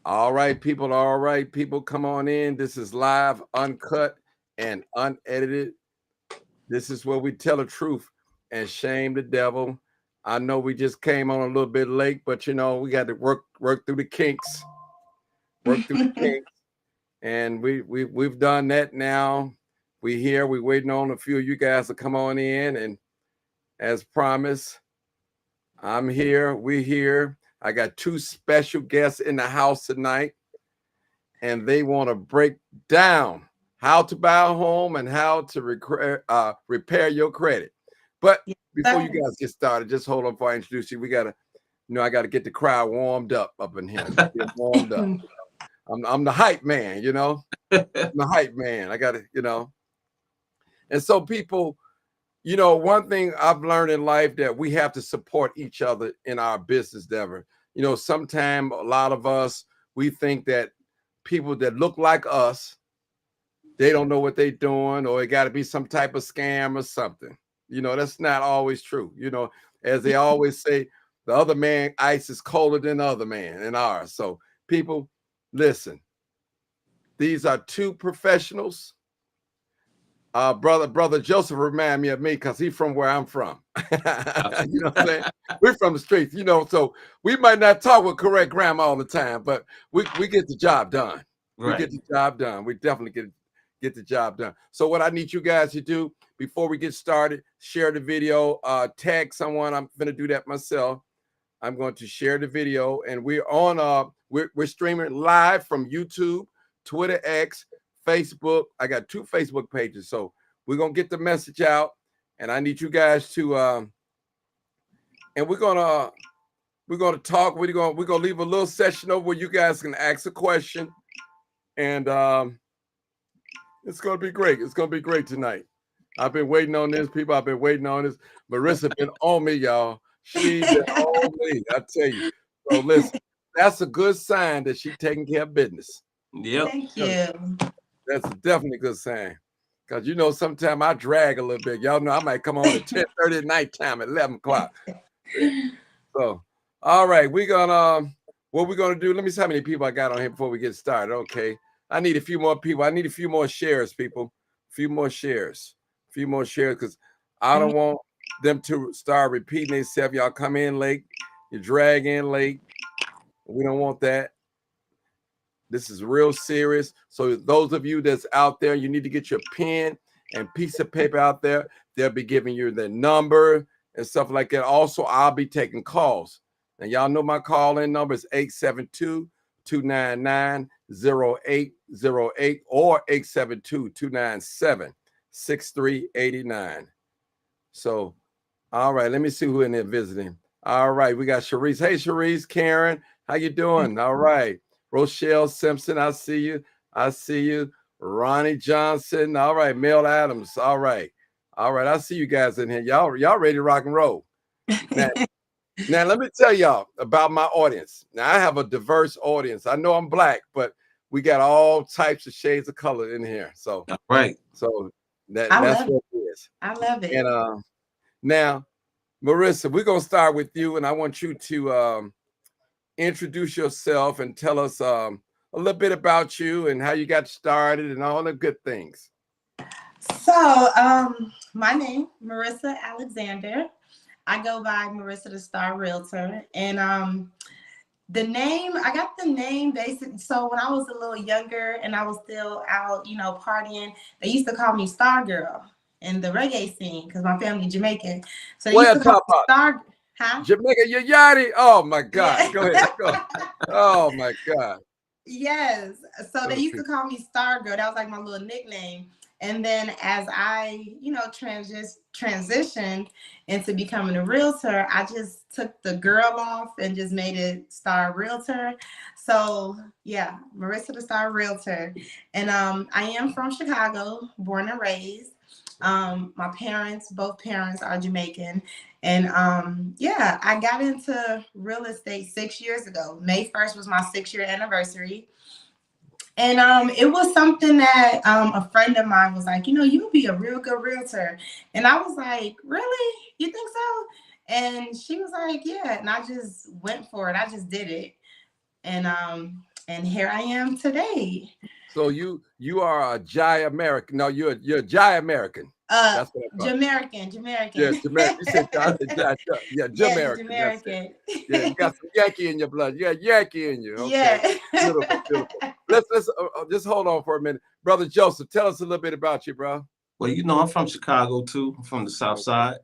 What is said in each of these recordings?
All right, people. All right, people. Come on in. This is live, uncut, and unedited. This is where we tell the truth and shame the devil. I know we just came on a little bit late, but we got to work through the kinks, work through the kinks, and we've done that now. We here. We waiting on a few of you guys to come on in, and as promised, I'm here. We're here. I got two special guests in the house tonight, and they want to break down how to buy a home and how to repair your credit. But Yes, before you sir. guys get started, just hold on before I introduce you. We gotta, I gotta get the crowd warmed up in here. Get warmed up. I'm the hype man. I'm the hype man. I gotta, And so people, one thing I've learned in life that we have to support each other in our business endeavor. Sometimes a lot of us we think that people that look like us, they don't know what they're doing, or it got to be some type of scam or something. That's not always true. As they always say, the other man ice is colder than the other man and ours. So people, listen, these are two professionals. Brother Joseph remind me of me because he's from where I'm from. You know what I'm saying? We're from the streets, so we might not talk with correct grammar all the time, but we get the job done. We get Right. the job done. We definitely get the job done. So what I need you guys to do before we get started, share the video, tag someone. I'm gonna do that myself. I'm going to share the video, and we're on we're streaming live from YouTube, Twitter X, Facebook. I got two Facebook pages, so we're gonna get the message out, and I need you guys to and we're gonna talk. We're gonna leave a little session over where you guys can ask a question, and it's gonna be great. It's gonna be great tonight. I've been waiting on this, people. I've been waiting on this. Marissa been on me, y'all. She been on me. I tell you. So listen, that's a good sign that she taking care of business. Yep. Thank you. That's definitely a good sign. Because sometimes I drag a little bit. Y'all know I might come on at 10:30 at nighttime at 11 o'clock. So, all right, what we're gonna do. Let me see how many people I got on here before we get started. Okay. I need a few more people. I need a few more shares, people. A few more shares. A few more shares, because I don't want them to start repeating themselves. Y'all come in late, you drag in late. We don't want that. This is real serious. So those of you that's out there, you need to get your pen and piece of paper out there. They'll be giving you their number and stuff like that. Also, I'll be taking calls. And y'all know my call-in number is 872-299-0808 or 872-297-6389. So, all right, let me see who in there visiting. All right, we got Sharice. Hey, Sharice, Karen, how you doing? All right. Rochelle Simpson, I see you. I see you. Ronnie Johnson. All right. Mel Adams. All right. All right. I see you guys in here. Y'all ready to rock and roll. Now, now let me tell y'all about my audience. Now, I have a diverse audience. I know I'm black, but we got all types of shades of color in here. So, Right. so I that's love it. what it is. I love it. And now, Marissa, we're gonna start with you, and I want you to introduce yourself and tell us a little bit about you and how you got started and all the good things. So, my name, Merissa Alexander. I go by Merissa the Star Realtor. And the name, I got the name basically. So when I was a little younger and I was still out, partying, they used to call me Star Girl in the reggae scene because my family Jamaican. So they used Where to call top me out? Star, huh? Jamaica Yachty. Oh my God. Yeah. Go ahead. Go. Oh my God. Yes. So they Those used to people. call me Star Girl. That was like my little nickname. And then as I, transitioned into becoming a realtor, I just took the girl off and just made it Star Realtor. So yeah, Merissa the Star Realtor. And I am from Chicago, born and raised. My parents, both parents are Jamaican. And yeah, I got into real estate 6 years ago. May 1st was my 6 year anniversary. And it was something that a friend of mine was like, you'll be a real good realtor. And I was like, really? You think so? And she was like, yeah. And I just went for it. I just did it. And and here I am today. So you are a Jai American. No, you're a Jai American. That's what I thought. Yeah, Jamaican. Jamaican. You said Jai, yeah, Yes, Jamaican. That's it. Jamaican. Yeah, you got some Yankee in your blood. You got Yankee in you. Okay, Yeah. beautiful, beautiful. Let's just hold on for a minute, brother Joseph. Tell us a little bit about you, bro. Well, I'm from Chicago too. I'm from the South Okay. Side.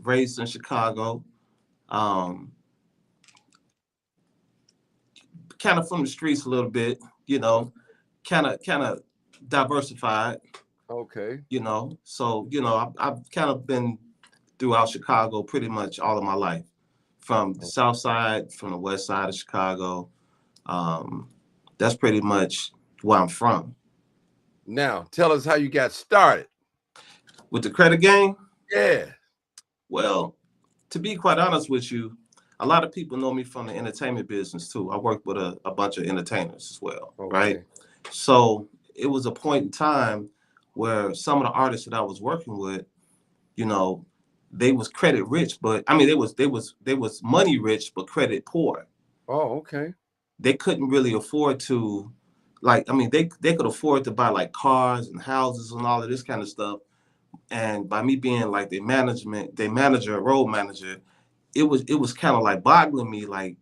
Raised in Chicago. Um, kind of from the streets a little bit. Kind of diversified. Okay. So I've kind of been throughout Chicago pretty much all of my life, from the South Side, from the West Side of Chicago. Um, that's pretty much where I'm from. Now, tell us how you got started. With the credit game, Yeah. well, to be quite honest with you, a lot of people know me from the entertainment business too. I work with a bunch of entertainers as well, right? Okay. So it was a point in time where some of the artists that I was working with, you know, they was credit rich, but I mean they was money rich but credit poor. Oh, okay. They couldn't really afford to, like, I mean they could afford to buy like cars and houses and all of this kind of stuff. And by me being like their manager, road manager, it was kind of like boggling me, like,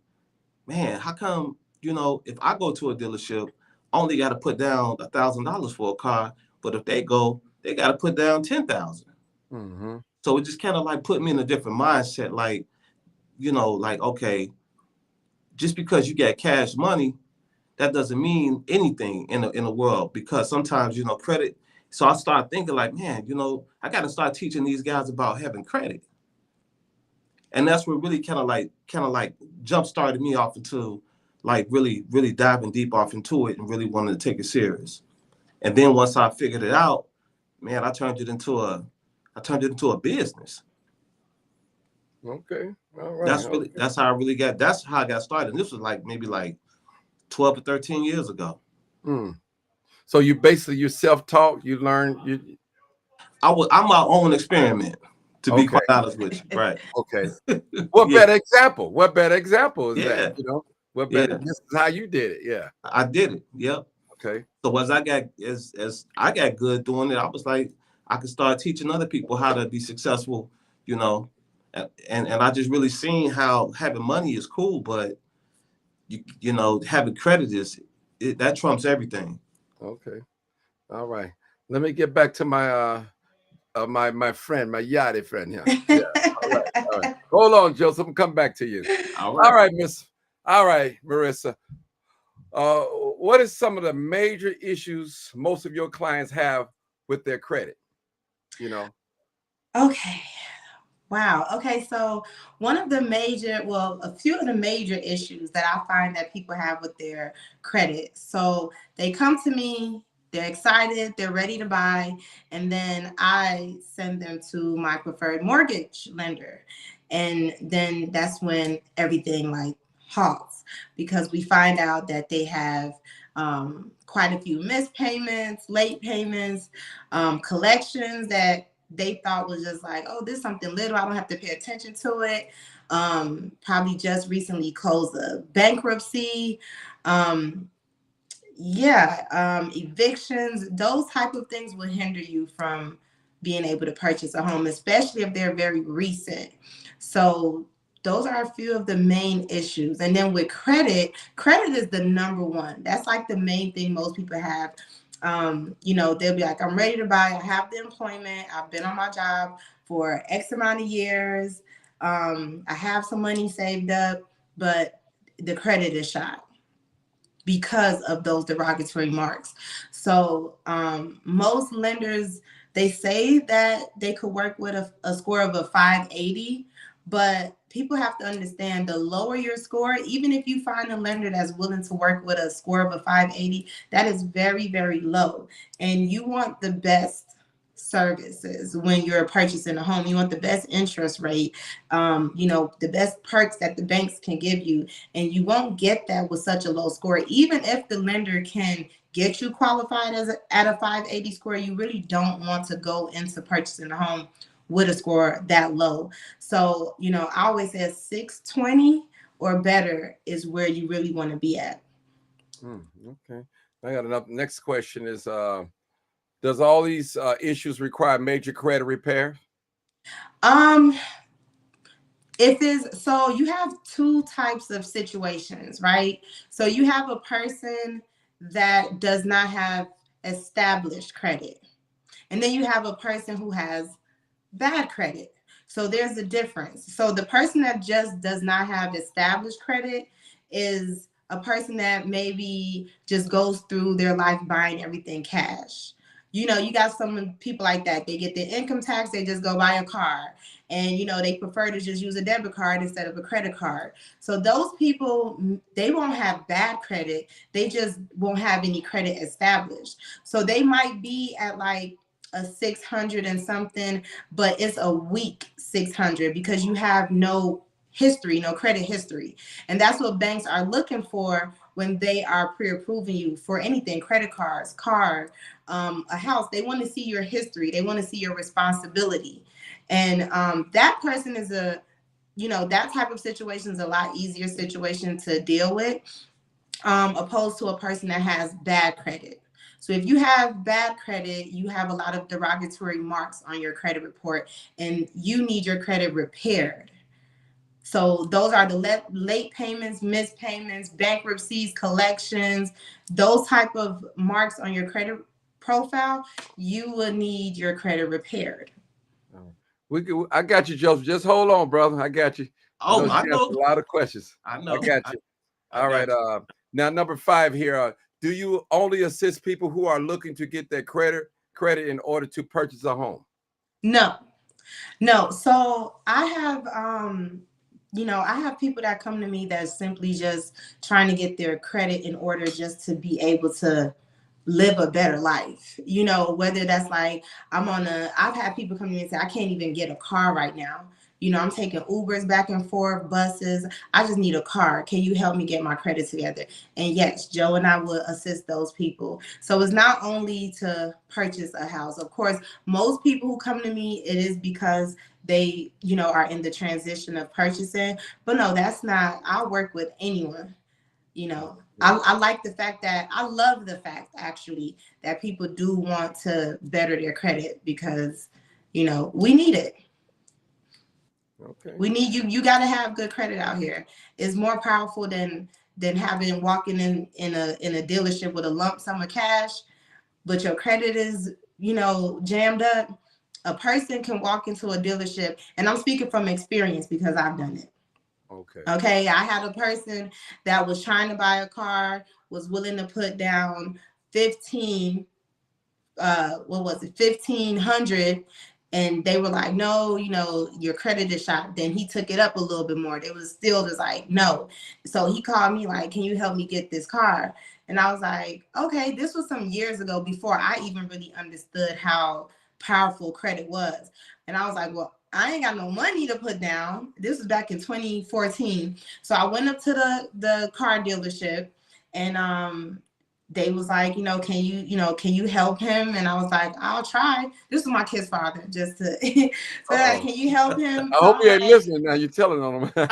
man, how come, if I go to a dealership, I only got to put down $1,000 for a car, but if they go, they got to put down 10,000. Mm-hmm. So it just kind of like put me in a different mindset, like, like, okay, just because you get cash money, that doesn't mean anything in the world, because sometimes, credit. So I started thinking like, man, I got to start teaching these guys about having credit. And that's what really kind of like jump started me off into like really, really diving deep off into it and really wanting to take it serious. And then once I figured it out, man, I turned it into a business. Okay. All right. Okay. That's how I got started. And this was like maybe like 12 or 13 years ago. Mm. So you're self-taught. You learn. I'm my own experiment, to be Okay. quite honest with you. Right. Okay. What Yeah. better example? What better example is that? Yeah. What better? Yeah. This is how you did it. Yeah. I did it. Yep. Okay. So as I got good doing it, I was like, I could start teaching other people how to be successful, you know. And I just really seen how having money is cool, but having credit that trumps everything. Okay. All right. Let me get back to my friend, my yachty friend here. Yeah. All right. All right. Hold on, Joseph. I'm come back to you. All All right. right, Miss. All right, Merissa. What is some of the major issues most of your clients have with their credit? Okay. Wow. Okay. So a few of the major issues that I find that people have with their credit. So they come to me, they're excited, they're ready to buy, and then I send them to my preferred mortgage lender. And then that's when everything like halts, because we find out that they have quite a few missed payments, late payments, collections that they thought was just like, oh, this is something little, I don't have to pay attention to it. Probably just recently closed a bankruptcy. Evictions, those type of things will hinder you from being able to purchase a home, especially if they're very recent. So those are a few of the main issues. And then with credit is the number one. That's like the main thing most people have. They'll be like, I'm ready to buy. I have the employment. I've been on my job for X amount of years. I have some money saved up, but the credit is shot because of those derogatory marks. So most lenders, they say that they could work with a score of a 580, but people have to understand, the lower your score, even if you find a lender that's willing to work with a score of a 580, that is very, very low. And you want the best services when you're purchasing a home. You want the best interest rate, the best perks that the banks can give you. And you won't get that with such a low score. Even if the lender can get you qualified at a 580 score, you really don't want to go into purchasing a home with a score that low. So, I always say 620 or better is where you really want to be at. Okay. I got another. Next question is, does all these issues require major credit repair? Um, if is so you have two types of situations, right? So you have a person that does not have established credit, and then you have a person who has bad credit. So there's a difference. So the person that just does not have established credit is a person that maybe just goes through their life buying everything cash. You know, you got some people like that. They get their income tax, they just go buy a car. And, you know, they prefer to just use a debit card instead of a credit card. So those people, they won't have bad credit. They just won't have any credit established. So they might be at like a 600 and something, but it's a weak 600 because you have no history, no credit history. And that's what banks are looking for when they are pre-approving you for anything, credit cards, car, a house. They want to see your history. They want to see your responsibility. And that person is that type of situation is a lot easier situation to deal with, opposed to a person that has bad credit. So if you have bad credit, you have a lot of derogatory marks on your credit report and you need your credit repaired. So those are the late payments, missed payments, bankruptcies, collections, those type of marks on your credit profile, you will need your credit repaired. I got you, Joseph. Just hold on, brother. I got you. Oh, I know a lot of questions. I know. I got you. All right. Now number 5 here. Do you only assist people who are looking to get their credit in order to purchase a home? No. So I have I have people that come to me that's simply just trying to get their credit in order just to be able to live a better life. You know, whether that's like I've had people come to me and say, I can't even get a car right now. You know, I'm taking Ubers back and forth, buses. I just need a car. Can you help me get my credit together? And yes, Joe and I will assist those people. So it's not only to purchase a house. Of course, most people who come to me, it is because they, are in the transition of purchasing. But no, that's not, I work with anyone. I like the fact that I love the fact actually that people do want to better their credit because, we need it. Okay. We need you got to have good credit out here. It's more powerful than walking in a dealership with a lump sum of cash, but your credit is, jammed up. A person can walk into a dealership, and I'm speaking from experience because I've done it. Okay. I had a person that was trying to buy a car, was willing to put down 1,500, and they were like, no, your credit is shot. Then he took it up a little bit more. It was still just like, no. So he called me like, can you help me get this car? And I was like, okay, this was some years ago before I even really understood how powerful credit was. And I was like, well, I ain't got no money to put down. This was back in 2014. So I went up to the car dealership, and they was like, can you help him? And I was like, I'll try. This was my kid's father, just to so like, can you help him? I hope he ain't listening now. You're telling on him. So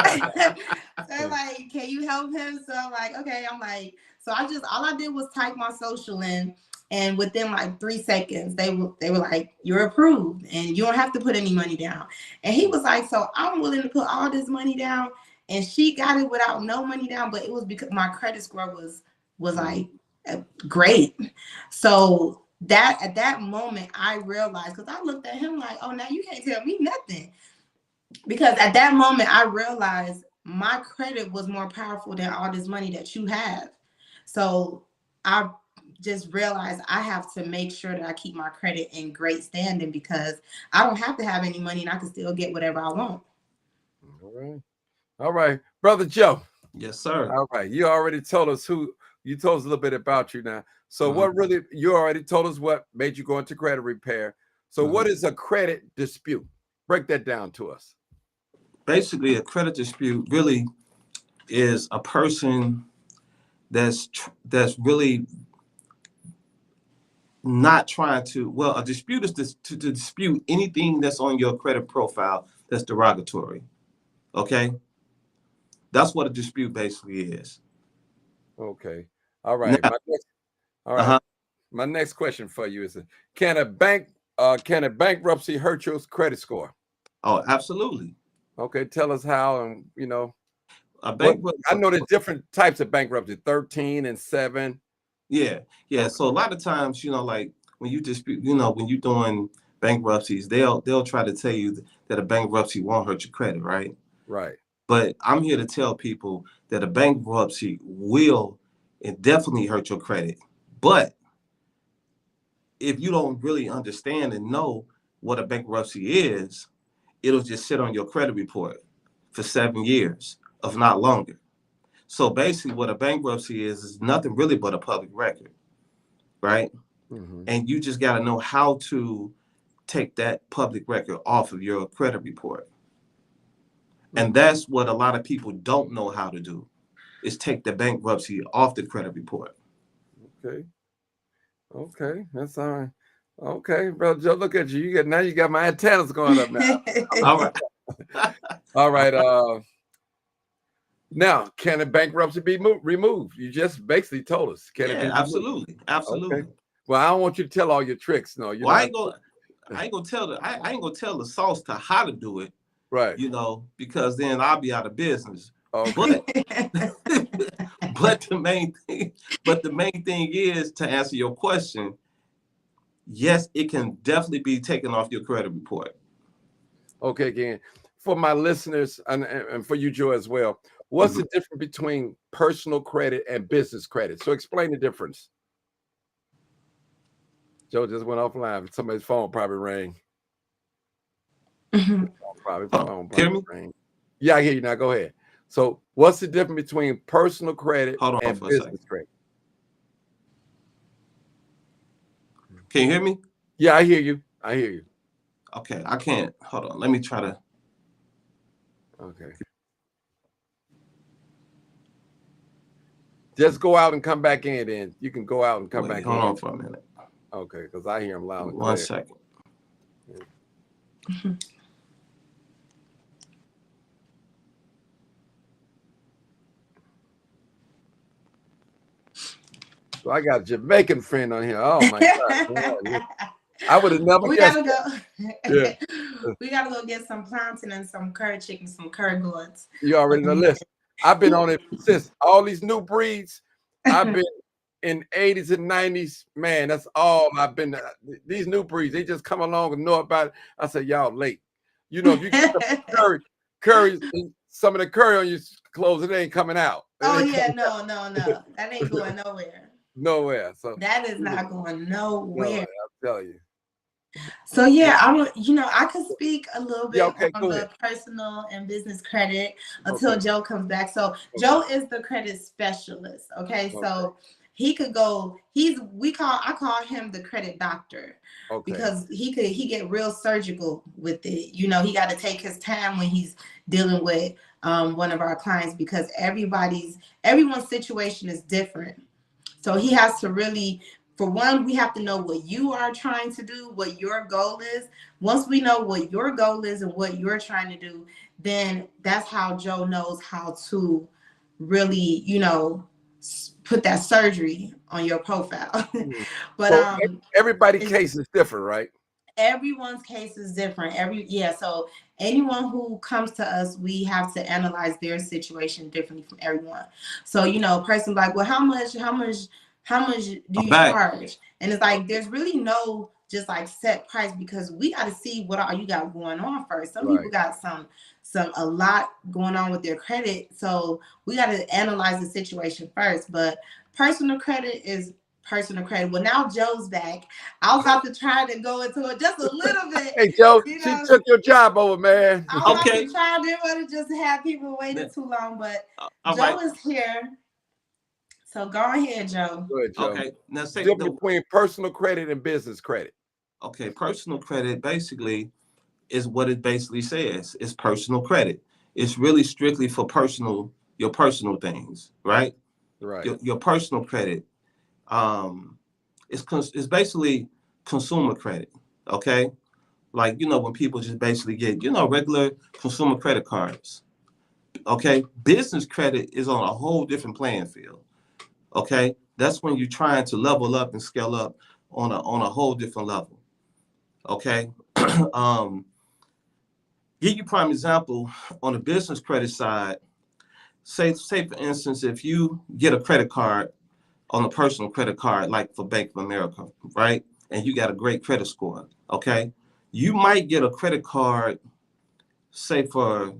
like, can you help him? So I'm like, okay. I'm like, so all I did was type my social in. And within like 3 seconds, they were like, you're approved and you don't have to put any money down. And he was like, so I'm willing to put all this money down. And she got it without no money down, but it was because my credit score was like great. So that at that moment, I realized, because I looked at him like, oh, now you can't tell me nothing. Because at that moment, I realized my credit was more powerful than all this money that you have. So I just realized I have to make sure that I keep my credit in great standing because I don't have to have any money and I can still get whatever I want. All right. Brother Joe. Yes, sir. All right. You already told us a little bit about you now. So you already told us what made you go into credit repair. So what is a credit dispute? Break that down to us. Basically, a credit dispute really is a person that's really not trying to, a dispute is to dispute anything that's on your credit profile that's derogatory. Okay. That's what a dispute basically is. Okay. All right. Now, All right. My next question for you is: Can a bankruptcy hurt your credit score? oh, absolutely. Okay, tell us how, and A what bankrupt. I know there's different types of bankruptcy, 13 and 7. Yeah, yeah. Okay. So a lot of times, like when you dispute, when you're doing bankruptcies, they'll try to tell you that a bankruptcy won't hurt your credit, right? Right. But I'm here to tell people that a bankruptcy will and definitely hurt your credit. But if you don't really understand and know what a bankruptcy is, it'll just sit on your credit report for 7 years, if not longer. So basically what a bankruptcy is nothing really but a public record, right? Mm-hmm. And you just got to know how to take that public record off of your credit report. Mm-hmm. And that's what a lot of people don't know how to do, is take the bankruptcy off the credit report. Okay, that's all right. Okay, brother Joe, look at you. You got my antennas going up now. All right. All right. Now, can a bankruptcy be removed? You just basically told us. Can it be removed? Absolutely. Absolutely. Okay. Well, I don't want you to tell all your tricks. No, well, I ain't gonna tell the sauce to how to do it. Right. Because then I'll be out of business. Okay. But the main thing is, to answer your question, yes, it can definitely be taken off your credit report. Okay, again, for my listeners and for you, Joe, as well, what's the difference between personal credit and business credit? So explain the difference. Joe just went offline. Somebody's phone probably rang. Phone hear me? rang. Yeah, I hear you now. Go ahead. So what's the difference between personal credit and business credit? Can you hear me? Yeah, I hear you. Okay, I can't. Hold on. Let me try to. Okay. Just go out and come back in then. You can go out and come back in. Hold on for a minute. Okay, because I hear him loud and clear. 1 second. Yeah. So I got a Jamaican friend on here. Oh my God. I would have never guessed. We gotta go get some plantain and some curry chicken, some curry gourds. You already know. Listen, I've been on it since all these new breeds. I've been in 80s and 90s. Man, that's all I've been. These new breeds, they just come along and know about it. I said, y'all late. If you get some curry, some of the curry on your clothes, it ain't coming out. No. That ain't going nowhere. Nowhere. So that is not going nowhere. I'll tell you. So I could speak a little bit on the personal and business credit until Joe comes back. So Joe is the credit specialist. Okay. So he could go. I call him the credit doctor. Okay. Because he get real surgical with it. He got to take his time when he's dealing with one of our clients, because everyone's situation is different. So he has to really, for one, we have to know what you are trying to do, what your goal is. Once we know what your goal is and what you're trying to do, then that's how Joe knows how to really, put that surgery on your profile. But so everybody's case is different, right? Everyone's case is different. So anyone who comes to us, we have to analyze their situation differently from everyone. So, person like, well, how much do you charge? And it's like, there's really no just like set price, because we got to see what all you got going on first. Some people got a lot going on with their credit. So we got to analyze the situation first. But personal credit is personal credit. Well, now Joe's back. I was about to try to go into it just a little bit. Hey, Joe, she took your job over, man. I was about to try. I didn't want to just have people waiting too long, but Joe is here. So go ahead, Joe. Good, Joe. Okay. Now say between personal credit and business credit. Okay, personal credit basically is what it basically says. It's personal credit. It's really strictly for your personal things, right? Right. Your personal credit. It's basically consumer credit. Okay, like when people just basically get regular consumer credit cards. Okay, business credit is on a whole different playing field. Okay, that's when you're trying to level up and scale up on a whole different level. Okay, give you prime example on the business credit side. Say for instance, if you get a credit card on a personal credit card, like for Bank of America, right, and you got a great credit score, okay, you might get a credit card, say for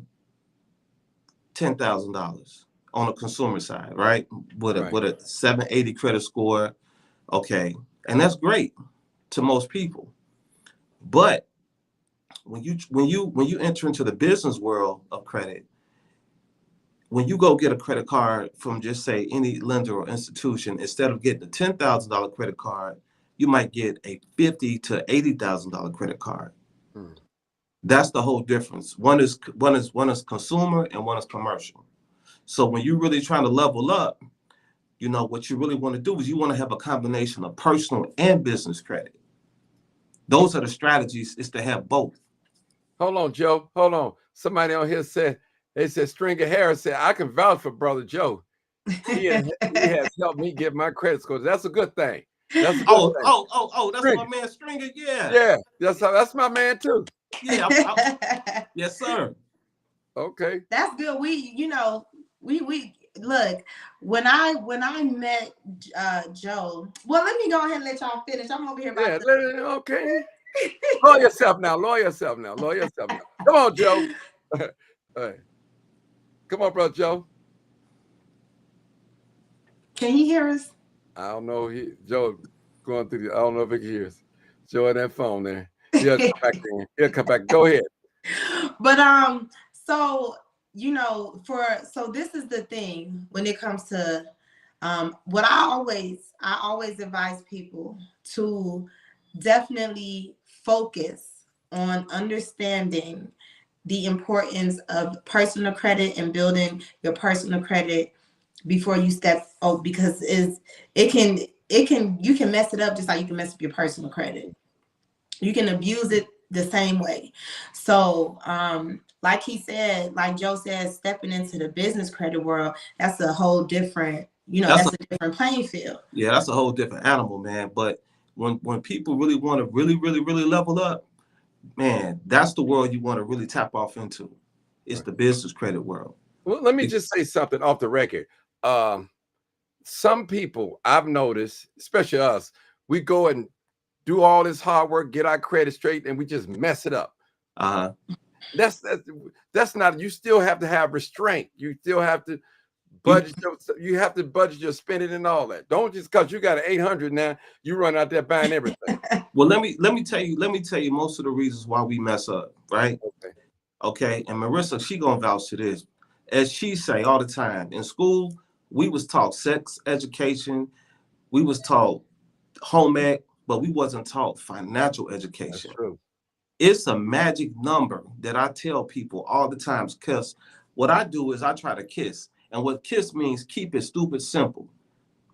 $10,000 on a consumer side, right, with a 780 credit score, okay, and that's great to most people. But when you enter into the business world of credit, when you go get a credit card from just say any lender or institution, instead of getting a $10,000 credit card, you might get a $50,000 to $80,000 credit card. Hmm. That's the whole difference. One is consumer and one is commercial. So when you're really trying to level up, you know what you really want to do is you want to have a combination of personal and business credit. Those are the strategies, is to have both. Hold on, Joe. Hold on. Somebody on here said, they said Stringer Harris said, I can vouch for Brother Joe. He has helped me get my credit scores. That's a good thing. That's a good thing. That's Stringer. my man Stringer. Yeah. Yeah, that's my man too. Yeah. Yes, sir. Okay. That's good. We look, when I met Joe. Well, let me go ahead and let y'all finish. I'm over here about Okay. Lower yourself now. Come on, Joe. Hey. Come on, Brother Joe. Can you hear us? I don't know. Joe going through I don't know if he can hear us. Joe on that phone there. He'll come back in. He'll come back. Go ahead. But so so this is the thing when it comes to what I always advise people to definitely focus on understanding the importance of personal credit and building your personal credit before you step because you can mess it up just like you can mess up your personal credit. You can abuse it the same way. So like he said, like Joe said, stepping into the business credit world, that's a whole different, that's a different playing field. Yeah, that's a whole different animal, man. But when people really want to really level up, man, that's the world you want to really tap off into. It's the business credit world. Well, let me just say something off the record. Some people I've noticed, especially us, we go and do all this hard work, get our credit straight, and we just mess it up. That's not. You still have to have restraint. You still have to budget. You have to budget your spending and all that. Don't just because you got an 800 now, you run out there buying everything. Well, let me tell you most of the reasons why we mess up, right? Okay. And Merissa, she gonna vouch to this. As she say all the time, in school, we was taught sex education, we was taught home ec, but we wasn't taught financial education. That's true. It's a magic number that I tell people all the time, because what I do is I try to KISS. And what KISS means, keep it stupid simple,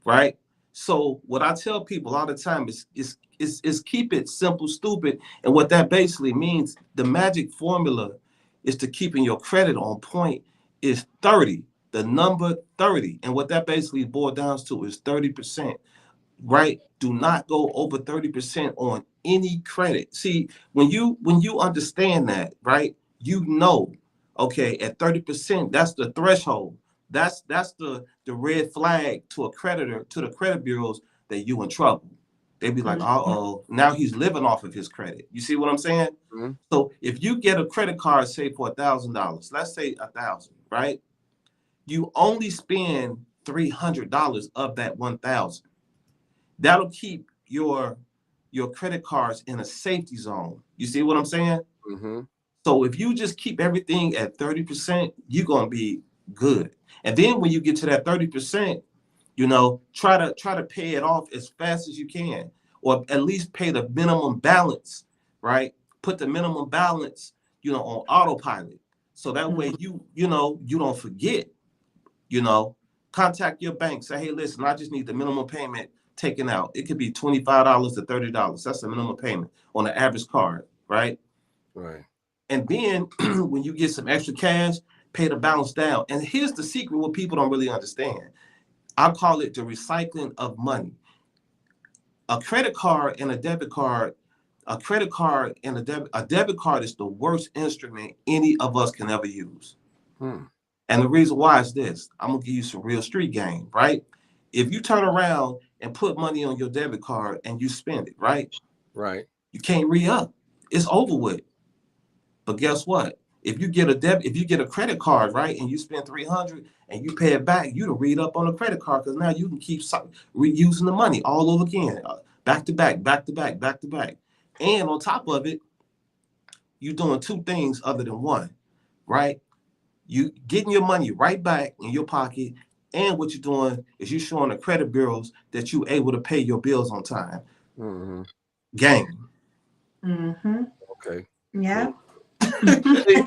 right? So what I tell people all the time is keep it simple, stupid. And what that basically means, the magic formula is to keeping your credit on point is 30, the number 30. And what that basically boils down to is 30%, right? Do not go over 30% on any credit. See, when you understand that, right, okay, at 30%, that's the threshold. That's the red flag to a creditor, to the credit bureaus, that you in trouble. They be like, now he's living off of his credit. You see what I'm saying? Mm-hmm. So if you get a credit card, say for $1,000, let's say $1,000, right? You only spend $300 of that 1,000. That'll keep your credit cards in a safety zone. You see what I'm saying? Mm-hmm. So if you just keep everything at 30%, you're gonna be good. And then when you get to that 30%, try to pay it off as fast as you can, or at least pay the minimum balance, right? Put the minimum balance, on autopilot. So that way you don't forget, contact your bank, say, hey, listen, I just need the minimum payment taken out. It could be $25 to $30. That's the minimum payment on the average card, right? Right. And then when you get some extra cash, pay the balance down. And here's the secret: what people don't really understand. I call it the recycling of money. A credit card and a debit card. A credit card and a debit card is the worst instrument any of us can ever use. And the reason why is this. I'm going to give you some real street game, right? If you turn around and put money on your debit card and you spend it, right? Right. You can't re-up. It's over with. But guess what? If you get a credit card, right, and you spend $300 and you pay it back, you to read up on a credit card because now you can keep reusing the money all over again, back to back, back to back, back to back. And on top of it, you're doing two things other than one, right? You getting your money right back in your pocket, and what you're doing is you're showing the credit bureaus that you're able to pay your bills on time. Gang. Okay. Yeah. See,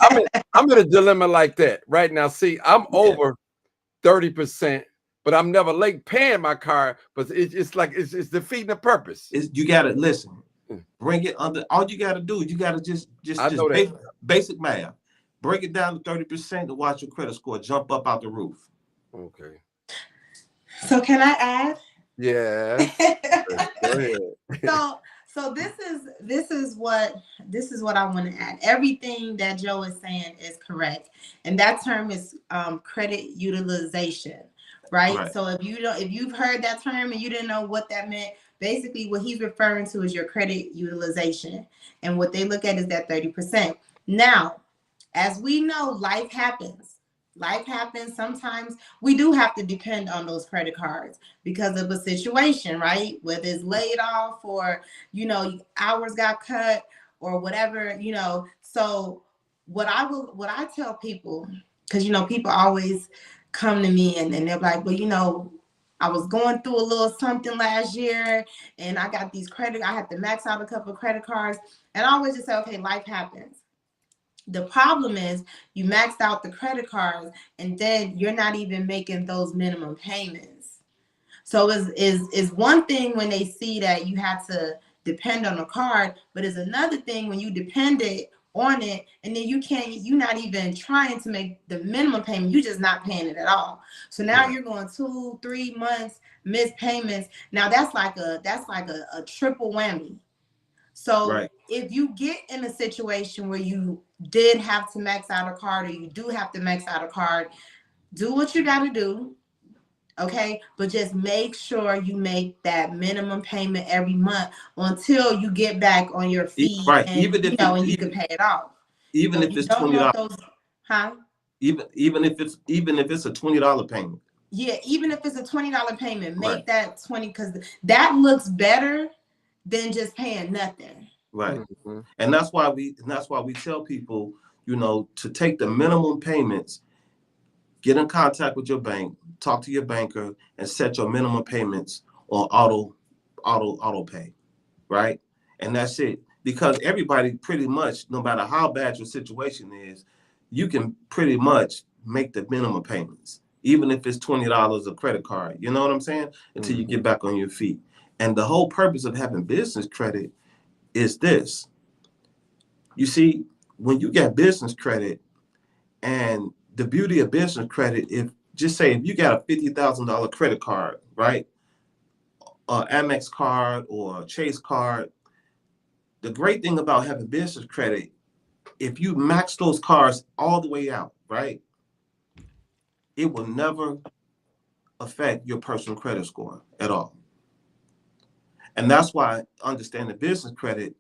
I'm in a dilemma like that right now. See, I'm over 30%, but I'm never late paying my card. But it's like it's defeating the purpose. You gotta listen. Bring it under. All you gotta do, you gotta just basic math. Break it down to 30% to watch your credit score jump up out the roof. Okay. So can I add? Yeah. Go ahead. So this is what I want to add. Everything that Joe is saying is correct, and that term is credit utilization, right? So if you've heard that term and you didn't know what that meant, basically what he's referring to is your credit utilization, and what they look at is that 30%. Now, as we know, life happens. Sometimes we do have to depend on those credit cards because of a situation, right? Whether it's laid off or, hours got cut or whatever, So what I tell people, because, people always come to me and they're like, well, I was going through a little something last year and I got I had to max out a couple of credit cards. And I always just say, okay, life happens. The problem is you maxed out the credit cards and then you're not even making those minimum payments. So is one thing when they see that you have to depend on a card, but it's another thing when you depended on it and then you're not even trying to make the minimum payment. You're just not paying it at all. So now you're going 2-3 months missed payments. Now that's like a triple whammy. So if you get in a situation where you did have to max out a card or you do have to max out a card, do what you got to do, okay? But just make sure you make that minimum payment every month until you get back on your feet and, even if and you can pay it off. Even if it's $20. Even if it's a $20 payment. Yeah, even if it's a $20 payment, make that 20 because that looks better than just paying nothing. Right. And that's why we tell people, to take the minimum payments, get in contact with your bank, talk to your banker, and set your minimum payments on auto pay. Right. And that's it. Because everybody pretty much, no matter how bad your situation is, you can pretty much make the minimum payments, even if it's $20 a credit card. You know what I'm saying? Until you get back on your feet. And the whole purpose of having business credit is this. You see, when you get business credit, and the beauty of business credit, if you got a $50,000 credit card, right? Amex card or Chase card, the great thing about having business credit, if you max those cards all the way out, right? It will never affect your personal credit score at all. And that's why understanding business credit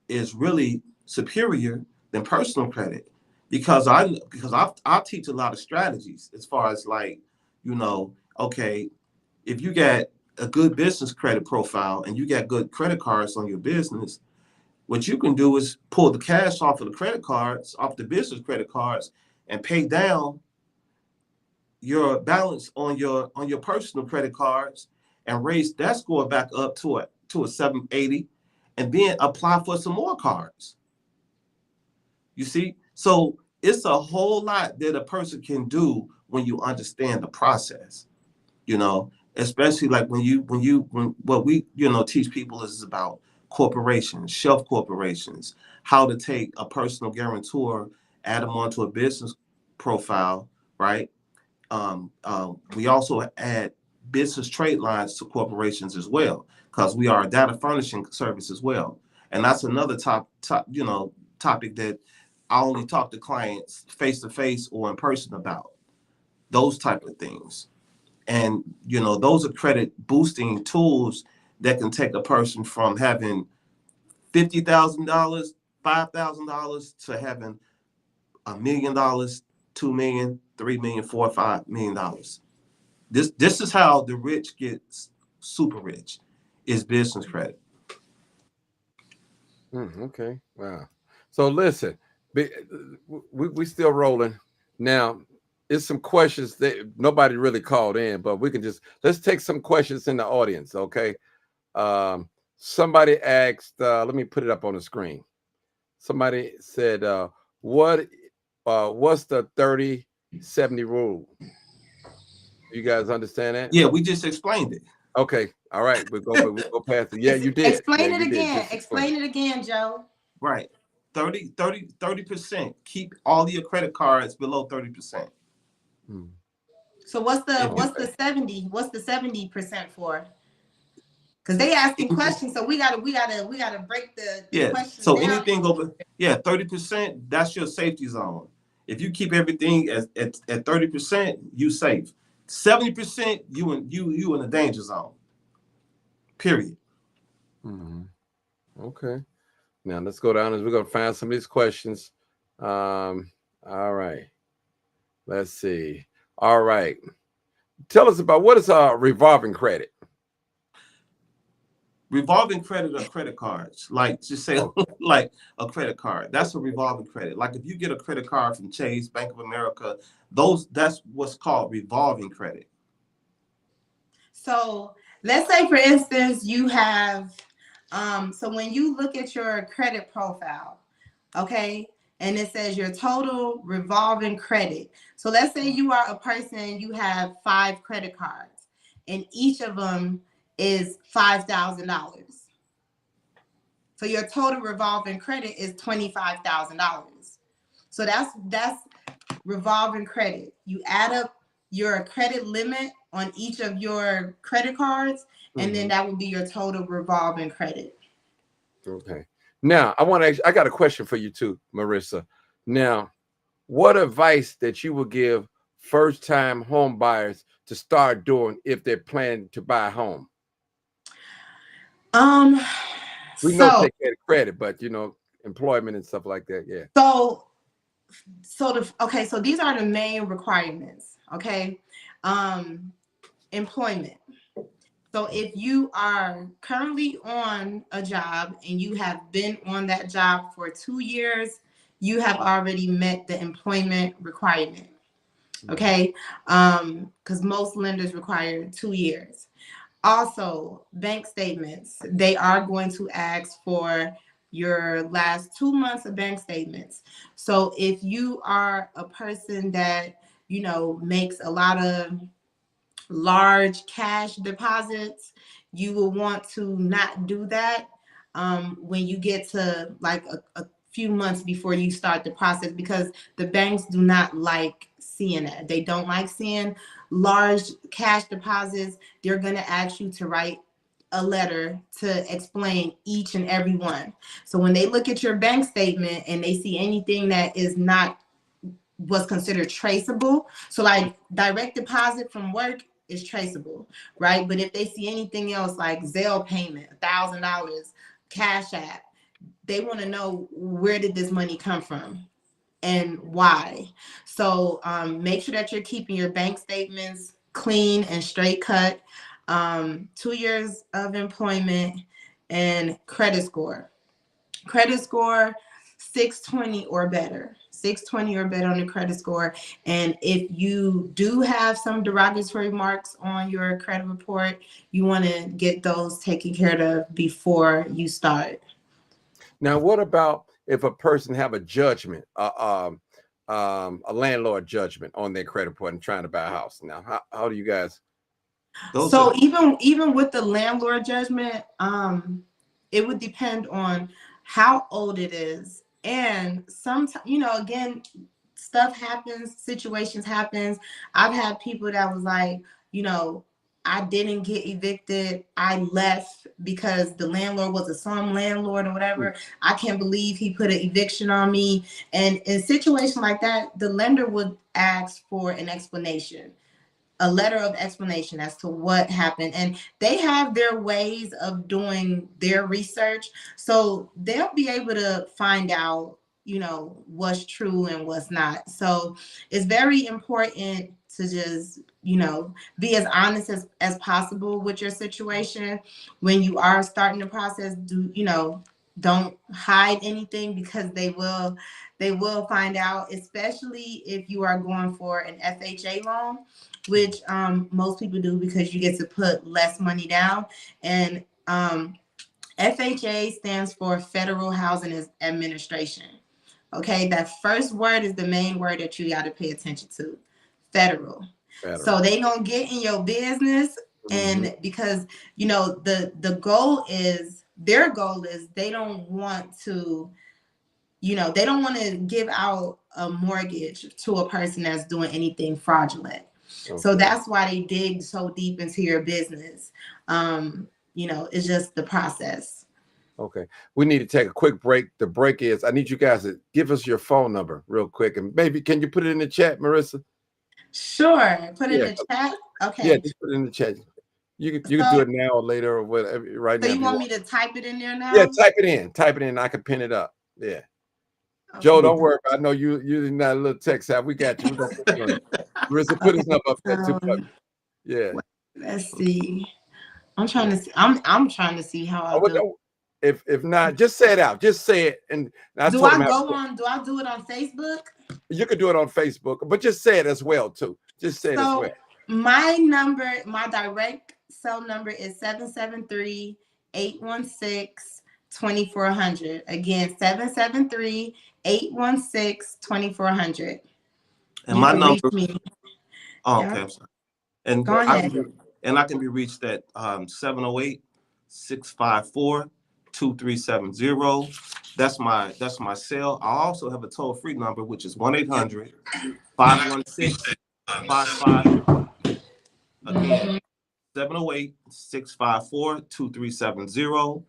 is really superior than personal credit, because I teach a lot of strategies as far as okay, if you got a good business credit profile and you got good credit cards on your business, what you can do is pull the cash off of the credit cards, off the business credit cards, and pay down your balance on your personal credit cards and raise that score back up to a 780, and then apply for some more cards. You see? So it's a whole lot that a person can do when you understand the process, especially like when what we, teach people is about corporations, shelf corporations, how to take a personal guarantor, add them onto a business profile, right? We also add business trade lines to corporations as well, because we are a data furnishing service as well. And that's another topic that I only talk to clients face to face or in person about, those type of things. And those are credit boosting tools that can take a person from having $50,000, $5,000 to having $1 million, $2 million, $3 million, $4 or $5 million. This is how the rich gets super rich, is business credit. Okay. Wow. So listen, we still rolling. Now, it's some questions that nobody really called in, but let's take some questions in the audience. Okay. Somebody asked, let me put it up on the screen. Somebody said, what's the 30-70 rule? You guys understand that? Yeah, we just explained it. Okay. All right. We'll go past it. Yeah, you did. Explain it you again. Explain it again, Joe. Right. 30%. Keep all your credit cards below 30%. So what's the 70? What's the 70% for? Because they asking questions, so we gotta break the questions so down. Anything over 30%, that's your safety zone. If you keep everything at 30%, you safe. 70%, you in a danger zone. Period. Okay. Now let's go down as we're gonna find some of these questions. All right. Let's see. All right. Tell us about what is revolving credit? Revolving credit are credit cards. Like, just say like a credit card. That's a revolving credit. Like if you get a credit card from Chase, Bank of America, that's what's called revolving credit. So let's say, for instance, you have, so when you look at your credit profile, okay, and it says your total revolving credit. So let's say you are a person, you have 5 credit cards, and each of them is $5,000. So your total revolving credit is $25,000. So that's revolving credit. You add up your credit limit on each of your credit cards, and then that would be your total revolving credit. Okay. Now I got a question for you too, Merissa. Now, what advice that you would give first-time home buyers to start doing if they're planning to buy a home? We know take care of credit, but employment and stuff like that. Yeah. So these are the main requirements. Okay. Employment. So if you are currently on a job and you have been on that job for 2 years, you have already met the employment requirement. Okay. Because most lenders require 2 years. Also, bank statements. They are going to ask for your last 2 months of bank statements. So if you are a person that, makes a lot of large cash deposits, you will want to not do that when you get to like a few months before you start the process, because the banks do not like seeing that. They don't like seeing large cash deposits. They're going to ask you to write a letter to explain each and every one. So when they look at your bank statement and they see anything that is not what's considered traceable, so like direct deposit from work is traceable, right? But if they see anything else like Zelle payment, $1,000, Cash App, they want to know, where did this money come from and why? So make sure that you're keeping your bank statements clean and straight cut. 2 years of employment and credit score. Credit score 620 or better. 620 or better on the credit score. And if you do have some derogatory marks on your credit report, you want to get those taken care of before you start. Now, what about if a person have a judgment, a landlord judgment on their credit report and trying to buy a house? Now, how do you guys? Even with the landlord judgment, it would depend on how old it is. And sometimes, again, stuff happens, situations happens. I've had people that was like, you know, I didn't get evicted. I left because the landlord was a slum landlord or whatever. I can't believe he put an eviction on me. And in a situation like that, the lender would ask for an explanation, a letter of explanation as to what happened. And they have their ways of doing their research. So they'll be able to find out, you know, what's true and what's not. So it's very important to just, you know, be as honest as possible with your situation. When you are starting the process, don't hide anything, because they will find out, especially if you are going for an FHA loan, which most people do, because you get to put less money down. And FHA stands for Federal Housing Administration. Okay, that first word is the main word that you got to pay attention to. Federal. So they don't get in your business, and because you know their goal is they don't want to, you know, they don't want to give out a mortgage to a person that's doing anything fraudulent. So that's why they dig so deep into your business. You know, it's just the process. Okay, we need to take a quick break. The break is, I need you guys to give us your phone number real quick, and maybe can you put it in the chat, Marissa? Sure, put it in the chat. Okay. Yeah, just put it in the chat. You can do it now or later or whatever. Right now. So you want me to type it in there now? Yeah, type it in. Type it in. I can pin it up. Yeah. Okay. Joe, don't worry. I know you're using that little text app. We got you. We're gonna put you on. Marissa, put his number up there too. Yeah. Let's see. I'm trying to see. I'm trying to see how I do. If not, just say it out. Just say it. And do I do it on Facebook? You can do it on Facebook, but just say it as well too. Just say it as well. My number, my direct cell number is 773-816-2400. Again, 773-816-2400. And my number. Oh, yeah. okay. I'm sorry. And go ahead. I can be reached at 708-654-2370. That's my cell. I also have a toll-free number, which is 1-800-516-55. Again, 708-654-2370.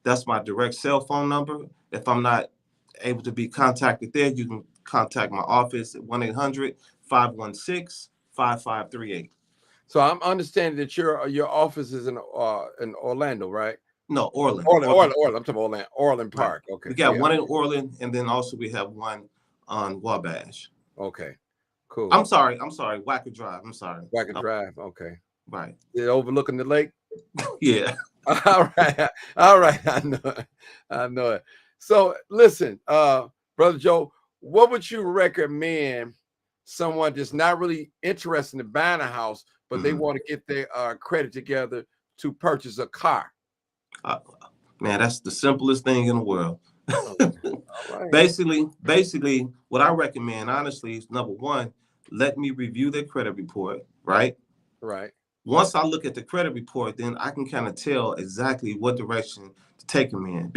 That's my direct cell phone number. If I'm not able to be contacted there, you can contact my office at 1-800-516-5538. So I'm understanding that your office is in Orlando, right? No, Orland. Orland. I'm talking Orland. Orland Park. Right. Okay. We got one in Orland, and then also we have one on Wabash. Okay. Cool. I'm sorry. Wacker Drive. I'm sorry. Wacker Drive. Okay. Right. Is it overlooking the lake? Yeah. All right. I know it. So listen, Brother Joe, what would you recommend someone just not really interested in buying a house, but they want to get their credit together to purchase a car? Man, that's the simplest thing in the world. Right. Basically, what I recommend, honestly, is number one, let me review their credit report, right? Right. Once I look at the credit report, then I can kind of tell exactly what direction to take them in.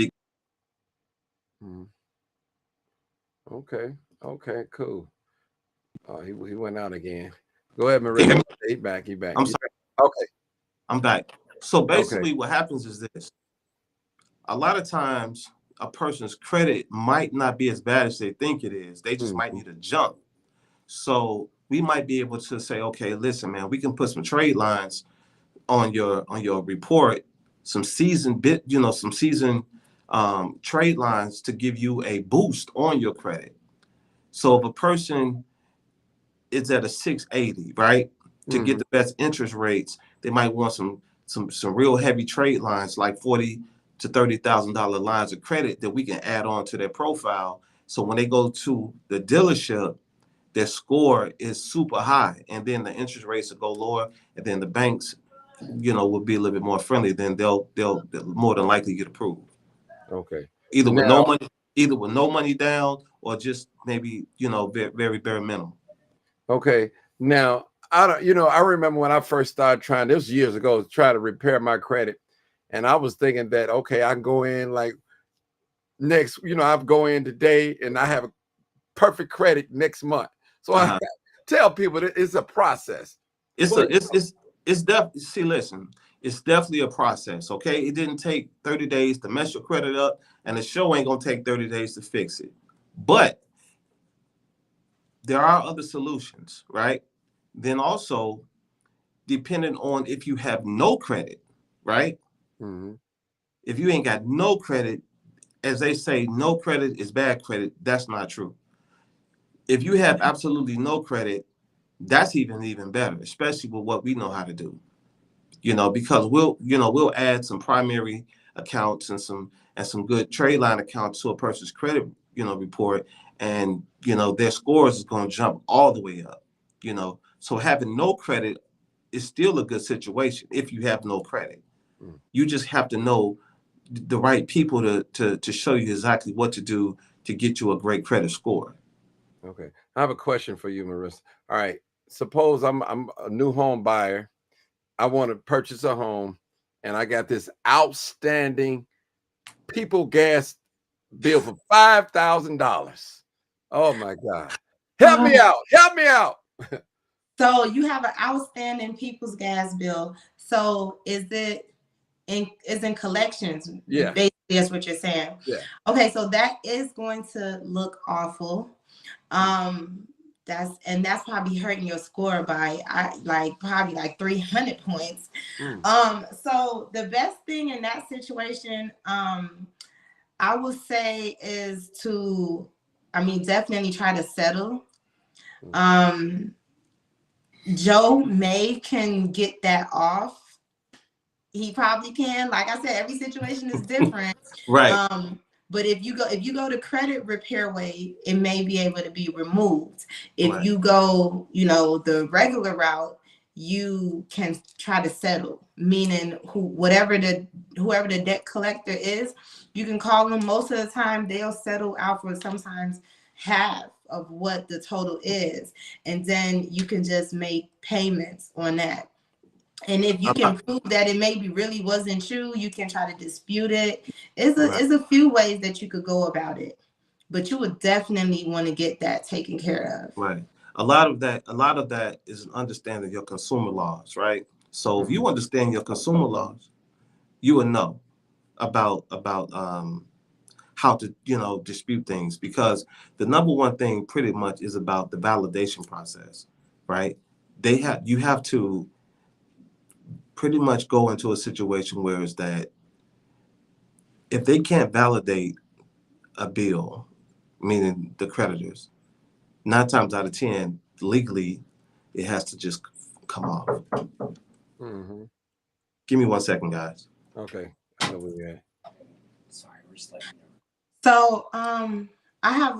Okay, cool. He went out again. Go ahead, Merissa. He back. I'm sorry. Okay. I'm back. So basically what happens is this. A lot of times a person's credit might not be as bad as they think it is. They just might need a jump. So we might be able to say, okay, listen, man, we can put some trade lines on your report, some seasoned trade lines to give you a boost on your credit. So if a person is at a 680, right, to get the best interest rates, they might want some real heavy trade lines, like $40,000 to $30,000 lines of credit that we can add on to their profile. So when they go to the dealership, their score is super high, and then the interest rates will go lower, and then the banks, will be a little bit more friendly. Then they'll more than likely get approved. Okay. Either with no money down, or just maybe very, very bare minimum. Okay. Now I remember when I first started trying, this was years ago, to try to repair my credit, and I was thinking that okay, I can go in like next, I go in today, and I have perfect credit next month. So I tell people that it's a process. It's definitely, see, listen, it's definitely a process. Okay, it didn't take 30 days to mess your credit up, and the show ain't gonna take 30 days to fix it. But there are other solutions, right? Then also, depending on if you have no credit, right? Mm-hmm. If you ain't got no credit, as they say, no credit is bad credit. That's not true. If you have absolutely no credit, that's even better, especially with what we know how to do. Because we'll add some primary accounts and some good trade line accounts to a person's credit, report, and their scores is going to jump all the way up. So having no credit is still a good situation if you have no credit. You just have to know the right people to show you exactly what to do to get you a great credit score. Okay, I have a question for you, Merissa. All right, suppose I'm a new home buyer. I want to purchase a home, and I got this outstanding People gas bill for $5,000. Oh my God! Help me out! Help me out! So you have an outstanding People's Gas bill. So is it in collections? Yeah. Basically, that's what you're saying. Yeah. Okay, so that is going to look awful. That's probably hurting your score by probably like 300 points. So the best thing in that situation, I would say is to, definitely try to settle. Joe May can get that off. He probably can. Like I said, every situation is different. Right. But if you go to credit repair way, it may be able to be removed. If you go, the regular route, you can try to settle. Meaning whoever the debt collector is, you can call them. Most of the time, they'll settle out for sometimes half of what the total is, and then you can just make payments on that. And if you can prove that it maybe really wasn't true, you can try to dispute it. It's a few ways that you could go about it, but you would definitely want to get that taken care of. Right. A lot of that is an understanding of your consumer laws, right? So if you understand your consumer laws, you will know about how to dispute things, because the number one thing pretty much is about the validation process, right? You have to pretty much go into a situation where it's that if they can't validate a bill, meaning the creditors, 9 times out of 10, legally, it has to just come off. Give me 1 second, guys. Okay, I know where you're at. Sorry, we're just letting you know. So I have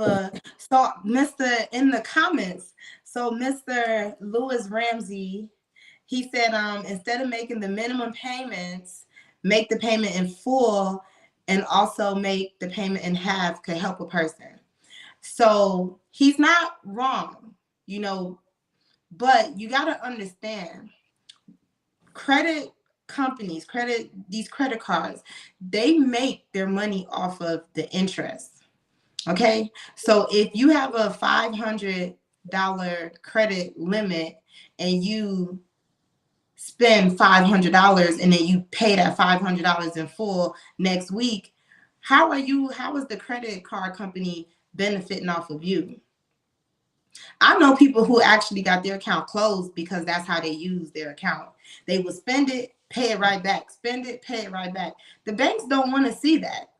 Mr. in the comments. So Mr. Lewis Ramsey, he said instead of making the minimum payments, make the payment in full, and also make the payment in half could help a person. So he's not wrong, but you got to understand credit companies, these credit cards, they make their money off of the interest. Okay. So if you have a $500 credit limit and you spend $500 and then you pay that $500 in full next week, how is the credit card company benefiting off of you? I know people who actually got their account closed because that's how they use their account. They will spend it, pay it right back, spend it, pay it right back. The banks don't want to see that,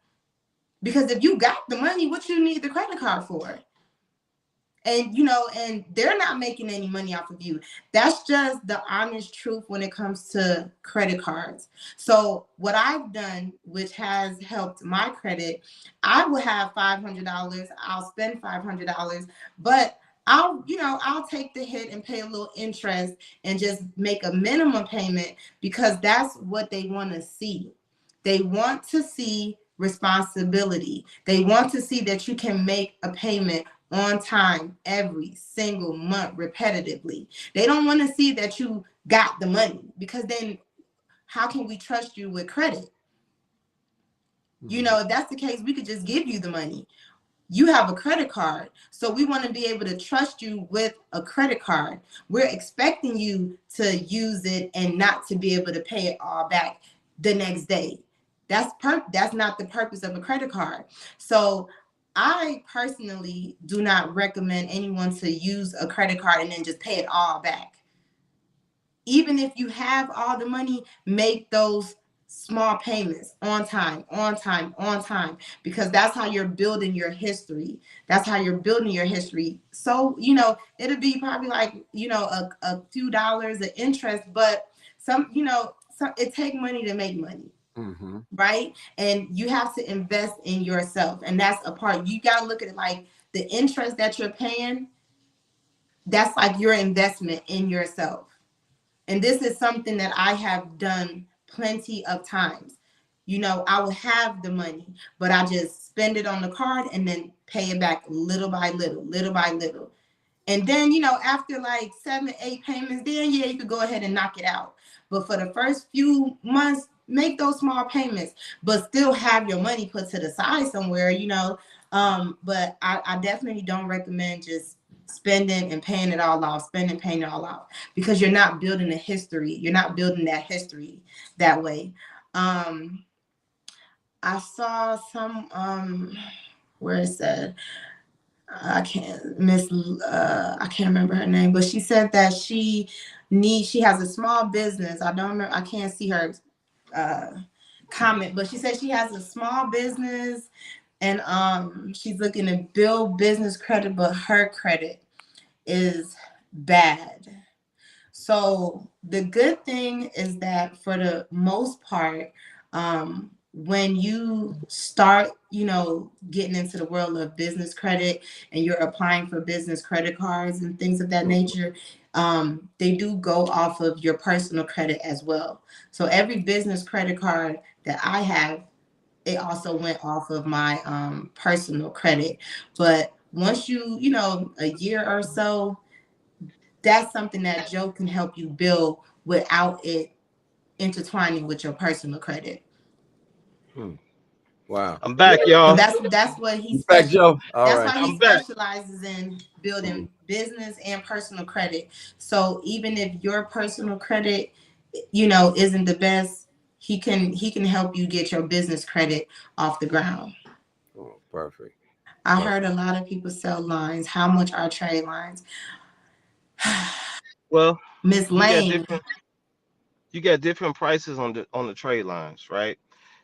because if you got the money, what you need the credit card for? And and they're not making any money off of you. That's just the honest truth when it comes to credit cards. So what I've done, which has helped my credit, I will have $500. I'll spend $500, but I'll take the hit and pay a little interest and just make a minimum payment, because that's what they want to see. They want to see responsibility. They want to see that you can make a payment on time every single month repetitively. They don't want to see that you got the money, because then how can we trust you with credit? If that's the case, we could just give you the money. you have a credit card. So we want to be able to trust you with a credit card. We're expecting you to use it and not to be able to pay it all back the next day. That's not the purpose of a credit card. So I personally do not recommend anyone to use a credit card and then just pay it all back. Even if you have all the money, make those small payments on time, on time, on time, because that's how you're building your history. That's how you're building your history. So, it'll be probably like, a few dollars of interest, but it take money to make money. Mm-hmm. Right? And you have to invest in yourself. And that's a part. You got to look at it like the interest that you're paying, that's like your investment in yourself. And this is something that I have done plenty of times. I will have the money, but I just spend it on the card and then pay it back little by little, little by little. And then, after like 7, 8 payments, then yeah, you could go ahead and knock it out. But for the first few months, make those small payments, but still have your money put to the side somewhere. But I definitely don't recommend just spending and paying it all off, spending, paying it all off, because you're not building a history. You're not building that history that way. I saw some, where it said, I can't remember her name, but she said that she has a small business. I don't remember, I can't see her comment, but she said she has a small business and she's looking to build business credit, but her credit is bad. So the good thing is that for the most part, when you start, getting into the world of business credit and you're applying for business credit cards and things of that nature, they do go off of your personal credit as well. So every business credit card that I have, it also went off of my personal credit. But once a year or so, that's something that Joe can help you build without it intertwining with your personal credit. Wow. I'm back, y'all. That's what he You back, Joe? All that's right. why he I'm back. specializes in building business and personal credit. So even if your personal credit, isn't the best, he can help you get your business credit off the ground. Oh, perfect. I Perfect. heard a lot of people sell lines. How much are trade lines? Well, Miss you got Lane. different prices on the trade lines, right?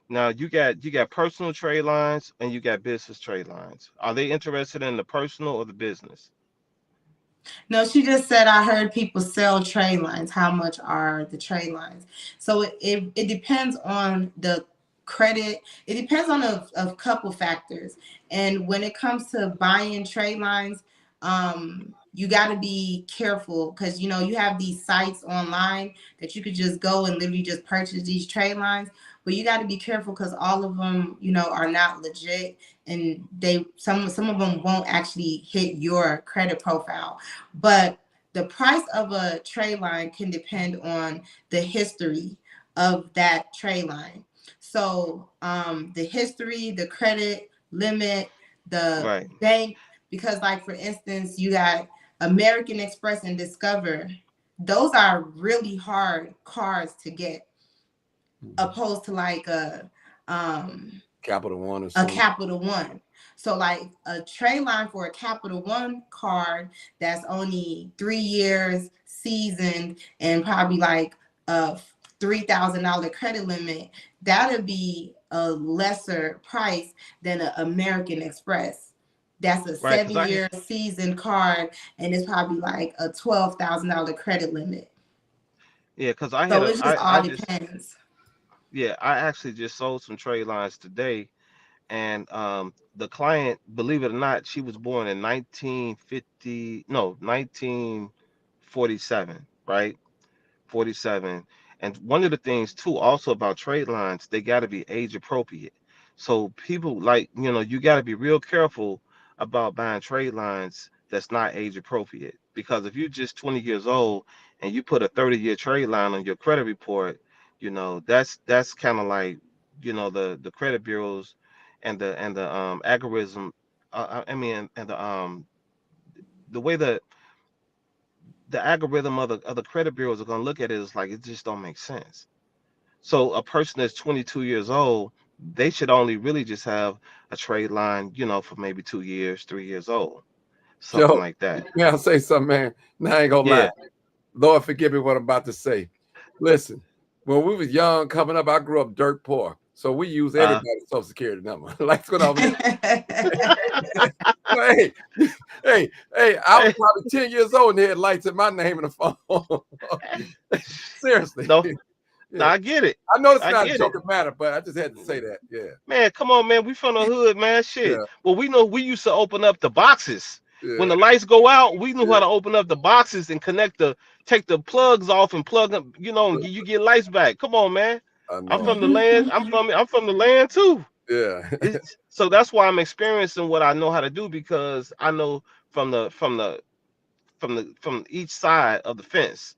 Now you got personal trade lines and you got business trade lines. Are they interested in the personal or the business? No, she just said I heard people sell trade lines. How much are the trade lines? So it depends on the credit. It depends on a couple factors. And when it comes to buying trade lines, you got to be careful because you have these sites online that you could just go and literally just purchase these trade lines. But you got to be careful because all of them, are not legit, and some of them won't actually hit your credit profile. But the price of a trade line can depend on the history of that trade line. So the history, the credit limit, the Right. bank, because like for instance, you got American Express and Discover. Those are really hard cards to get, opposed to like Capital One or a something. Capital One. So like a trade line for a Capital One card that's only 3 years seasoned and probably like a $3,000 credit limit, that'll be a lesser price than an American Express. That's a Right. Cause 7 year seasoned card and it's probably like a $12,000 credit limit. yeah, cause I had So a it just I all just depends. yeah, I actually just sold some trade lines today, and the client, believe it or not, she was born in 1950, no, 1947, right? 47. And one of the things too, also about trade lines, they got to be age appropriate. So people like, you got to be real careful about buying trade lines that's not age appropriate. Because if you're just 20 years old and you put a 30-year trade line on your credit report, that's kind of like, the credit bureaus and the algorithm I mean, and the way the algorithm of the credit bureaus are going to look at it is like it just don't make sense. So a person that's 22 years old, they should only really just have a trade line, you know, for maybe 2 years, 3 years old, something Joe, like that. may I say something, man? Now I ain't gonna lie. Yeah. Lord forgive me what I'm about to say. Listen, when we was young coming up, I grew up dirt poor. So we use Uh, everybody's social security number. Like what I was hey, hey, I was hey, probably 10 years old and they had lights in my name in the phone. Seriously. no, no, Yeah. I get it. I know it's I not a get it. joking matter, but I just had to say that. Yeah. Man, come on, man. We from the hood, man. Shit. Yeah. Well, we know we used to open up the boxes. When Yeah. the lights go out, we knew Yeah. how to open up the boxes and take the plugs off and plug them, you know, and you get lights back. Come on, man. I I'm know. from the land. I'm from the land too. Yeah. So that's why I'm experiencing what I know how to do because I know from each side of the fence.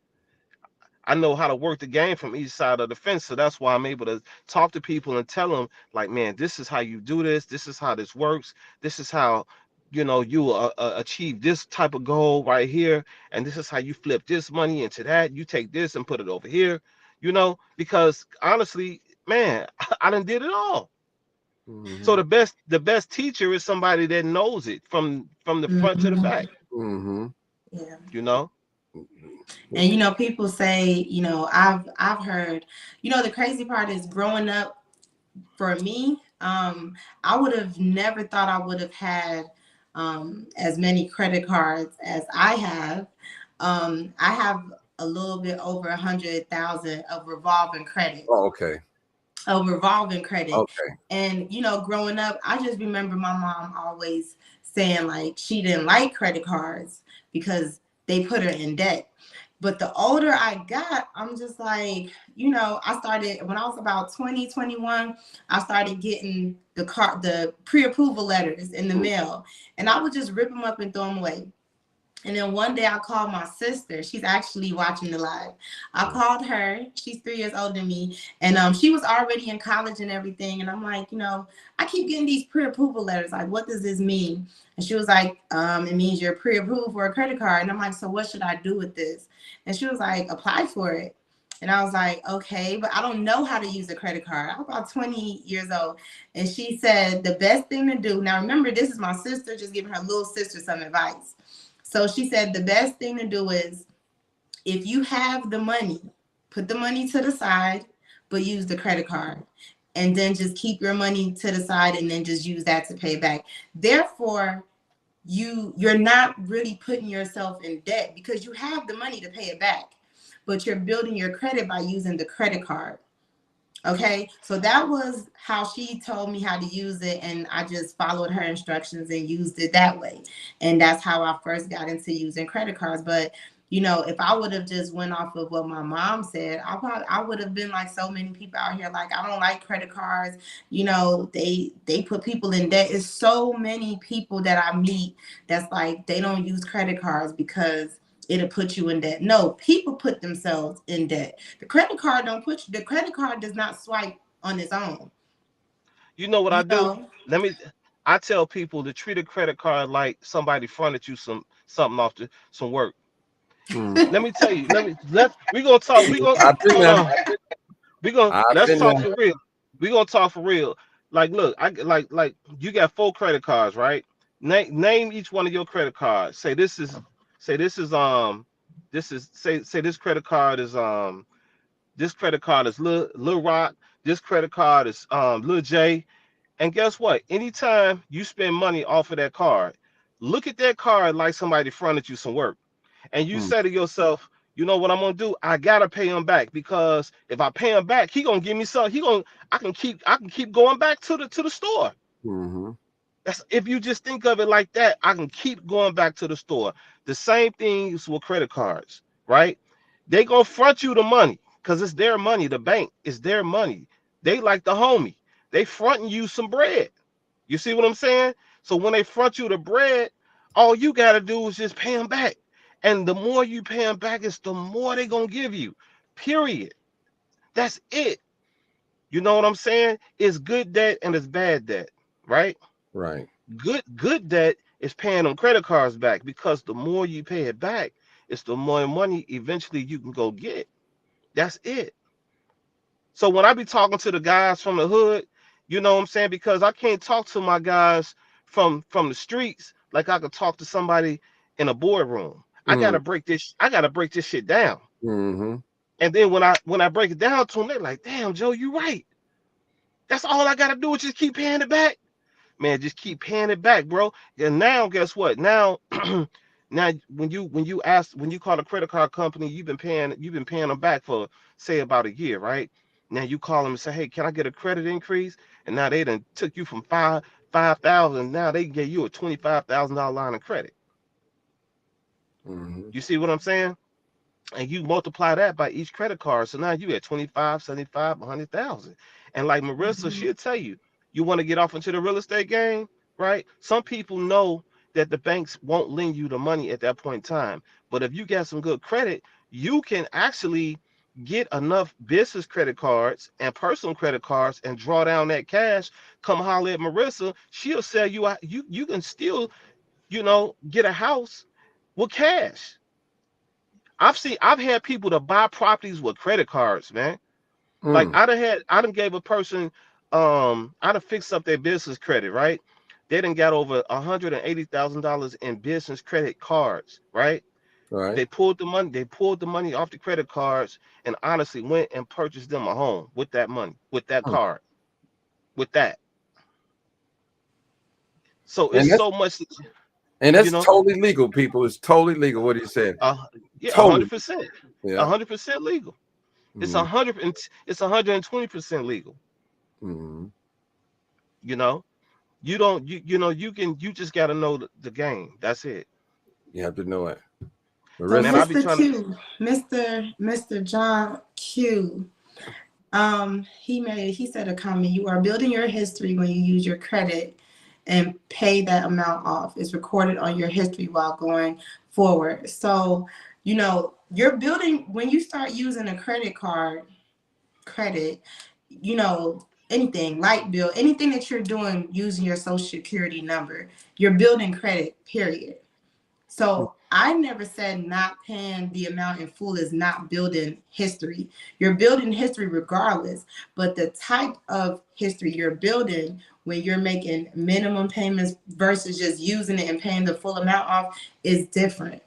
I know how to work the game from each side of the fence. So that's why I'm able to talk to people and tell them, like, man, this is how you do this. This is how this works. This is how, you know, you achieve this type of goal right here. And this is how you flip this money into that. You take this and put it over here, you know, because honestly, man, I done did it all. So Hmm. the best teacher is somebody that knows it from the front to the back, Hmm. Yeah. you know. And people say, I've heard, the crazy part is growing up for me, I would have never thought I would have had as many credit cards as I have. I have a little bit over 100,000 of revolving credit. Oh, okay. A revolving credit. Okay. And growing up, I just remember my mom always saying like she didn't like credit cards because they put her in debt. But the older I got, I'm just like, I started when I was about 20, 21, I started getting the pre-approval letters in the mail, and I would just rip them up and throw them away. And then one day I called my sister. She's actually watching the live. I called her. She's 3 years older than me. And she was already in college and everything. And I'm like, I keep getting these pre-approval letters. Like, what does this mean? And she was like, it means you're pre-approved for a credit card. And I'm like, so what should I do with this? And she was like, apply for it. And I was like, okay, but I don't know how to use a credit card. I'm about 20 years old. And she said, the best thing to do, now remember, this is my sister, just giving her little sister some advice. So she said the best thing to do is if you have the money, put the money to the side, but use the credit card. And then just keep your money to the side and then just use that to pay back. Therefore, you're not really putting yourself in debt because you have the money to pay it back, but you're building your credit by using the credit card. Okay, so that was how she told me how to use it, and I just followed her instructions and used it that way. And that's how I first got into using credit cards. But if I would have just went off of what my mom said, I would have been like so many people out here, like I don't like credit cards. They put people in debt. It's so many people that I meet that's like they don't use credit cards because it'll put you in debt. No, people put themselves in debt. The credit card does not swipe on its own. You know what I You do? know. Let me. I tell people to treat a credit card like somebody fronted you something off some work. Mm. Let me tell you. Let we gonna talk. We gonna I've been hold there. on. We gonna I've let's been talk there. for real. We gonna talk for real. Like, look, I like you got 4 credit cards, right? Name each one of your credit cards. Say this is say this credit card is Lil Rock. This credit card is Lil J. And guess what? Anytime you spend money off of that card, look at that card like somebody fronted you some work. And you Mm. say to yourself, you know what I'm gonna do? I gotta pay him back because if I pay him back, he gonna give me some. I can keep going back to the store. Hmm. That's if you just think of it like that, I can keep going back to the store. The same thing is with credit cards, right? They gonna front you the money because it's their money. The bank is their money. They like the homie. They fronting you some bread. You see what I'm saying? So when they front you the bread, all you gotta do is just pay them back. And the more you pay them back, it's the more they gonna give you. Period. That's it. You know what I'm saying? It's good debt and it's bad debt, right? Right. Good debt is paying them credit cards back, because the more you pay it back, it's the more money eventually you can go get. That's it. So when I be talking to the guys from the hood, you know what I'm saying? Because I can't talk to my guys from the streets like I could talk to somebody in a boardroom. I gotta break this shit down. Mm-hmm. And then when I break it down to them, they're like, damn, Joe, you right. That's all I gotta do is just keep paying it back. Man, just keep paying it back, bro. And now guess what? Now now when you call a credit card company, you've been paying them back for, say, about a year, right? Now you call them and say, hey, can I get a credit increase? And now they done took you from 5,000. Now they gave you a $25,000 line of credit. Mm-hmm. You see what I'm saying? And you multiply that by each credit card. So now you at 25, 75, 100,000. And like Merissa, Mhm. she'll tell you, you want to get off into the real estate game, right? Some people know that the banks won't lend you the money at that point in time. But if you got some good credit, you can actually get enough business credit cards and personal credit cards and draw down that cash. Come holler at Merissa. She'll sell you out. You can still, get a house with cash. I've had people to buy properties with credit cards, man. Like Mm. I done gave a person, I done fixed up their business credit, right? They done got over $180,000 in business credit cards, right? Right. They pulled the money off the credit cards and honestly went and purchased them a home with that money, with that Mm. card, with that. So it's And that's so much, and you that's know, totally legal, people. It's totally legal. What he said. uh, yeah, Totally. 100%, Yeah. 100% legal. It's Mm-hmm. 120% legal, Mm-hmm. you know. You don't you just got to know the game. That's it. You have to know it. So, Man, Marissa. I be Mr. trying to. Q, Mr. John Q, he said a comment. You are building your history when you use your credit and pay that amount off. It's recorded on your history while going forward. So, you're building when you start using a credit, anything, light bill, anything that you're doing using your social security number, you're building credit, period. So I never said not paying the amount in full is not building history. You're building history regardless, but the type of history you're building when you're making minimum payments versus just using it and paying the full amount off is different,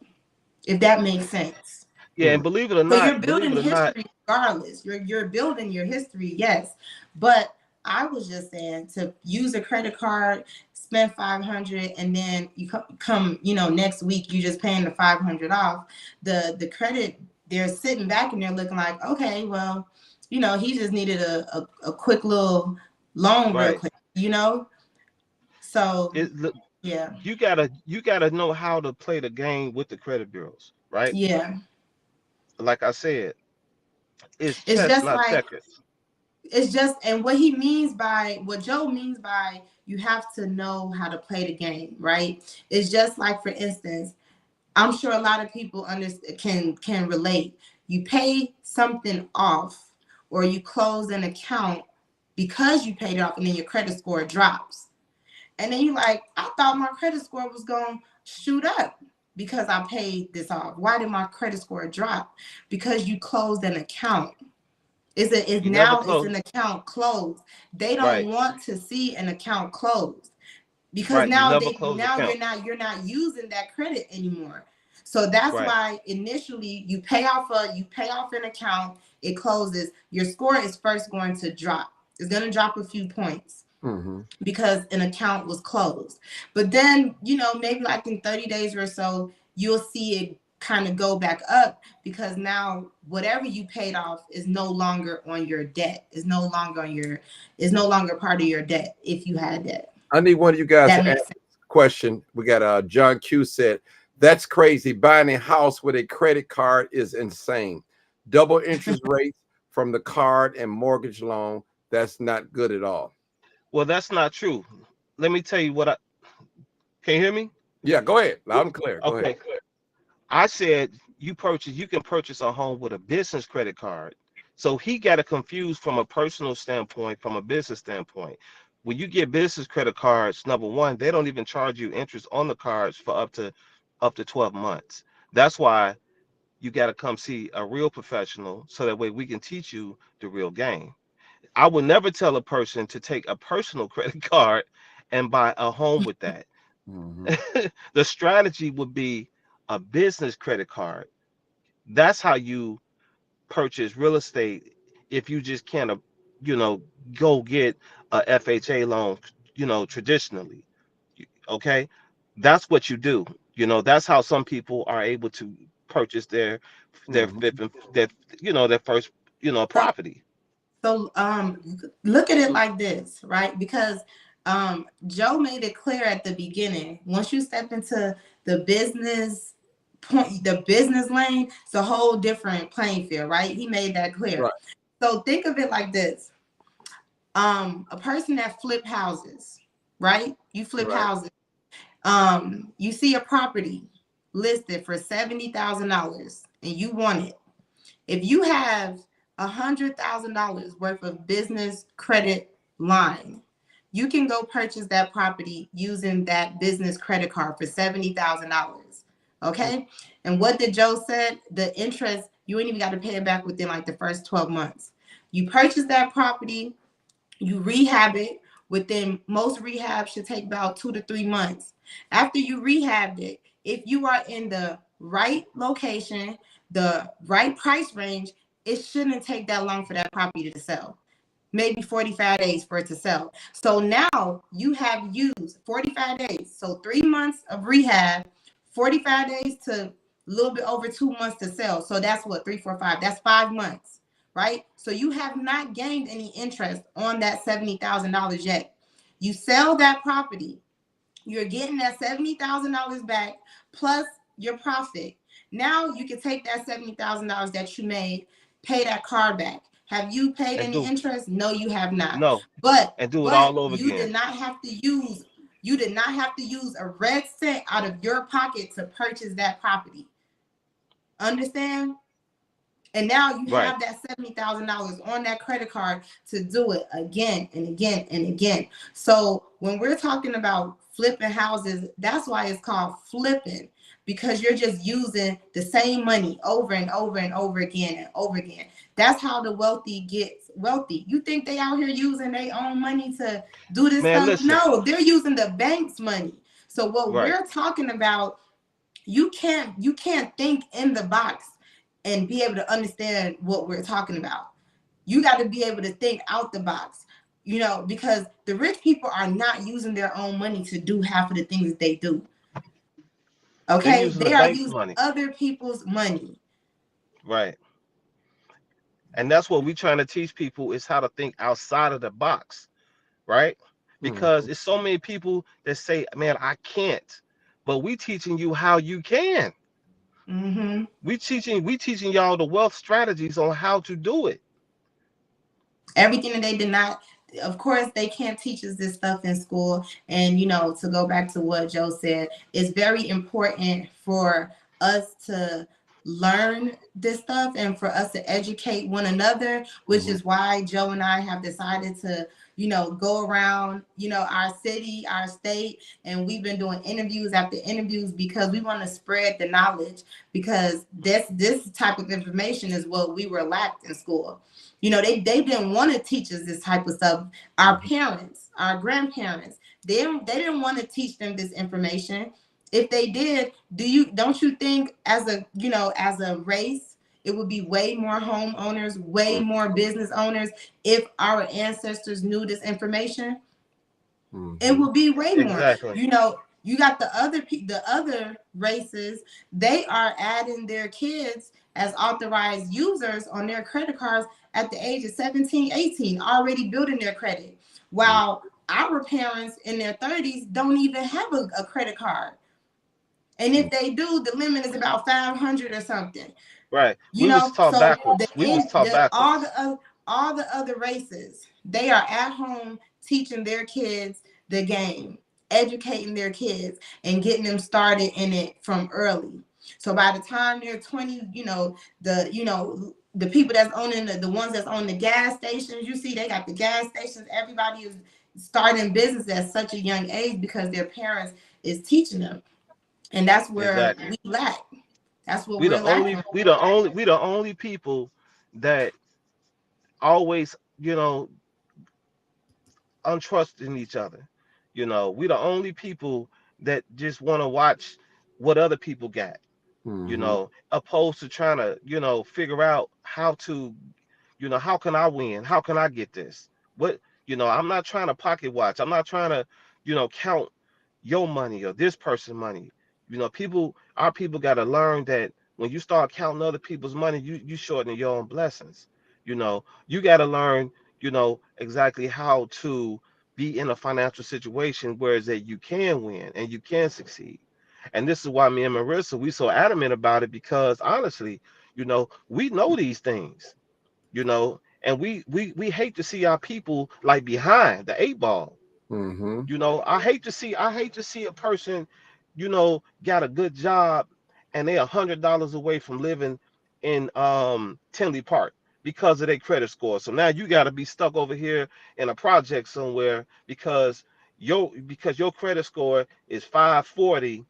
if that makes sense. Yeah, and believe it or So not, you're building history regardless. You're building your history, yes. But I was just saying to use a credit card, spend 500, and then you come, next week you just paying the 500 off. The credit, they're sitting back and they're looking like, okay, well, he just needed a quick little loan real right? quick. So It look, yeah, you gotta know how to play the game with the credit bureaus, right? yeah. Like I said, it's It's chess, just not like checkers. and what Joe means by you have to know how to play the game, right? It's just like, for instance, I'm sure a lot of people can relate. You pay something off or you close an account because you paid it off and then your credit score drops. And then you're like, I thought my credit score was going to shoot up because I paid this off. Why did my credit score drop? Because you closed an account. You never It's close, an account closed. They right? don't want to see an account closed because Right. You now never close the account, you're not using that credit anymore. So that's right? why initially you pay off an account, it closes, your score is first going to drop. It's going to drop a few points Mm-hmm. because an account was closed. But then, maybe like in 30 days or so, you'll see it kind of go back up because now whatever you paid off is no longer on your debt. Is no longer part of your debt if you had debt. I need one of you guys That to makes ask sense. a question. We got John Q said, that's crazy. Buying a house with a credit card is insane. Double interest rates from the card and mortgage loan. That's not good at all. Well, that's not true. Let me tell you what I can you hear me? Yeah, go ahead. Loud and clear. Go ahead. Okay. I said you can purchase a home with a business credit card. So he got it confused from a personal standpoint, from a business standpoint. when you get business credit cards, number one, they don't even charge you interest on the cards for up to 12 months. That's why you got to come see a real professional so that way we can teach you the real game. I would never tell a person to take a personal credit card and buy a home with that. Mhm. The strategy would be a business credit card. That's how you purchase real estate if you just can't, you know, go get a FHA loan, traditionally. Okay, that's what you do. That's how some people are able to purchase their Mhm. fifth and their their first So property. look at it like this, right? Because Joe made it clear at the beginning. Once you step into the business the business lane, it's a whole different playing field, right? He made that clear. Right. So think of it like this. A person that flip houses, right? You flip Right. houses. You see a property listed for $70,000 and you want it. If you have $100,000 worth of business credit line, you can go purchase that property using that business credit card for $70,000. Okay. And what did Joe said? The interest, you ain't even got to pay it back within like the first 12 months. You purchase that property, you rehab it. Within most rehabs should take about 2 to 3 months. After you rehabbed it, if you are in the right location, the right price range, it shouldn't take that long for that property to sell. Maybe 45 days for it to sell. So now you have used 45 days. So 3 months of rehab, 45 days to a little bit over 2 months to sell. So that's what, 3, 4, 5. That's 5 months, right? So you have not gained any interest on that $70,000 yet. You sell that property, you're getting that $70,000 back plus your profit. Now you can take that $70,000 that you made, pay that car back. Have you paid and any do interest? No, you have not. no But and do it but all over you again. did not have to use a red cent out of your pocket to purchase that property. Understand? And now you Right. have that $70,000 on that credit card to do it again and again and again. So when we're talking about flipping houses, that's why it's called flipping, because you're just using the same money over and over and over again and over again. That's how the wealthy gets wealthy. You think they out here using their own money to do this Man, stuff? listen. No, they're using the bank's money. So what Right. we're talking about, you can't think in the box and be able to understand what we're talking about. You got to be able to think out the box, because the rich people are not using their own money to do half of the things that they do. They're Okay, using the they are bank's using money. other people's money. Right. And that's what we're trying to teach people is how to think outside of the box, right? Because Mhm. it's so many people that say, "Man, I can't," but we teaching you how you can. Hmm. We teaching y'all the wealth strategies on how to do it. Everything that they did not, of course they can't teach us this stuff in school. And to go back to what Joe said, it's very important for us to learn this stuff and for us to educate one another, which Mhm. is why Joe and I have decided to go around our city, our state, and we've been doing interviews after interviews because we want to spread the knowledge, because this type of information is what we were lacked in school. They didn't want to teach us this type of stuff. Our Mhm. parents, our grandparents, they didn't want to teach them this information. If they did, don't you think as a race, it would be way more homeowners, way more business owners if our ancestors knew this information? It Mhm. will be way more. Exactly. You got the other races. They are adding their kids as authorized users on their credit cards at the age of 17, 18, already building their credit. Mhm. While our parents in their 30s don't even have a credit card. And if they do, the limit is about 500 or something. Right. We was taught So backwards. We was taught all backwards. the other races, they are at home teaching their kids the game, educating their kids, and getting them started in it from early. So by the time they're 20, the people that's owning the ones that's on the gas stations, you see they got the gas stations. Everybody is starting business at such a young age because their parents is teaching them, and that's where Exactly. we lack. That's what We we're the only lacking. we the only people that always, untrusting each other. We the only people that just want to watch what other people got, Mm-hmm. opposed to trying to, figure out how to, how can I win? How can I get this? What, I'm not trying to pocket watch. I'm not trying to, count your money or this person's money. Our people got to learn that when you start counting other people's money, you shorten your own blessings. You got to learn, exactly how to be in a financial situation where is that you can win and you can succeed. And this is why me and Merissa, we so adamant about it, because honestly, we know these things, and we hate to see our people like behind the eight ball. Mm-hmm. I hate to see a person, got a good job and they $100 away from living in Tinley Park because of their credit score. So now you got to be stuck over here in a project somewhere because your credit score is 540,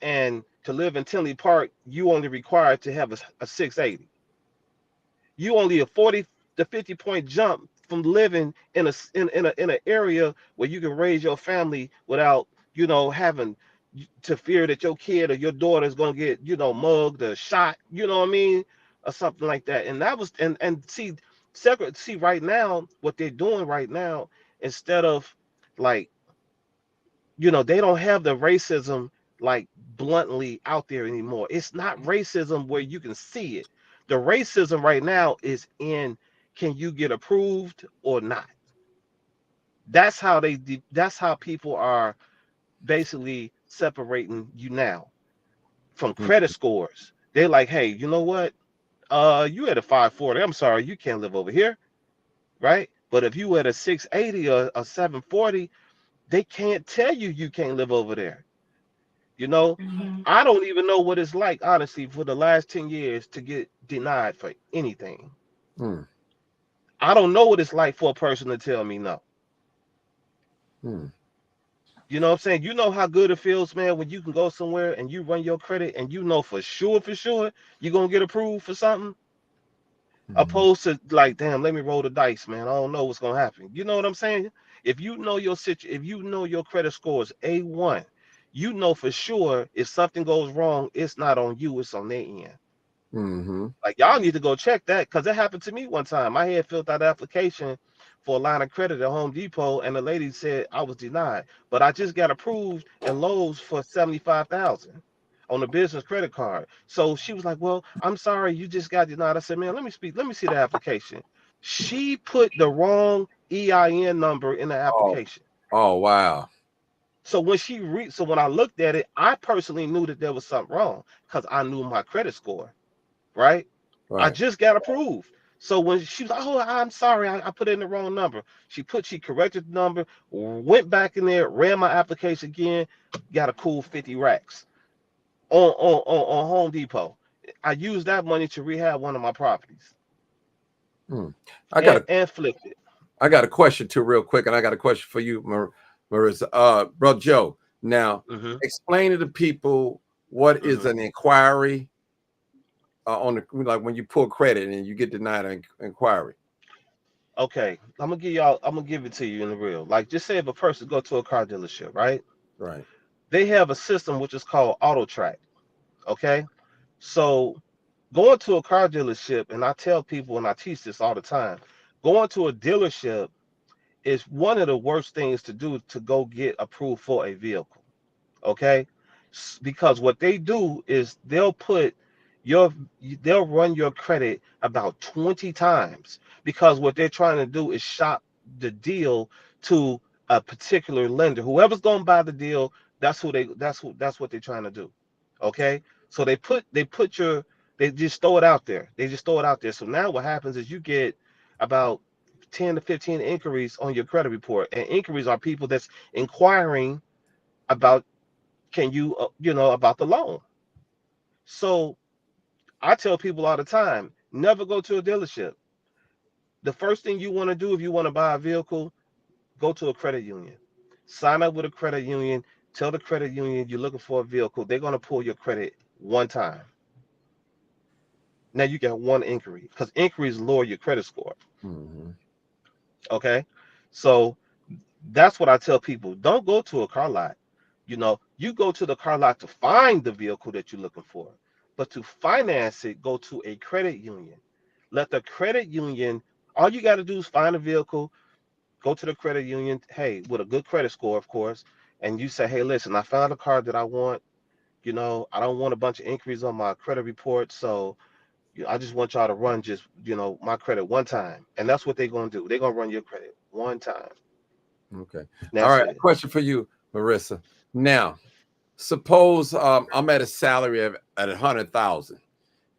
and to live in Tinley Park you only required to have a 680. You only a 40 to 50 point jump from living in an area where you can raise your family without, having to fear that your kid or your daughter is going to get, mugged or shot, you know what I mean, or something like that. And that was and see, separate see right now what they're doing right now, instead of like, they don't have the racism like bluntly out there anymore. It's not racism where you can see it. The racism right now is in, can you get approved or not? That's how people are basically separating you now from credit scores. They're like, hey, you know what? You at a 540. I'm sorry, you can't live over here, right? But if you at a 680 or a 740, they can't tell you can't live over there. You know, Mhm. I don't even know what it's like, honestly, for the last 10 years to get denied for anything. Mm-hmm. I don't know what it's like for a person to tell me no. Mm-hmm. You know what I'm saying? You know how good it feels, man, when you can go somewhere and you run your credit and you know for sure, you're going to get approved for something, opposed to like, damn, let me roll the dice, man. I don't know what's going to happen. You know what I'm saying? If you know your credit score is A1, you know for sure if something goes wrong, it's not on you, it's on their end. Mm-hmm. Like, y'all need to go check that, because it happened to me one time. I had filled out an application for a line of credit at Home Depot, and the lady said I was denied, but I just got approved in Lowe's for 75,000 on a business credit card. So she was like, "Well, I'm sorry, you just got denied." I said, "Man, let me see the application." She put the wrong EIN number in the Oh, application. oh, wow. So when I looked at it, I personally knew that there was something wrong because I knew my credit score, right? I Right. just got approved. So when she was like, "Oh, I'm sorry, I put in the wrong number," she corrected the number, went back in there, ran my application again, got a cool 50 racks on Home Depot. I used that money to rehab one of my properties Mm. I got and a and flipped it. I got a question too, real quick, and I got a question for you, Marissa. Bro, Joe. Now, Hmm. explain to the people what is Hmm. an inquiry on the, like when you pull credit and you get denied an inquiry. Okay, I'm gonna give it to you in the real. Like, just say if a person go to a car dealership, right? Right. They have a system which is called auto track. Okay, so going to a car dealership, and I tell people and I teach this all the time, going to a dealership is one of the worst things to do to go get approved for a vehicle. Okay, because what they do is your they'll run your credit about 20 times, because what they're trying to do is shop the deal to a particular lender. Whoever's going to buy the deal, that's what they're trying to do. Okay, so they just throw it out there. They just throw it out there. So now what happens is you get about 10 to 15 inquiries on your credit report, and inquiries are people that's inquiring about, can you about the loan. So I tell people all the time, never go to a dealership. The first thing you want to do if you want to buy a vehicle, go to a credit union, sign up with a credit union, tell the credit union you're looking for a vehicle. They're going to pull your credit one time. Now you get one inquiry because inquiries lower your credit score. Mm-hmm. Okay. So that's what I tell people. Don't go to a car lot. You go to the car lot to find the vehicle that you're looking for, but to finance it, go to a credit union. Let the credit union, all you got to do is find a vehicle, go to the credit union, hey, with a good credit score, of course, and you say, hey, listen, I found a car that I want. I don't want a bunch of inquiries on my credit report, so I just want y'all to run just, my credit one time. And that's what they're going to do. They're going to run your credit one time. Okay. All That's right. it. Question for you, Merissa. Now, suppose I'm at a salary of at 100,000,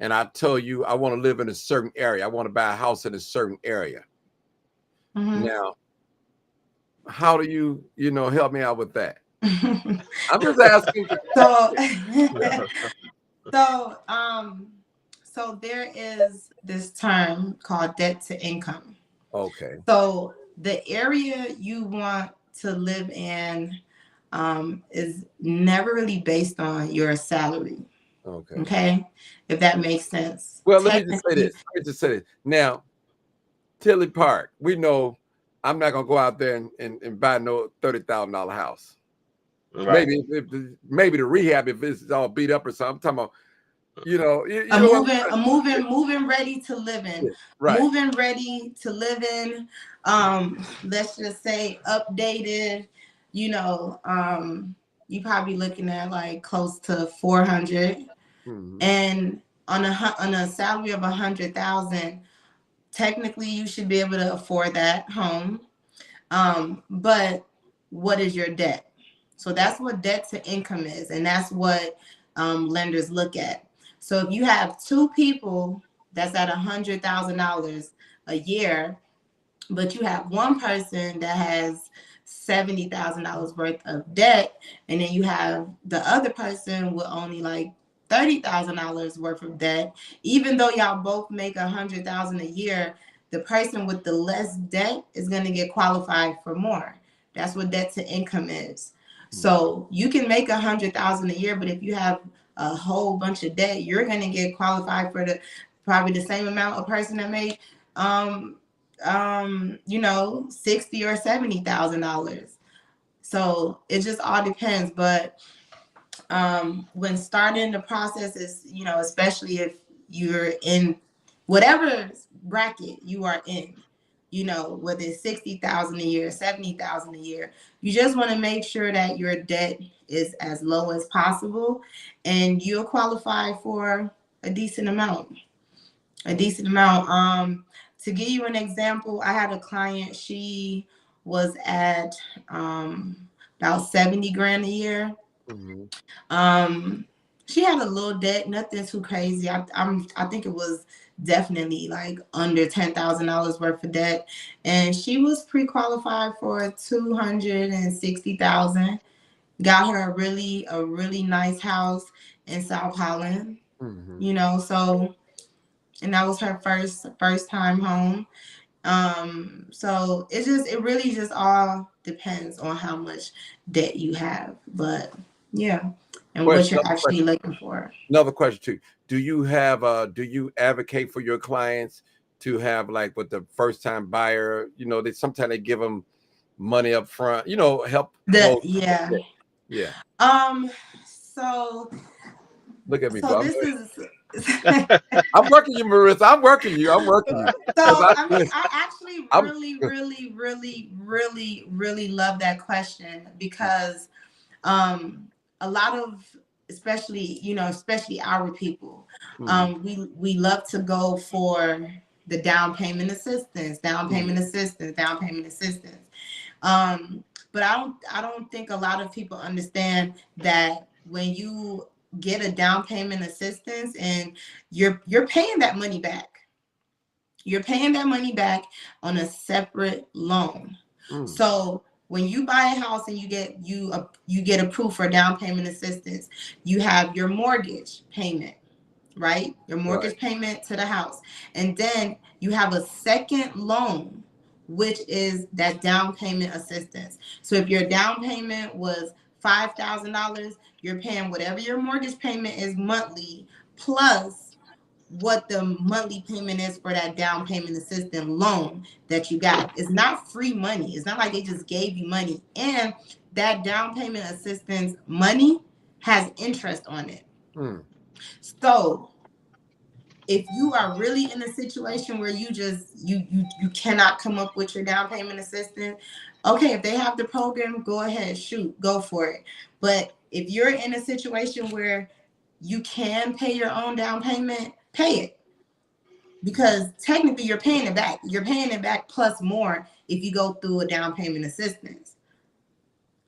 and I tell you I want to live in a certain area. I want to buy a house in a certain area. Mhm. Now, how do you help me out with that? I'm just asking. So, so, so there is this term called debt to income. Okay. So the area you want to live in is never really based on your salary. Okay. Okay, if that makes sense. Well, let me just say Technically, this. Now, Tilly Park, we know I'm not gonna go out there and buy no $30,000 house. Right. Maybe the rehab if it's all beat up or something. I'm talking about, you know a what I'm moving, saying? a moving, moving ready to live in. Yeah, right. Moving ready to live in. Let's just say updated. You know, you probably looking at like close to 400, Mhm. and on a salary of 100,000, technically you should be able to afford that home. But what is your debt? So that's what debt to income is, and that's what lenders look at. So if you have two people that's at $100,000 a year, but you have one person that has $70,000 worth of debt, and then you have the other person with only like $30,000 worth of debt. Even though y'all both make $100,000 a year, the person with the less debt is going to get qualified for more. That's what debt to income is. So you can make $100,000 a year, but if you have a whole bunch of debt, you're going to get qualified for probably the same amount a person that made $60,000 or $70,000. So it just all depends. But when starting the process is, especially if you're in whatever bracket you are in, whether it's 60,000 a year, 70,000 a year, you just want to make sure that your debt is as low as possible and you'll qualify for a decent amount. To give you an example, I had a client, she was at about 70 grand a year. Mhm. Um, she had a little debt, nothing too crazy. I think it was definitely like under $10,000 worth of debt, and she was pre-qualified for 260,000. Got her a really nice house in South Holland. Mhm. So, and that was her first time home. So it really just all depends on how much debt you have. But yeah, and what Question. you're actually looking for. Another question too. Do you advocate for your clients to have like with the first time buyer? They sometimes they give them money up front. Help hold. Yeah. Yeah. So Look at me, so bro. this is I'm working you, Marissa. I'm working you. I'm working you. So, I mean, Listen, I actually I'm really, really, really, really, really love that question because a lot of, especially our people, we love to go for the down payment assistance, down payment assistance, down payment assistance. But I don't think a lot of people understand that when you get a down payment assistance and you're paying that money back. You're paying that money back on a separate loan. So when you buy a house and you get approved for down payment assistance, you have your mortgage payment, right? Your right. mortgage payment to the house. And then you have a second loan which is that down payment assistance. So if your down payment was $5,000, you're paying whatever your mortgage payment is monthly plus what the monthly payment is for that down payment assistance loan that you got. It's not free money. It's not like they just gave you money. And that down payment assistance money has interest on it. So if you are really in a situation where you just you cannot come up with your down payment assistance, okay, if they have the program, go ahead, shoot, go for it. But if you're in a situation where you can pay your own down payment, pay it. Because technically you're paying it back. You're paying it back plus more if you go through a down payment assistance.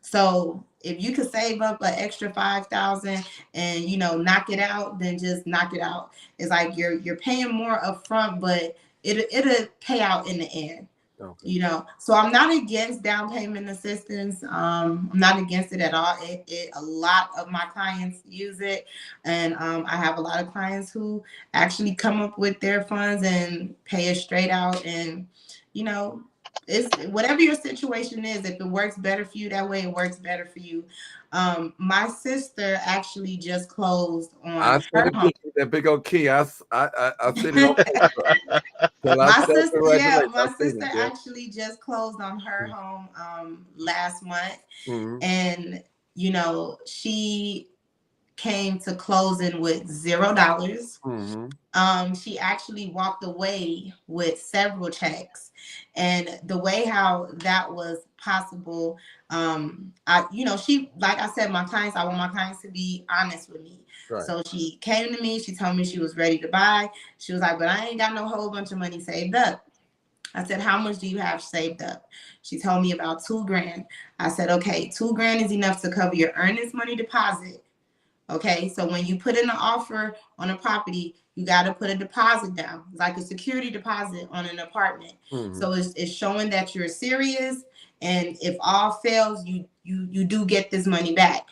So if you could save up an extra $5,000 and, you know, knock it out, then just knock it out. It's like you're paying more upfront, but it'll pay out in the end. Okay. You know, so I'm not against down payment assistance. I'm not against it at all. A lot of my clients use it, and I have a lot of clients who actually come up with their funds and pay it straight out. And you know, it's whatever your situation is. If it works better for you that way, it works better for you. My sister actually just closed on her home. That big old key. I see it on Facebook. My sister actually just closed on her home last month. And you know, she came to closing with $0. She actually walked away with several checks. And the way how that was possible, she, like I said, I want my clients to be honest with me. Right. So she came to me, she told me she was ready to buy. She was like, but I ain't got no whole bunch of money saved up. I said, how much do you have saved up? She told me about $2,000. I said, okay, $2,000 is enough to cover your earnest money deposit. Okay, so when you put in an offer on a property, you got to put a deposit down. It's like a security deposit on an apartment. So it's showing that you're serious, and if all fails, you do get this money back.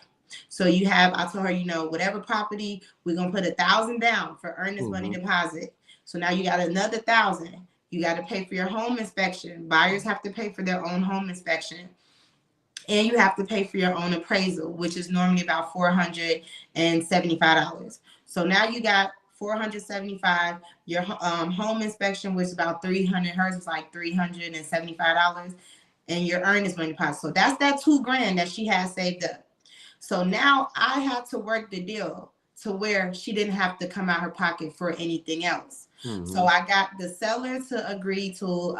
So I told her, you know, whatever property, we're gonna put $1,000 down for earnest money deposit. So now you got another $1,000. You got to pay for your home inspection. Buyers have to pay for their own home inspection. And you have to pay for your own appraisal, which is normally about $475. So now you got $475. Your home inspection was about $300. Hers was like $375, and your earnest money deposit. So that's that $2,000 that she has saved up. So now I had to work the deal to where she didn't have to come out her pocket for anything else. So I got the seller to agree to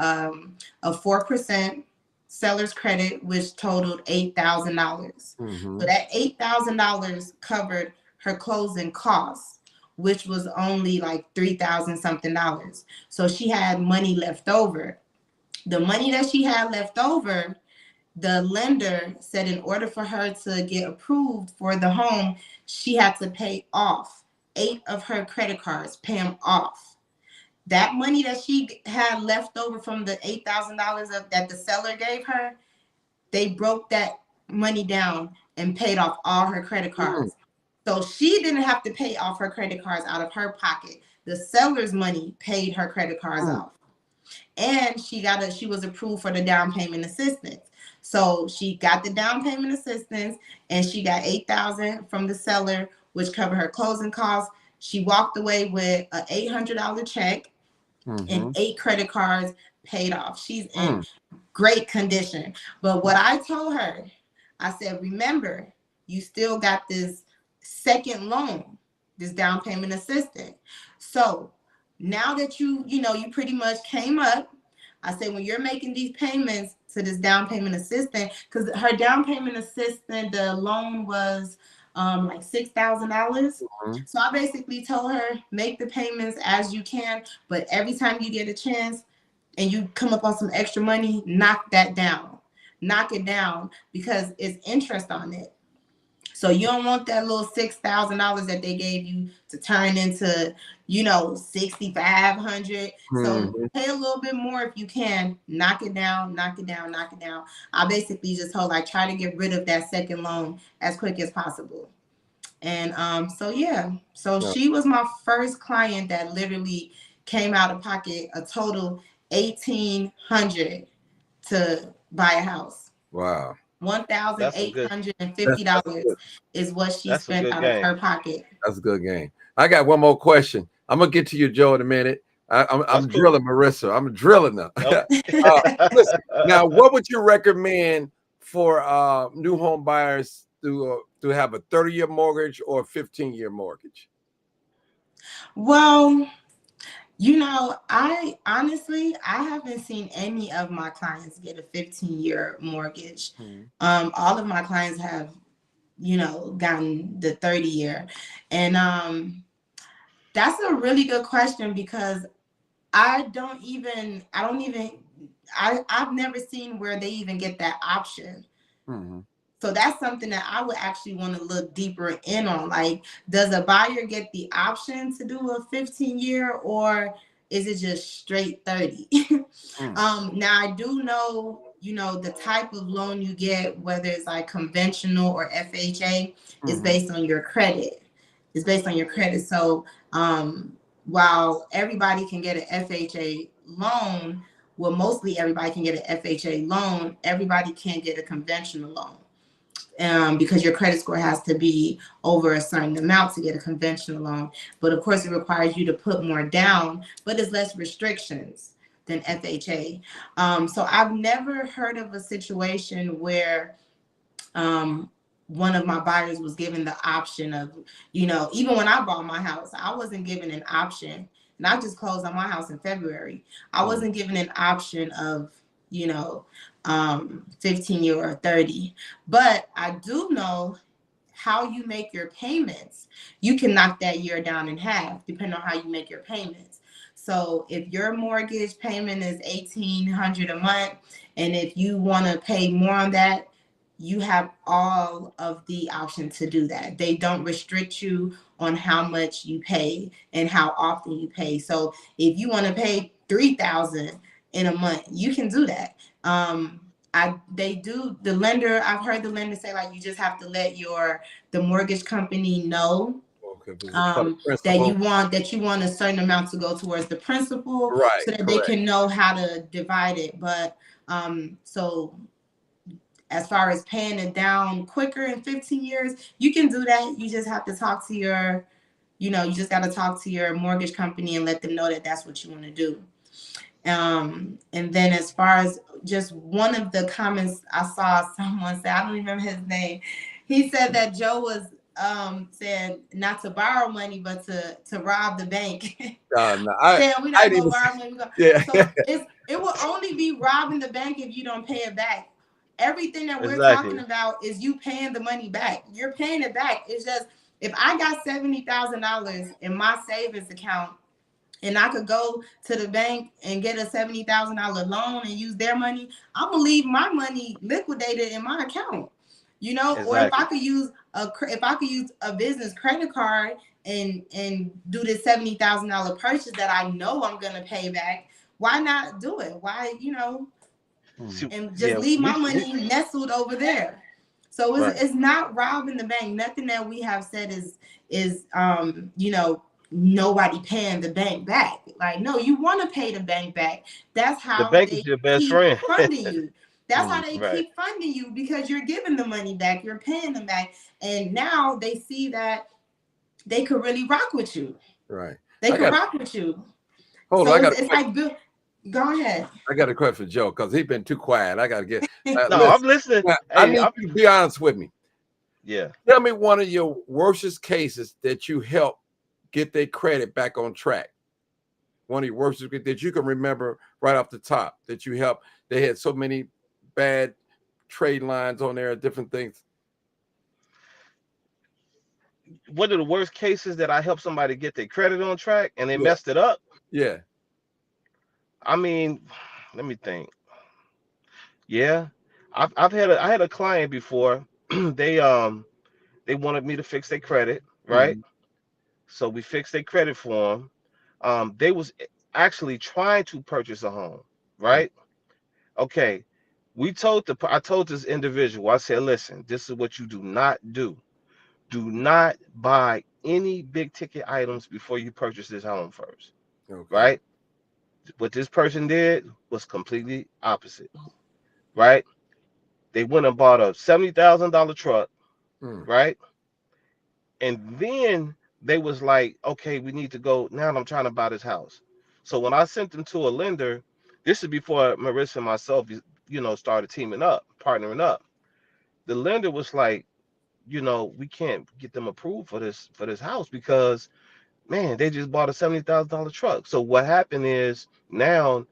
a 4% seller's credit, which totaled $8,000. So that $8,000 covered her closing costs, which was only like $3,000 something. So she had money left over. The money that she had left over, the lender said in order for her to get approved for the home, she had to pay off 8 of her credit cards, pay them off. That money that she had left over from the $8,000 that the seller gave her, they broke that money down and paid off all her credit cards. So she didn't have to pay off her credit cards out of her pocket. The seller's money paid her credit cards off. And she was approved for the down payment assistance. So she got the down payment assistance, and she got $8,000 from the seller, which covered her closing costs. She walked away with an $800 check and 8 credit cards paid off. She's in great condition. But what I told her, I said, remember, you still got this second loan, this down payment assistance. So now that you pretty much came up, I said, when you're making these payments to this down payment assistance, because her down payment assistance, the loan was like $6,000. So I basically told her, make the payments as you can, but every time you get a chance and you come up on some extra money, knock it down, because it's interest on it. So you don't want that little $6,000 that they gave you to turn into, $6,500. So pay a little bit more if you can. Knock it down. I basically just told, try to get rid of that second loan as quick as possible. And so she was my first client that literally came out of pocket a total $1,800 to buy a house. Wow. That's a good. $1,850 is what she That's a spent good out of game. her pocket. That's a good game. I got one more question. I'm gonna get to you, Joe, in a minute. I'm That's cool. drilling Merissa. I'm drilling her. Nope. Listen, now, what would you recommend for new home buyers to have a 30-year mortgage or a 15-year mortgage? Well, I honestly, I haven't seen any of my clients get a 15-year mortgage. All of my clients have, gotten the 30-year. And that's a really good question because I've never seen where they even get that option. Mm-hmm. So that's something that I would actually want to look deeper in on. Like, does a buyer get the option to do a 15-year or is it just straight 30? Now I do know, the type of loan you get, whether it's like conventional or FHA, is based on your credit. It's based on your credit. So while everybody can get an FHA loan, well, mostly everybody can get an FHA loan, everybody can't get a conventional loan. Because your credit score has to be over a certain amount to get a conventional loan. But of course, it requires you to put more down, but there's less restrictions than FHA. So I've never heard of a situation where one of my buyers was given the option of, even when I bought my house, I wasn't given an option. And I just closed on my house in February. I wasn't given an option of, 15-year or 30. But I do know how you make your payments. You can knock that year down in half, depending on how you make your payments. So if your mortgage payment is $1,800 a month, and if you want to pay more on that, you have all of the option to do that. They don't restrict you on how much you pay and how often you pay. So if you want to pay $3,000 in a month, you can do that. The lender, I've heard the lender say, like, you just have to let the mortgage company know that you want a certain amount to go towards the principal, right, so that correct. they can know how to divide it. But so as far as paying it down quicker in 15 years, you can do that. You just have to talk to you just got to talk to your mortgage company and let them know that that's what you want to do. And then as far as just one of the comments I saw someone say, I don't remember his name. He said that Joe was said not to borrow money, but to rob the bank. No, Saying we not gonna borrow money. Yeah. So it will only be robbing the bank if you don't pay it back. Everything that we're Exactly. talking about is you paying the money back. You're paying it back. It's just, if I got $70,000 in my savings account and I could go to the bank and get a $70,000 loan and use their money, I'm gonna leave my money liquidated in my account. Or if I could use a business credit card and do this $70,000 purchase that I know I'm gonna pay back, why not do it? Why, and just leave my money nestled over there. So it's not robbing the bank. Nothing that we have said is nobody paying the bank back. Like, no, you want to pay the bank back. That's how The bank they is your best keep friend. funding you. That's how they Right. keep funding you, because you're giving the money back, you're paying them back, and now they see that they could really rock with you. Right. They could rock with you. Hold so on, it's like, go ahead. I got a question for Joe because he's been too quiet. I got to get. No, I'm listening. Now, I need you to be honest with me. Yeah. Tell me one of your worstest cases that you helped get their credit back on track. One of your worstest that you can remember right off the top that you helped. They had so many bad trade lines on there, different things. One of the worst cases that I helped somebody get their credit on track and they messed it up. Yeah. I mean, let me think. Yeah, I had a client before. they wanted me to fix their credit, right? So we fixed their credit for them. They was actually trying to purchase a home, right? Okay. I told this individual, I said, listen, this is what you do not do. Do not buy any big ticket items before you purchase this home first. Okay. Right? What this person did was completely opposite. right? They went and bought a $70,000 truck, Mm. right? And then they was like, okay, we need to go. Now I'm trying to buy this house. So when I sent them to a lender, this is before Marissa and myself, started teaming up, partnering up. The lender was like, we can't get them approved for this house because man, they just bought a $70,000 truck. So what happened is now,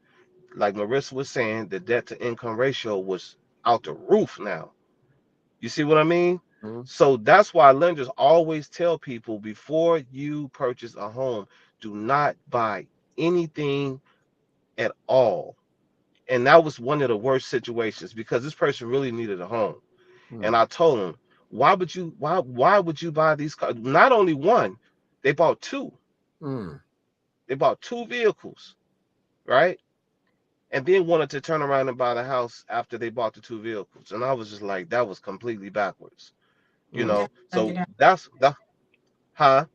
like Marissa was saying, the debt to income ratio was out the roof now. You see what I mean? Mm. So that's why lenders always tell people before you purchase a home, do not buy anything at all. And that was one of the worst situations because this person really needed a home. And Mm. I told him, why would you buy these cars? Not only one, they bought two. Mm. They bought two vehicles, right? And then wanted to turn around and buy the house after they bought the two vehicles. And I was just like, that was completely backwards, you Mm. You gotta know. thug it So out. that's the huh?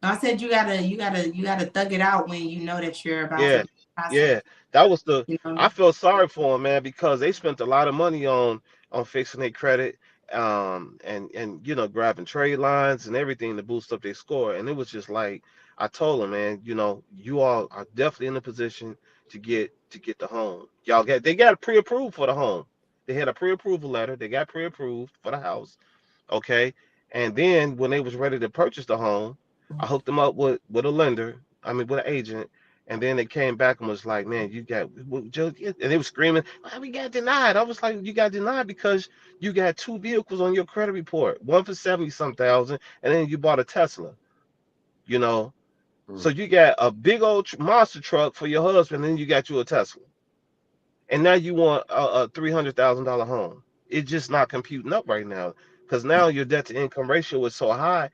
I said you gotta thug it out when you know that you're about to Yeah, go through the yeah. process. That was the You know. I felt sorry for them, man, because they spent a lot of money on fixing their credit, and grabbing trade lines and everything to boost up their score. And it was just like I told them, man, you all are definitely in a position to get the home. They got pre-approved for the home. They had a pre-approval letter. They got pre-approved for the house. Okay. And then when they was ready to purchase the home, I hooked them up with a lender. I mean, with an agent. And then they came back and was like, "Man, you got," and they were screaming, "Ah, we got denied." I was like, "You got denied because you got two vehicles on your credit report, one for 70 some thousand, and then you bought a Tesla. You know, so Mm. you got a big old monster truck for your husband, and then you got you a Tesla, and now you want a $300,000 home. It's just not computing up right now because now your debt to income ratio is so high.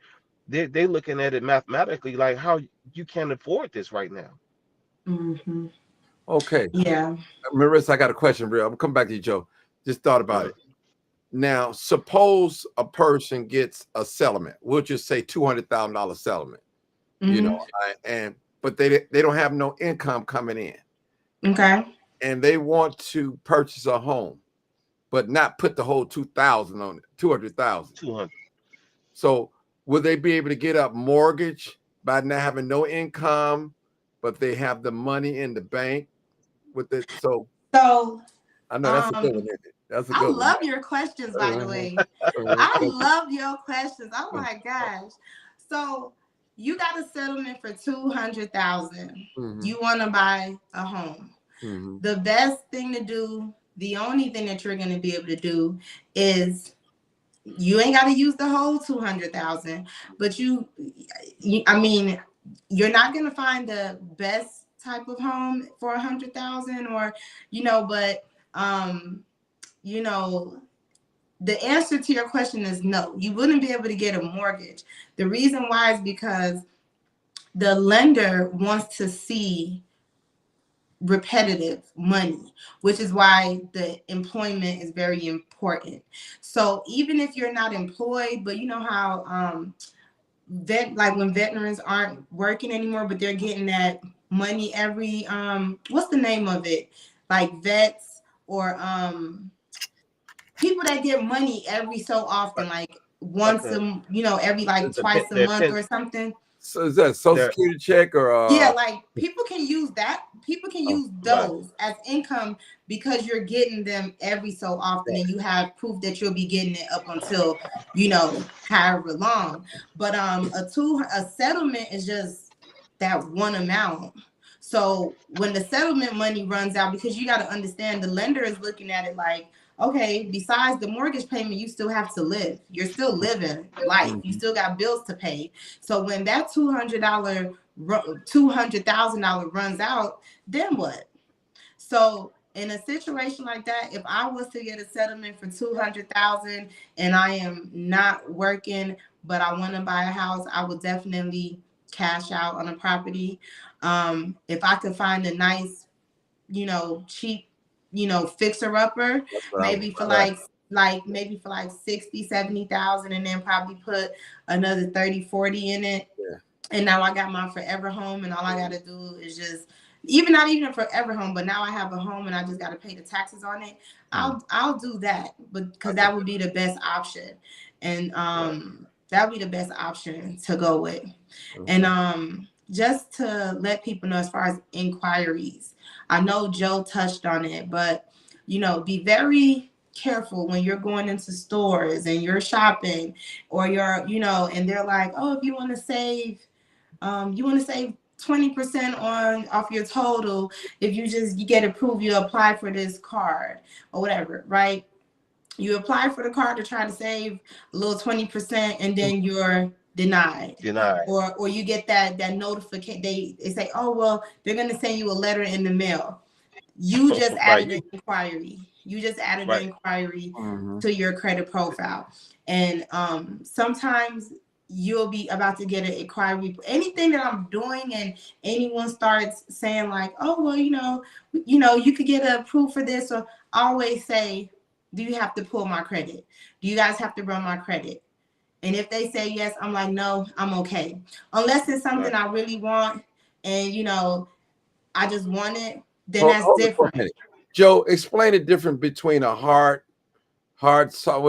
They looking at it mathematically like how you can't afford this right now. Hmm. Okay, Yeah. Marissa, I got a question, real. I'm gonna come back to you, Joe. Just thought about Mhm. it. Now, suppose a person gets a settlement. We'll just say $200,000 settlement. Hmm. And but they don't have no income coming in, Okay. and they want to purchase a home, but not put the whole 2,000 on it, 200,000. 200. So, will they be able to get up mortgage by not having no income, but they have the money in the bank with it? So, So, I know that's a good one, um, isn't it? That's a I good one. love your questions, by the Uh-huh. way. I love your questions. Oh my gosh. So you got a settlement for 200,000. Mm-hmm. You want to buy a home. Mm-hmm. The best thing to do, the only thing that you're going to be able to do is you ain't got to use the whole 200,000, but I mean, you're not going to find the best type of home for 100,000 or, but, you know, the answer to your question is no. You wouldn't be able to get a mortgage. The reason why is because the lender wants to see repetitive money, which is why the employment is very important. So even if you're not employed, but you know how like when veterans aren't working anymore, but they're getting that money every what's the name of it? Like vets or people that get money every so often, like Like once a every like the twice a their month pen or something. So, is that a Social their Security check or Yeah, like people can use that. People can oh, use right. those as income because you're getting them every so often, right. and you have proof that you'll be getting it up until however long. But a settlement is just that one amount. So when the settlement money runs out, because you got to understand the lender is looking at it like, okay, besides the mortgage payment, you still have to live. You're still living life. You Mhm. still got bills to pay. So when that $200,000 runs out, then what? So in a situation like that, if I was to get a settlement for 200,000 and I am not working, but I want to buy a house, I would definitely cash out on a property. If I could find a nice, cheap, fixer upper, That's what I was maybe for right. maybe for like 60, 70,000, and then probably put another 30, 40 in it. Yeah. And now I got my forever home, and all I got to do is just even not even for every home, but now I have a home and I just got to pay the taxes on it. I'll do that, but because that would be the best option, and that would be the best option to go with. And just to let people know, as far as inquiries, I know Joe touched on it, but be very careful when you're going into stores and you're shopping, or you're, and they're like, oh, if you want to save 20% on off your total, if you get approved, you apply for this card or whatever, right? You apply for the card to try to save a little 20%, and then you're denied. Denied. Or you get that notification. They say, oh, well, they're going to send you a letter in the mail. You just Right. added an inquiry. You just added an Right. inquiry to your credit profile. And sometimes you'll be about to get an inquiry. Anything that I'm doing and anyone starts saying like, oh, well, you could get approved for this. Or always say, do you have to pull my credit? Do you guys have to run my credit? And if they say yes, I'm like, no, I'm okay. Unless it's something I really want and, I just want it, then that's Hold it for a different. minute. Joe, explain the difference between a what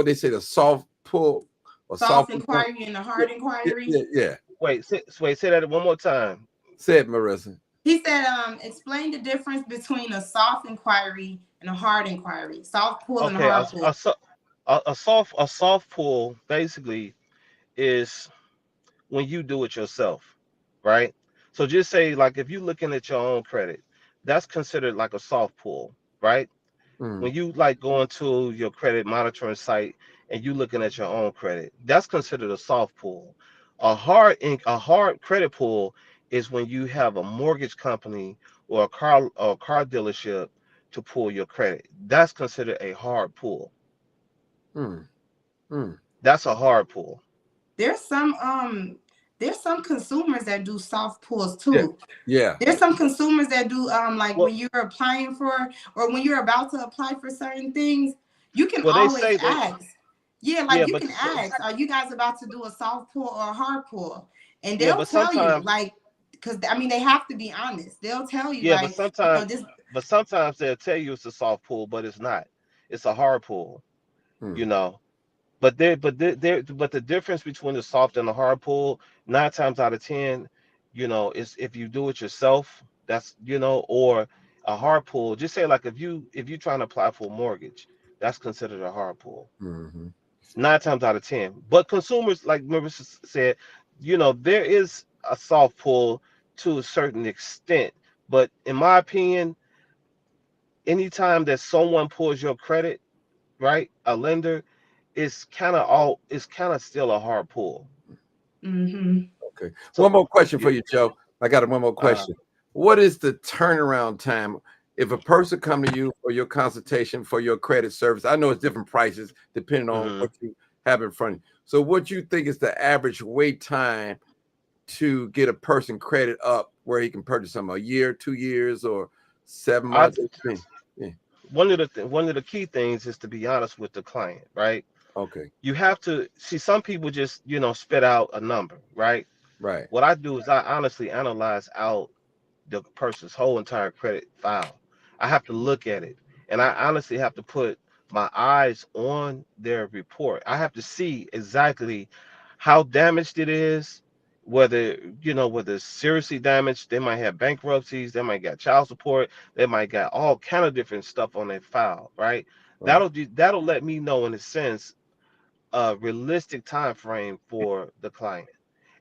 they say, the soft pull or Soft soft. inquiry and a hard inquiry. Yeah. Wait, say that one more time. Say it, Merissa. He said, explain the difference between a soft inquiry and a hard inquiry. Soft pull and a Okay, hard pull. a soft pull basically is when you do it yourself, right? So just say like if you're looking at your own credit, that's considered like a soft pull, right? When you like go into your credit monitoring site and you looking at your own credit, that's considered a soft pull. A hard credit pull is when you have a mortgage company or a car dealership to pull your credit. That's considered a hard pull. Mm, mm. That's a hard pull. There's some consumers that do soft pulls Yeah. too. Yeah. There's some consumers that do like Well, when you're applying for, or when you're about to apply for certain things, you can they always say they ask. Yeah, like yeah, you but can ask, are you guys about to do a soft pull or a hard pull? And yeah, they'll but tell you, sometimes like, because I mean they have to be honest. They'll tell you yeah, but like, sometimes this. they'll tell you it's a soft pull, but it's not. It's a hard pull, you Mm, know. But the difference between the soft and the hard pull, 9 times out of 10, is if you do it yourself, that's or a hard pull. Just say like if you trying to apply for a mortgage, that's considered a hard pull. mm-hmm. 9 times out of 10. But consumers, like Merissa said, there is a soft pull to a certain extent. But in my opinion, anytime that someone pulls your credit, right, a lender, it's kind of still a hard pull. Mm-hmm. Okay. One So more question yeah, for you, Joe. I got one more uh, question. What is the turnaround time if a person come to you for your consultation for your credit service? I know it's different prices depending on mhm. what you have in front of you. So what you think is the average wait time to get a person credit up where he can purchase something? A year, 2 years, or 7 months? Yeah. One of the key things is to be honest with the client, right? Okay. You have to see some people just spit out a number, right? Right. What I do is I honestly analyze out the person's whole entire credit file. I have to look at it, and I honestly have to put my eyes on their report. I have to see exactly how damaged it is, whether it's seriously damaged. They might have bankruptcies, they might got child support, they might got all kind of different stuff on their file, right? Right. That'll let me know in a sense a realistic time frame for the client,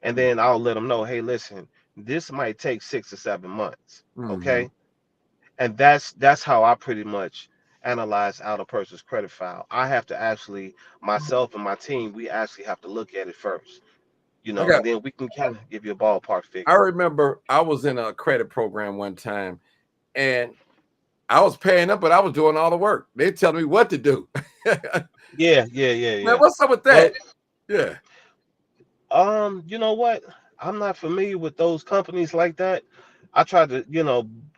and then I'll let them know, hey, listen, this might take 6 or 7 months, Mm-hmm. okay? And that's how I pretty much analyze out a person's credit file. I have to actually, myself and my team, we actually have to look at it first, I got and then we can kind of give you a ballpark I figure. remember I was in a credit program one time and I was paying up, but I was doing all the work. They tell me what to do. Yeah, yeah, yeah, Man, yeah. what's up with that? Well, Yeah. you know what? I'm not familiar with those companies like that. I try to,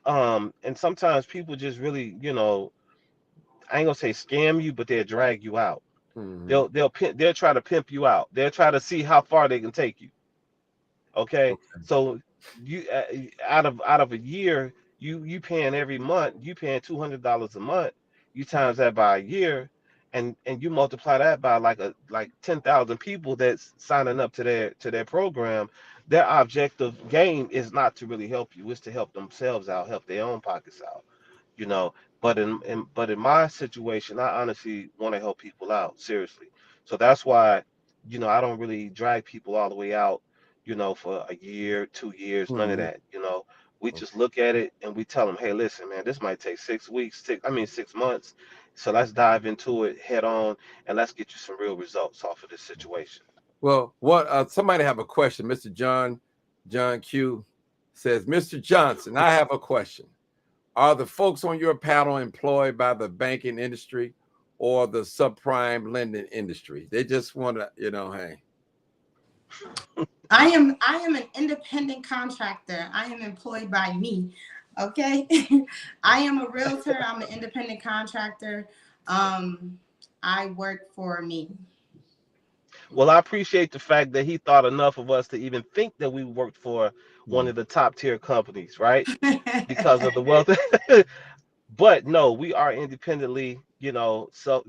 and sometimes people just really, I ain't gonna say scam you, but they'll drag you out. Mm-hmm. They'll try to pimp you out. They'll try to see how far they can take you. Okay, Okay. so you out of a year, you paying every month, you paying $200 a month, you times that by a year, and you multiply that by like 10,000 people that's signing up to their program. Their objective game is not to really help you, it's to help themselves out, help their own pockets out, you know. But in my situation, I honestly want to help people out, seriously. So that's why, I don't really drag people all the way out, for a year, 2 years, none of Mhm. that. We just look at it and we tell them, hey, listen, man, this might take 6 weeks, 6 months. So let's dive into it head on, and let's get you some real results off of this situation. Well, what somebody have a question. Mr. John Q says, Mr. Johnson, I have a question. Are the folks on your panel employed by the banking industry or the subprime lending industry? They just want to, hey. I am an independent contractor. I am employed by me. Okay. I am a realtor. I'm an independent contractor. I work for me. Well, I appreciate the fact that he thought enough of us to even think that we worked for one of the top tier companies, right? Because of the wealth. But no, we are independently, so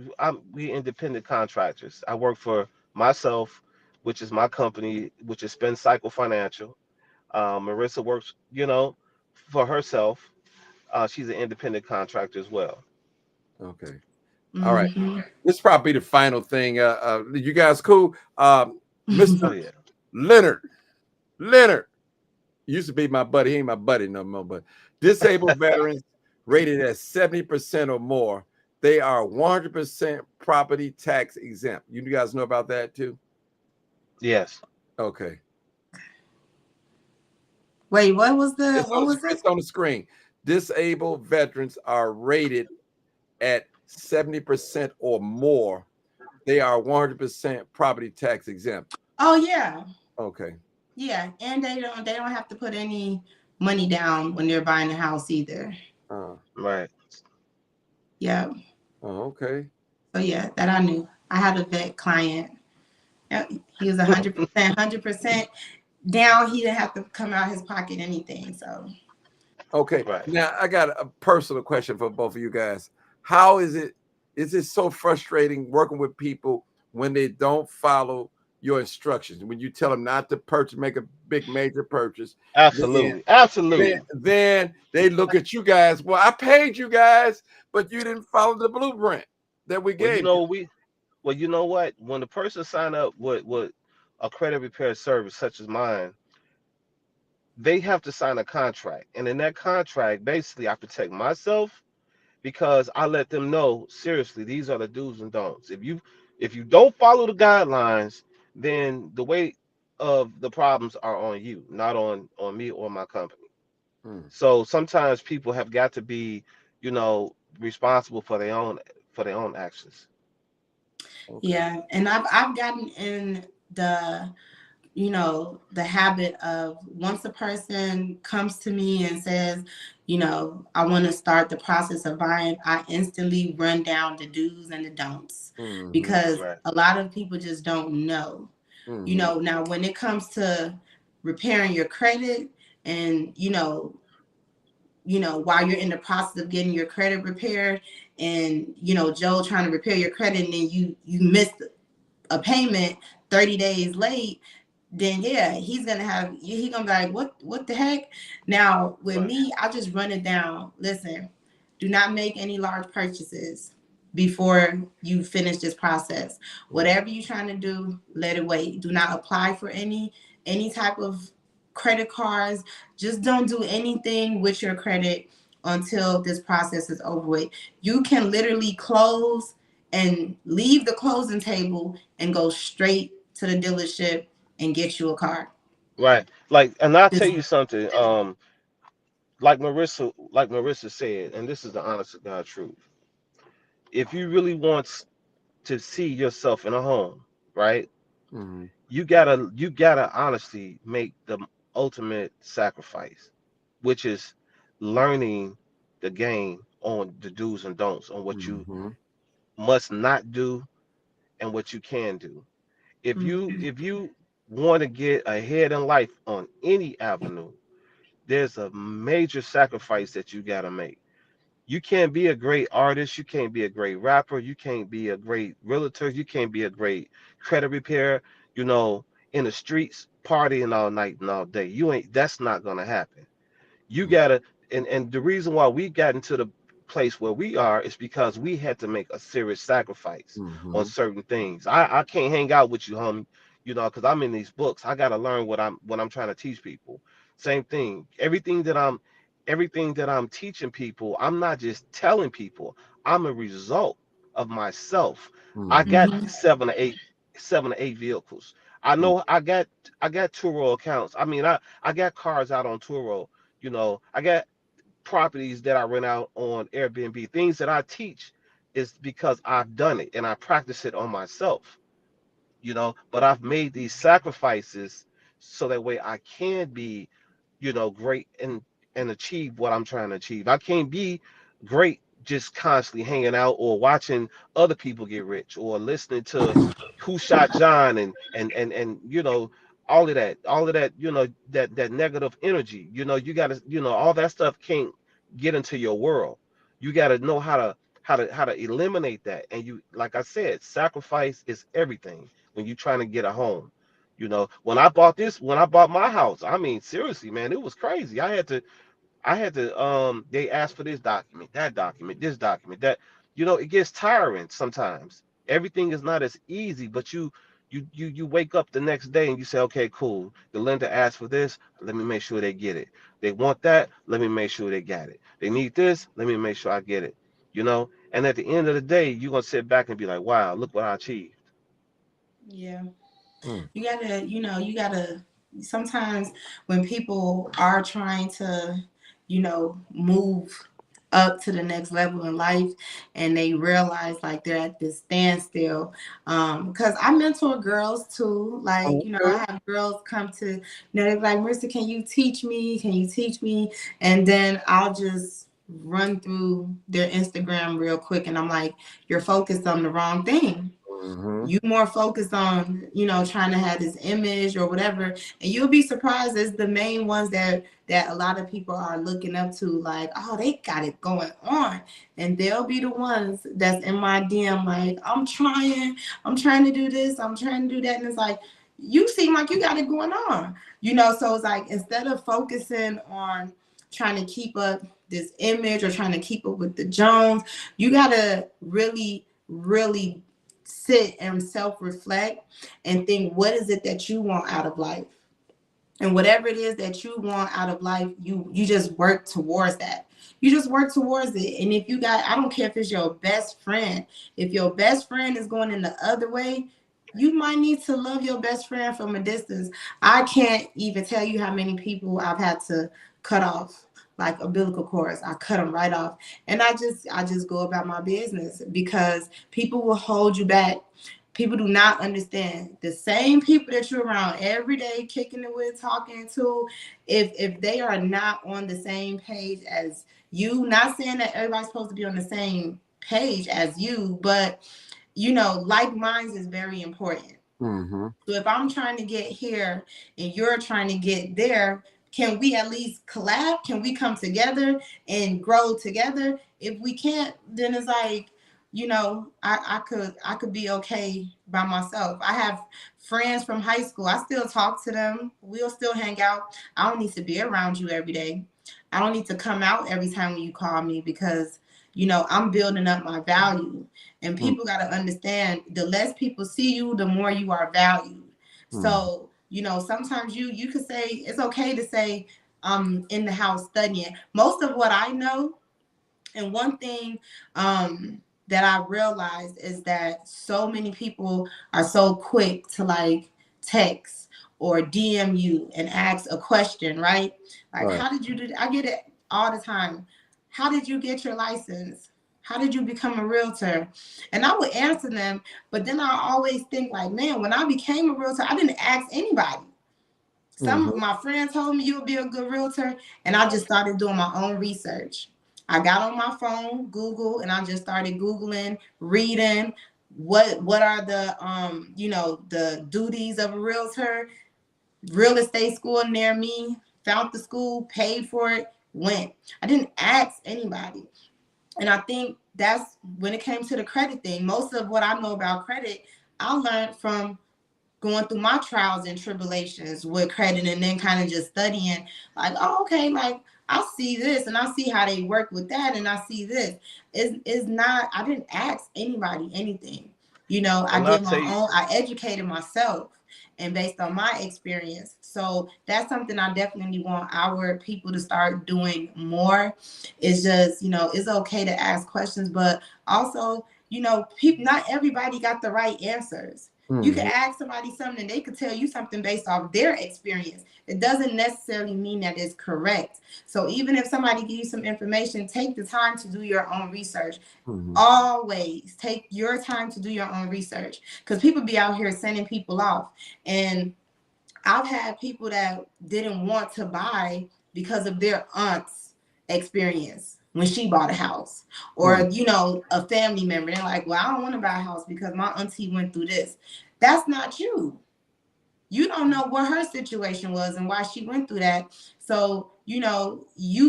we independent contractors. I work for myself, which is my company, which is Spend Cycle Financial. Merissa works, for herself. She's an independent contractor as well. Okay. All right. Mhm. This is probably the final thing. You guys cool? Oh Mr. yeah. Leonard. Leonard used to be my buddy. He ain't my buddy no more, but disabled veterans rated at 70% or more, they are 100% property tax exempt. You guys know about that too? Yes. Okay. Wait, what was it? It's on the screen. Disabled veterans are rated at 70% or more. They are 100% property tax exempt. Oh yeah. Okay. Yeah. And they don't have to put any money down when they're buying a house either. Uh, Right. Yeah. okay. So yeah, that I knew. I had a vet client. Yep, he was 100% down. He didn't have to come out his pocket anything. So Okay. Right. Now I got a personal question for both of you guys. How is it? Is it so frustrating working with people when they don't follow your instructions? When you tell them not to purchase, make a big major purchase, then Absolutely. Absolutely. then they look at you guys. Well, I paid you guys, but you didn't follow the blueprint that we Well, gave you. you know what? When the person sign up with a credit repair service such as mine, they have to sign a contract. And in that contract, basically I protect myself because I let them know, seriously, these are the do's and don'ts. If you don't follow the guidelines, then the weight of the problems are on you, not on me or my company. Hmm. So sometimes people have got to be, responsible for their own actions. Okay. yeah, and I've gotten in the habit of once a person comes to me and says, I want to start the process of buying, I instantly run down the do's and the don'ts Mm-hmm. because Right. a lot of people just don't know. Mm-hmm. Now when it comes to repairing your credit and while you're in the process of getting your credit repaired and Joe trying to repair your credit and then you missed a payment 30 days late, then yeah, he gonna be like, what the heck? Now with Right. me, I just run it down. Listen, do not make any large purchases before you finish this process. Whatever you're trying to do, let it wait. Do not apply for any type of credit cards. Just don't do anything with your credit until this process is over with. You can literally close and leave the closing table and go straight to the dealership and get you a car. Right. And I'll tell This, you something. Like Marissa said, and this is the honest to God truth. If you really want to see yourself in a home, right? Mm-hmm. You gotta honestly make the ultimate sacrifice, which is learning the game on the do's and don'ts, on what you Mm-hmm. must not do and what you can do. If you Mhm. if you want to get ahead in life on any avenue, there's a major sacrifice that you got to make. You can't be a great artist, you can't be a great rapper, you can't be a great realtor, you can't be a great credit repair, you know, in the streets partying all night and all day. You ain't, that's not gonna happen. You gotta, and the reason why we got into the place where we are is because we had to make a serious sacrifice on Mm-hmm. certain things. I can't hang out with you, homie, you know, because I'm in these books. I gotta learn what I'm trying to teach people. Same thing. Everything that I'm teaching people, I'm not just telling people. I'm a result of myself. I Mm-hmm. got Mhm. seven to eight vehicles. I know I got Turo accounts. I mean, I got cars out on Turo. You know, I got properties that I rent out on Airbnb. Things that I teach is because I've done it and I practice it on myself, you know, but I've made these sacrifices so that way I can be, you know, great and achieve what I'm trying to achieve. I can't be great just constantly hanging out or watching other people get rich or listening to who shot John and you know all of that, you know, that negative energy. You know, you got to, you know, all that stuff can't get into your world. You got to know how to eliminate that. And you, like I said, sacrifice is everything when you're trying to get a home. You know, when I bought my house, I mean, seriously, man, it was crazy. I had to they asked for this document, this document, that, you know, it gets tiring sometimes. Everything is not as easy, but you wake up the next day and you say, okay, cool. The lender asked for this, let me make sure they get it. They want that, let me make sure they got it. They need this, let me make sure I get it. You know, and at the end of the day, you're gonna sit back and be like, wow, look what I achieved. Yeah. Mm. You gotta, you gotta, sometimes when people are trying to, move up to the next level in life and they realize like they're at this standstill. Because I mentor girls too. Like, Okay. I have girls come to, they're like, Marissa, can you teach me? Can you teach me? And then I'll just run through their Instagram real quick and I'm like, you're focused on the wrong thing. Mm-hmm. You more focused on, trying to have this image or whatever, and you'll be surprised. It's the main ones that a lot of people are looking up to, like, oh, they got it going on, and they'll be the ones that's in my DM like, I'm trying to do this, I'm trying to do that, and it's like, you seem like you got it going on, so it's like, instead of focusing on trying to keep up this image or trying to keep up with the Jones, you gotta really sit and self-reflect and think, what is it that you want out of life? And whatever it is that you want out of life, you just work towards that. You just work towards it. And if you got, I don't care if it's your best friend, if your best friend is going in the other way, you might need to love your best friend from a distance. I can't even tell you how many people I've had to cut off, like umbilical cords. I cut them right off, and I just go about my business, because people will hold you back. People do not understand, the same people that you're around every day, kicking it with, talking to, if they are not on the same page as you, not saying that everybody's supposed to be on the same page as you, but like minds is very important. Mm-hmm. So if I'm trying to get here and you're trying to get there, can we at least collab? Can we come together and grow together? If we can't, then it's like, I could be okay by myself. I have friends from high school. I still talk to them. We'll still hang out. I don't need to be around you every day. I don't need to come out every time when you call me, because I'm building up my value. And people got to understand, the less people see you, the more you are valued. Mm-hmm. So, sometimes you could say, it's okay to say, I'm in the house studying. Most of what I know, and one thing that I realized is that so many people are so quick to like text or DM you and ask a question, right? Like, Right. how did you do that? I get it all the time. How did you get your license? How did you become a realtor? And I would answer them, but then I always think like, man, when I became a realtor, I didn't ask anybody. Some Mm-hmm. of my friends told me you'll be a good realtor, and I just started doing my own research. I got on my phone, Google, and I just started Googling, reading what are the the duties of a realtor, real estate school near me, found the school, paid for it, went. I didn't ask anybody. And I think that's when it came to the credit thing. Most of what I know about credit, I learned from going through my trials and tribulations with credit, and then kind of just studying like, oh, okay, like I see this and I see how they work with that, and I see this. Is not, I didn't ask anybody anything. I And I'll did tell my you, own, I educated myself and based on my experience. So that's something I definitely want our people to start doing more. It's just, it's okay to ask questions, but also, people, not everybody got the right answers. You can ask somebody something and they could tell you something based off their experience. It doesn't necessarily mean that it's correct. So even if somebody gives you some information, take the time to do your own research. Always take your time to do your own research, because people be out here sending people off. And I've had people that didn't want to buy because of their aunt's experience when she bought a house, or a family member. They're like, well, I don't want to buy a house because my auntie went through this. That's not you. You don't know what her situation was and why she went through that. So you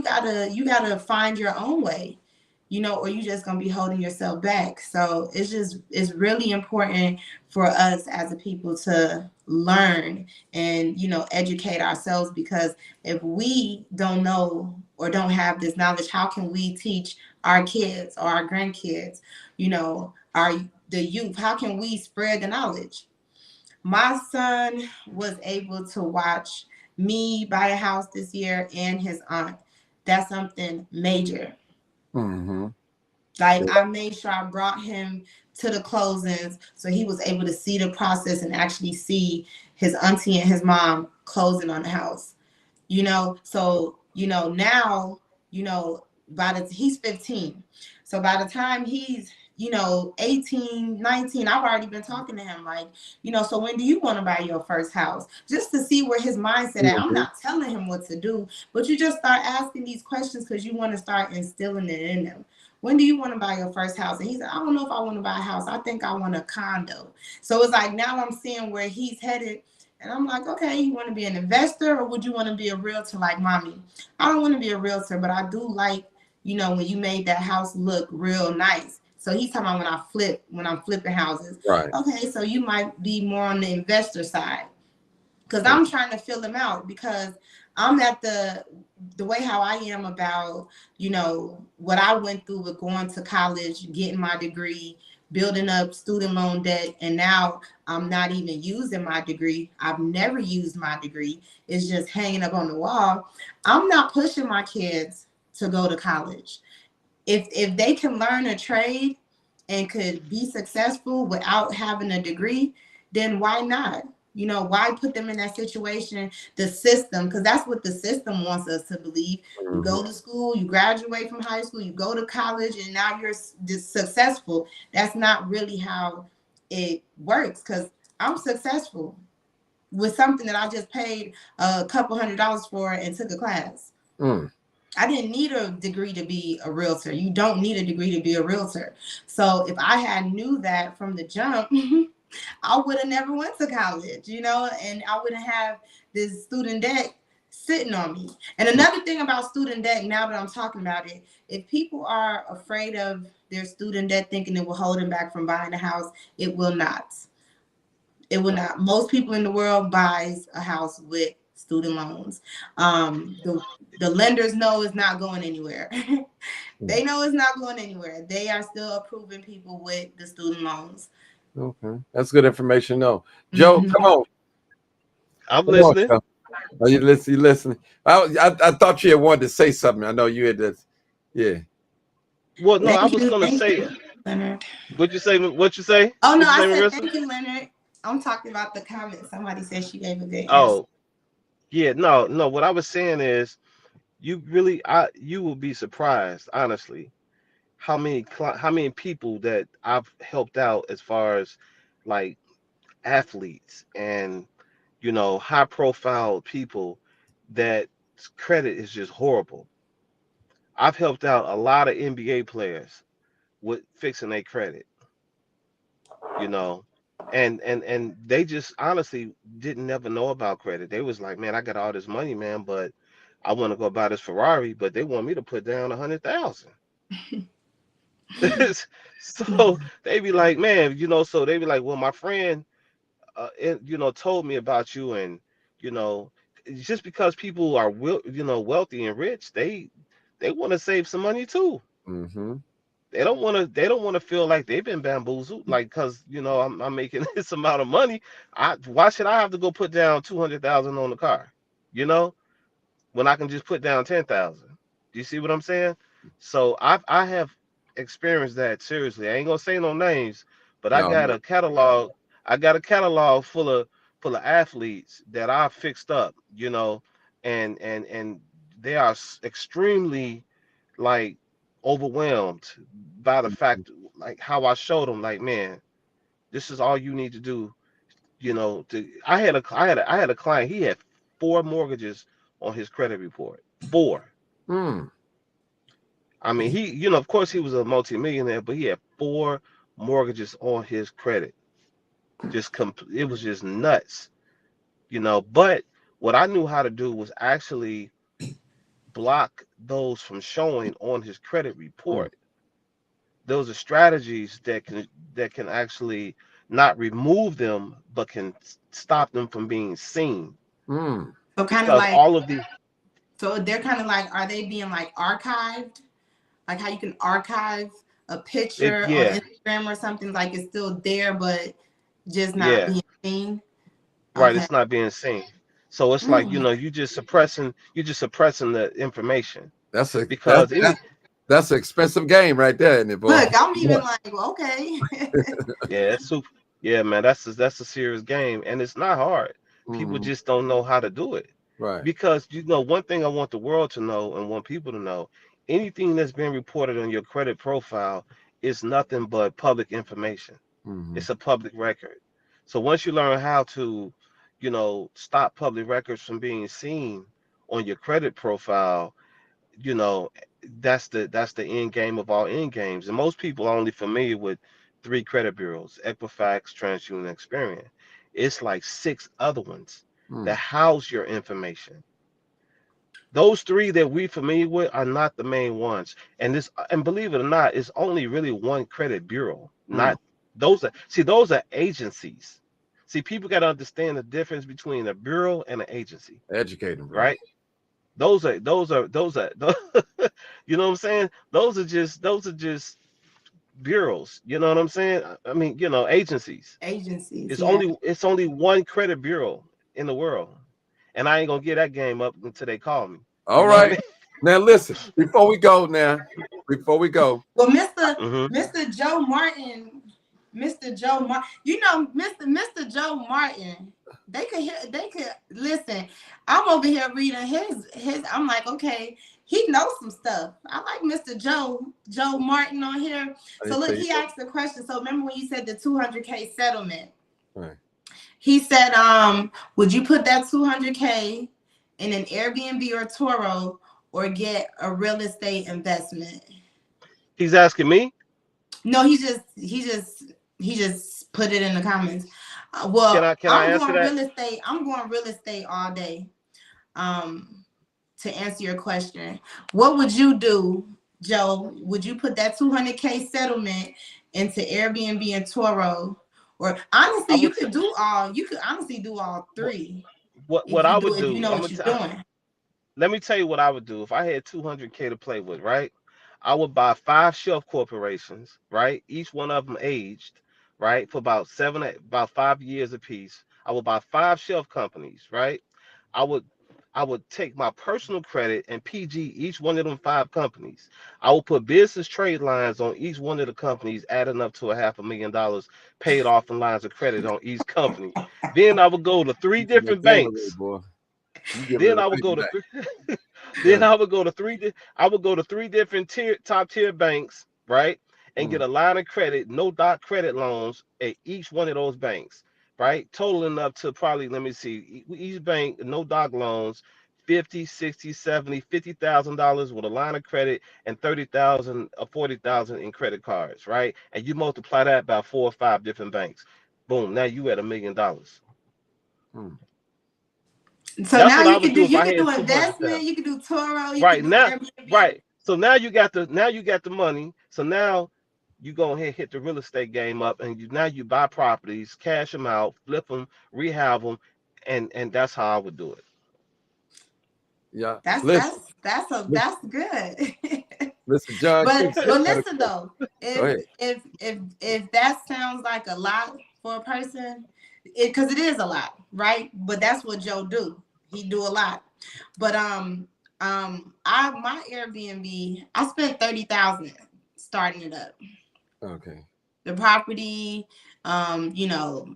gotta find your own way, or you just gonna be holding yourself back. So it's really important for us as a people to learn and educate ourselves, because if we don't know or don't have this knowledge, how can we teach our kids or our grandkids, our the youth? How can we spread the knowledge? My son was able to watch me buy a house this year and his aunt. That's something major. Like, I made sure I brought him to the closings so he was able to see the process and actually see his auntie and his mom closing on the house. So now, he's 15. So by the time he's 18, 19, I've already been talking to him like, so when do you want to buy your first house, just to see where his mindset at. I'm not telling him what to do, but you just start asking these questions because you want to start instilling it in them. When do you want to buy your first house? And he said, I don't know if I want to buy a house. I think I want a condo. So it's like, now I'm seeing where he's headed. And I'm like, okay, you want to be an investor, or would you want to be a realtor like mommy? I don't want to be a realtor, but I do like, when you made that house look real nice. So he's talking about when I'm flipping houses. Right. Okay, so you might be more on the investor side. Because I'm trying to fill them out, because I'm at the way how I am about, what I went through with going to college, getting my degree, building up student loan debt, and now I'm not even using my degree. I've never used my degree. It's just hanging up on the wall. I'm not pushing my kids to go to college. If they can learn a trade and could be successful without having a degree, then why not? Why put them in that situation? The system, because that's what the system wants us to believe. You go to school, you graduate from high school, you go to college, and now you're successful. That's not really how it works, because I'm successful with something that I just paid a couple $100 for and took a class. I didn't need a degree to be a realtor. You don't need a degree to be a realtor. So if I had knew that from the jump, I would have never went to college, and I wouldn't have this student debt sitting on me. And another thing about student debt, now that I'm talking about it, if people are afraid of their student debt, thinking it will hold them back from buying a house, it will not. It will not. Most people in the world buys a house with student loans. The lenders know it's not going anywhere. They know it's not going anywhere. They are still approving people with the student loans. Okay, that's good information. No, Joe, come on, I'm come on, listening. Joe. Are you listening? You listening? I thought you had wanted to say something. I know you had this. Yeah. Well, no, I Thank was you. gonna Thank say. you, Leonard. What'd you say? What you say? Oh, no, What you I say, said Merissa? thank you, Leonard. I'm talking about the comment. Somebody said she gave a good answer. Oh, yeah, no. What I was saying is, you will be surprised, honestly, how many people that I've helped out as far as like athletes and high profile people that credit is just horrible. I've helped out a lot of NBA players with fixing their credit, you know, and they just honestly didn't never know about credit. They was like, man, I got all this money, man, but I want to go buy this Ferrari, but they want me to put down 100,000. So they be like, man, so they be like, well, my friend, told me about you, and you know, just because people are wealthy and rich, they want to save some money too. Mm-hmm. They don't want to feel like they've been bamboozled, like, because I'm making this amount of money. Why should I have to go put down 200,000 on the car? You know, when I can just put down 10,000. Do you see what I'm saying? So I have experienced that seriously. I ain't gonna say no names, but I No, got no. a catalog. I got a catalog full of athletes that I fixed up, and they are extremely, like, overwhelmed by the fact, like, how I showed them, like, man, this is all you need to do. I had a client. He had 4 mortgages on his credit report. 4. Mm. I mean, of course, he was a multimillionaire, but he had 4 mortgages on his credit. It was just nuts. But what I knew how to do was actually block those from showing on his credit Mm. report. Those are strategies that can actually not remove them, but can stop them from being seen. Mm. So kind of Because like, all of the so they're kind of like, are they being like archived? Like how you can archive a it, picture on yeah, Instagram or something, like it's still there, but just not yeah, being seen. right. Okay. It's not being seen. So it's like, Mm. you're just suppressing the information, That's a because any that's an expensive game right there, isn't it, boy? Look, I'm Yeah. even like, well, okay. yeah, it's super. Yeah, man, that's a serious game, and it's not hard. People Mm. just don't know how to do it. Right. Because one thing I want the world to know and want people to know, anything that's been reported on your credit profile is nothing but public information. Mm-hmm. It's a public record. So once you learn how to, stop public records from being seen on your credit profile, you know, that's the end game of all end games. And most people are only familiar with 3 credit bureaus: Equifax, TransUnion, Experian. It's like 6 other ones that Mm. house your information. Those 3 that we familiar with are not the main ones. And believe it or not, it's only really one credit bureau. Mm. Not those are agencies. See, people got to understand the difference between a bureau and an agency, Educating, brother. right? Those are you know what I'm saying? Those are just bureaus. You know what I'm saying? I mean, agencies. Agencies, It's yeah. only it's only one credit bureau in the world, and I ain't gonna get that game up until they call me. All You know what right. I Now listen, before we go, Well, Mr. mean? Hmm. Mr. Joe Martin, Mr. Joe Martin, Mr. Joe Martin. They could listen. I'm over here reading his. I'm like, okay, he knows some stuff. I like Mr. Joe Martin on here. I So look, tell you he something. asked the question. So remember when you said the 200K settlement? Right. He said, would you put that 200K in an Airbnb or Toro or get a real estate investment? He's asking me. No, he just put it in the comments. Can Well, I can I answer that? I'm going real estate all day. Um, to answer your question, what would you do, Joe? Would you put that 200K settlement into Airbnb and Toro? Or honestly, I would. you could honestly do all What 3 what I would if you do? know what you're doing. Let me tell you what I would do if I had 200K to play with. Right, I would buy 5 shelf corporations. Right, each one of them aged, right, for about 5 years apiece. I would buy 5 shelf companies. Right, I would I would take my personal credit and PG each one of them 5 companies. I would put business trade lines on each one of the companies, adding up to a $500,000 paid off in lines of credit on each company. Then I would go to three You giving different that thing away, banks. boy. You giving Then it I would away go to tonight. three. Then Yeah. I would go to 3 different top tier banks, right, and get Mm. a line of credit, no doc credit loans at each one of those banks, right, totaling up to probably, let me see, each bank no doc loans, 50, 60, 70, $50,000 with a line of credit, and 30,000 or 40,000 in credit cards, right, and you multiply that by 4 or 5 different banks. Boom, now you at $1 million. Mm. So That's now what I you would can do do if I had investment, 200,000. you can do Toro, you can Right do now, Airbnb. right. So now you got the money. So now you go ahead hit the real estate game up, and now you buy properties, cash them out, flip them, rehab them, and that's how I would do it. Yeah. That's Listen, listen, that's good. listen, John But keeps but got a listen question. though, Go ahead. if that sounds like a lot for a person, because it is a lot, right? But that's what Joe do. He do a lot. But I my Airbnb, I spent 30,000 starting it up. Okay. The property, you know,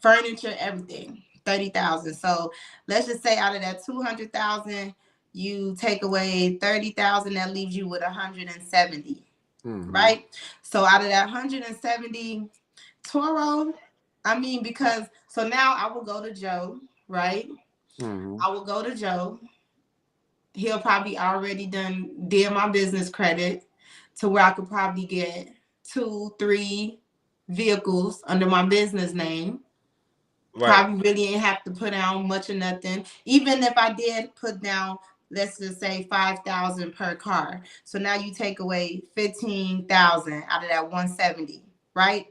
furniture, everything, 30,000. So let's just say out of that 200,000, you take away 30,000, that leaves you with 170, Mm-hmm. right? So out of that 170, Toro, I mean, because so now I will go to Joe, right? Mm-hmm. I will go to Joe. He'll probably already did my business credit to where I could probably get 2, 3 vehicles under my business name. Right. Probably really ain't have to put down much or nothing. Even if I did put down, let's just say 5,000 per car. So now you take away 15,000 out of that 170, right?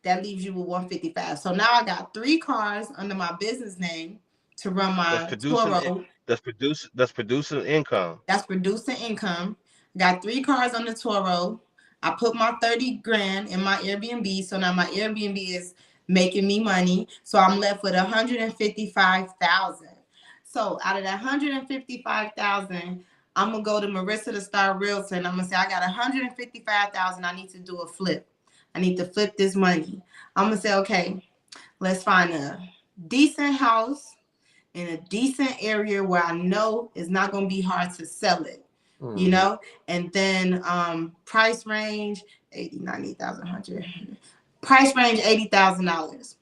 That leaves you with 155. So now I got 3 cars under my business name to run That's my producing. Toro. That's producing income. That's producing income. Got 3 cars on the Toro. I put my 30 grand in my Airbnb. So now my Airbnb is making me money. So I'm left with 155,000. So out of that 155,000, I'm gonna go to Merissa the Star Realtor and I'm gonna say I got 155,000. I need to do a flip. I need to flip this money. I'm gonna say, okay, let's find a decent house in a decent area where I know it's not going to be hard to sell it, you Mm-hmm. know? And then price range 80, 90,000, 100. Price range $80,000.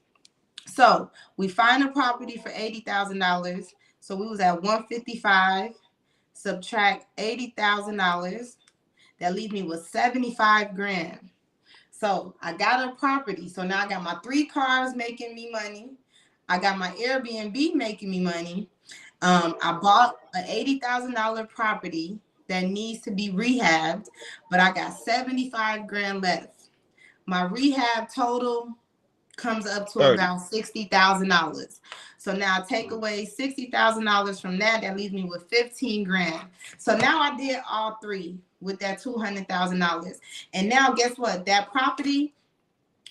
So we find a property for $80,000. So we was at 155, subtract $80,000. That leaves me with 75 grand. So I got a property. So now I got my 3 cars making me money. I got my Airbnb making me money. I bought an $80,000 property that needs to be rehabbed, but I got 75 grand left. My rehab total comes up to 30. about $60,000. So now take away $60,000 from that, that leaves me with 15 grand. So now I did all 3 with that $200,000. And now guess what? That property,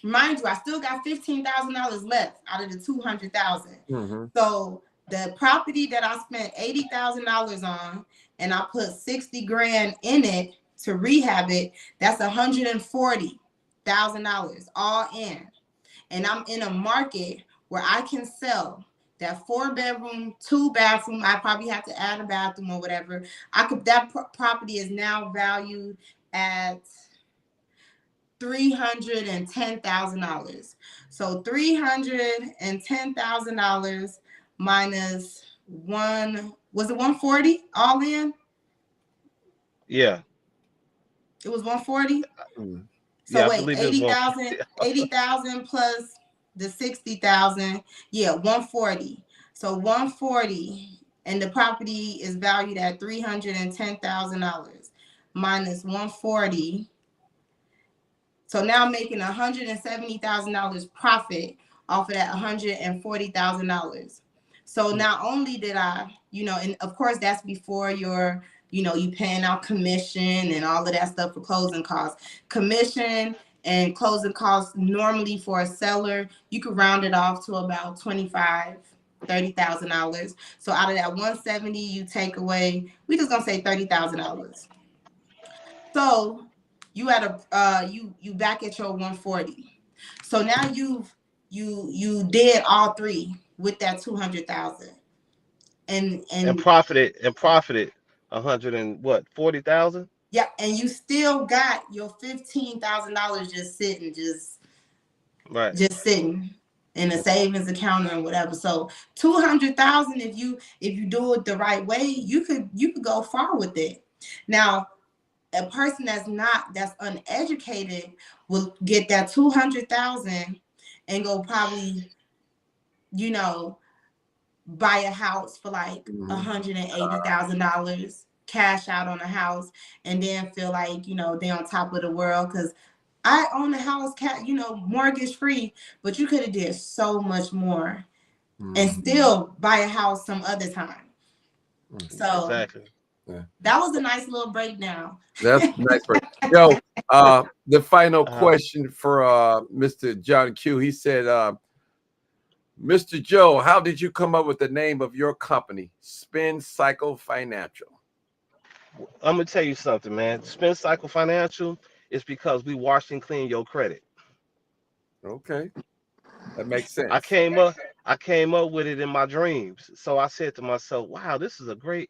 mind you, I still got $15,000 left out of the 200,000. Mm-hmm. So the property that I spent $80,000 on, and I put 60 grand in it to rehab it, that's $140,000 all in. And I'm in a market where I can sell that 4-bedroom, 2-bathroom. I probably have to add a bathroom or whatever. That property is now valued at $310,000. So $310,000 minus one, was it 140 all in? Yeah. It was 140. Mm-hmm. So Yeah. I wait, believe it's 80,000, 140. 80,000 plus the 60,000. Yeah, 140. So 140, and the property is valued at $310,000 minus 140. So now I'm making $170,000 profit off of that $140,000. So not only did I, and of course that's before you paying out commission and all of that stuff for closing costs. Commission and closing costs normally for a seller, you could round it off to about $30,000. So out of that 170, you take away, we just gonna say $30,000. So you at you back at your 140. So now you did all 3 with that 200,000. And and and profited 140,000. yeah, and you still got your $15,000 just sitting, Right. just sitting in a savings account or whatever. So 200,000, if you do it the right way, you could go far with it. Now a person that's uneducated will get that 200,000 and go probably, buy a house for like $180,000, cash out on a house, and then feel like, you know, they're on top of the world because I own a house, you know, mortgage free, but you could have did so much more and still buy a house some other time. So Exactly. that was a nice little breakdown. That's nice. Yo, the final question for Mr. John Q. He said, Mr. Joe, how did you come up with the name of your company, Spin Cycle Financial? I'm gonna tell you something, man. Spin Cycle Financial is because we wash and clean your credit. Okay, that makes I sense. came up I came up with it in my dreams. So I said to myself, wow, this is a great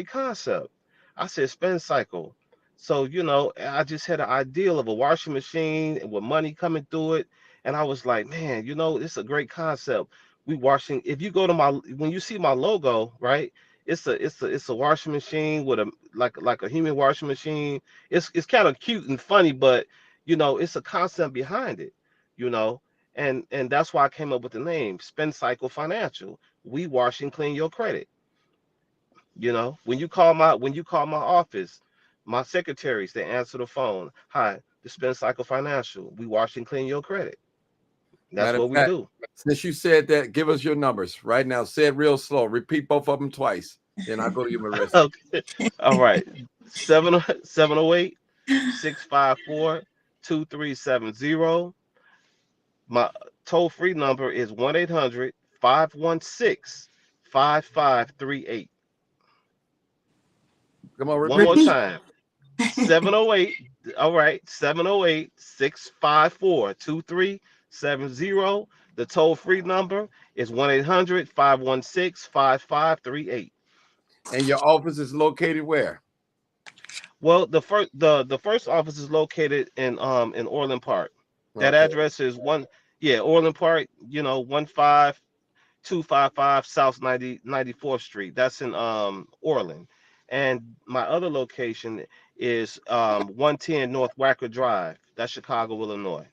concept. I said spin cycle. So, you know, I just had an ideal of a washing machine and with money coming through it. And I was like, man, you know, it's a great concept. We washing, if you go to when you see my logo, right? It's a washing machine with a like a human washing machine. It's kind of cute and funny, but you know, it's a concept behind it, you know. And that's why I came up with the name Spend Cycle Financial. We wash and clean your credit. You know, when you call my office, my secretaries, they answer the phone. Hi, the Spend Cycle Financial. We wash and clean your credit. That's Matter of what we fact, do. since you said that, give us your numbers right now. Say it real slow. Repeat both of them twice. Then I'll go to you, Merissa. Okay. All right. 708 654 2370. My toll-free number is 1-800-516-5538. Come on, One repeat. more time. 708. All right. 708-654-2370. The toll-free number is 1-800-516-5538. And your office is located where? Well, the first office is located in Orland Park. That Okay. address is Orland Park, you know, 15255 South 94th Street. That's in Orland. And my other location is 110 North Wacker Drive. That's Chicago, Illinois.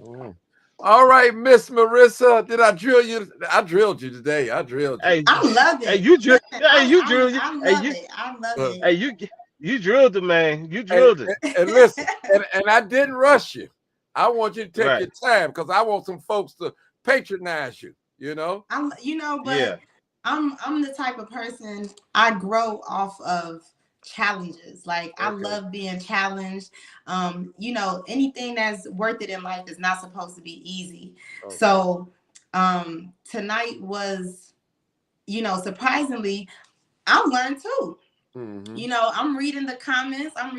Oh. All right, Miss Merissa. Did I drill you? I drilled you today. I drilled you. Hey, I love hey, it. you drill. Listen, Hey, you drill. I Hey, love it. I love Uh, hey, it. you drilled it, man. You and, drilled it. and listen, and I didn't rush you. I want you to take Right. your time because I want some folks to patronize you. You know. You know, Yeah. but I'm the type of person, I grow off of challenges. Like I Okay. love being challenged. You know, anything that's worth it in life is not supposed to be easy. Okay. So tonight was, you know, surprisingly, I learned too. Mm-hmm. You know, I'm reading the comments, and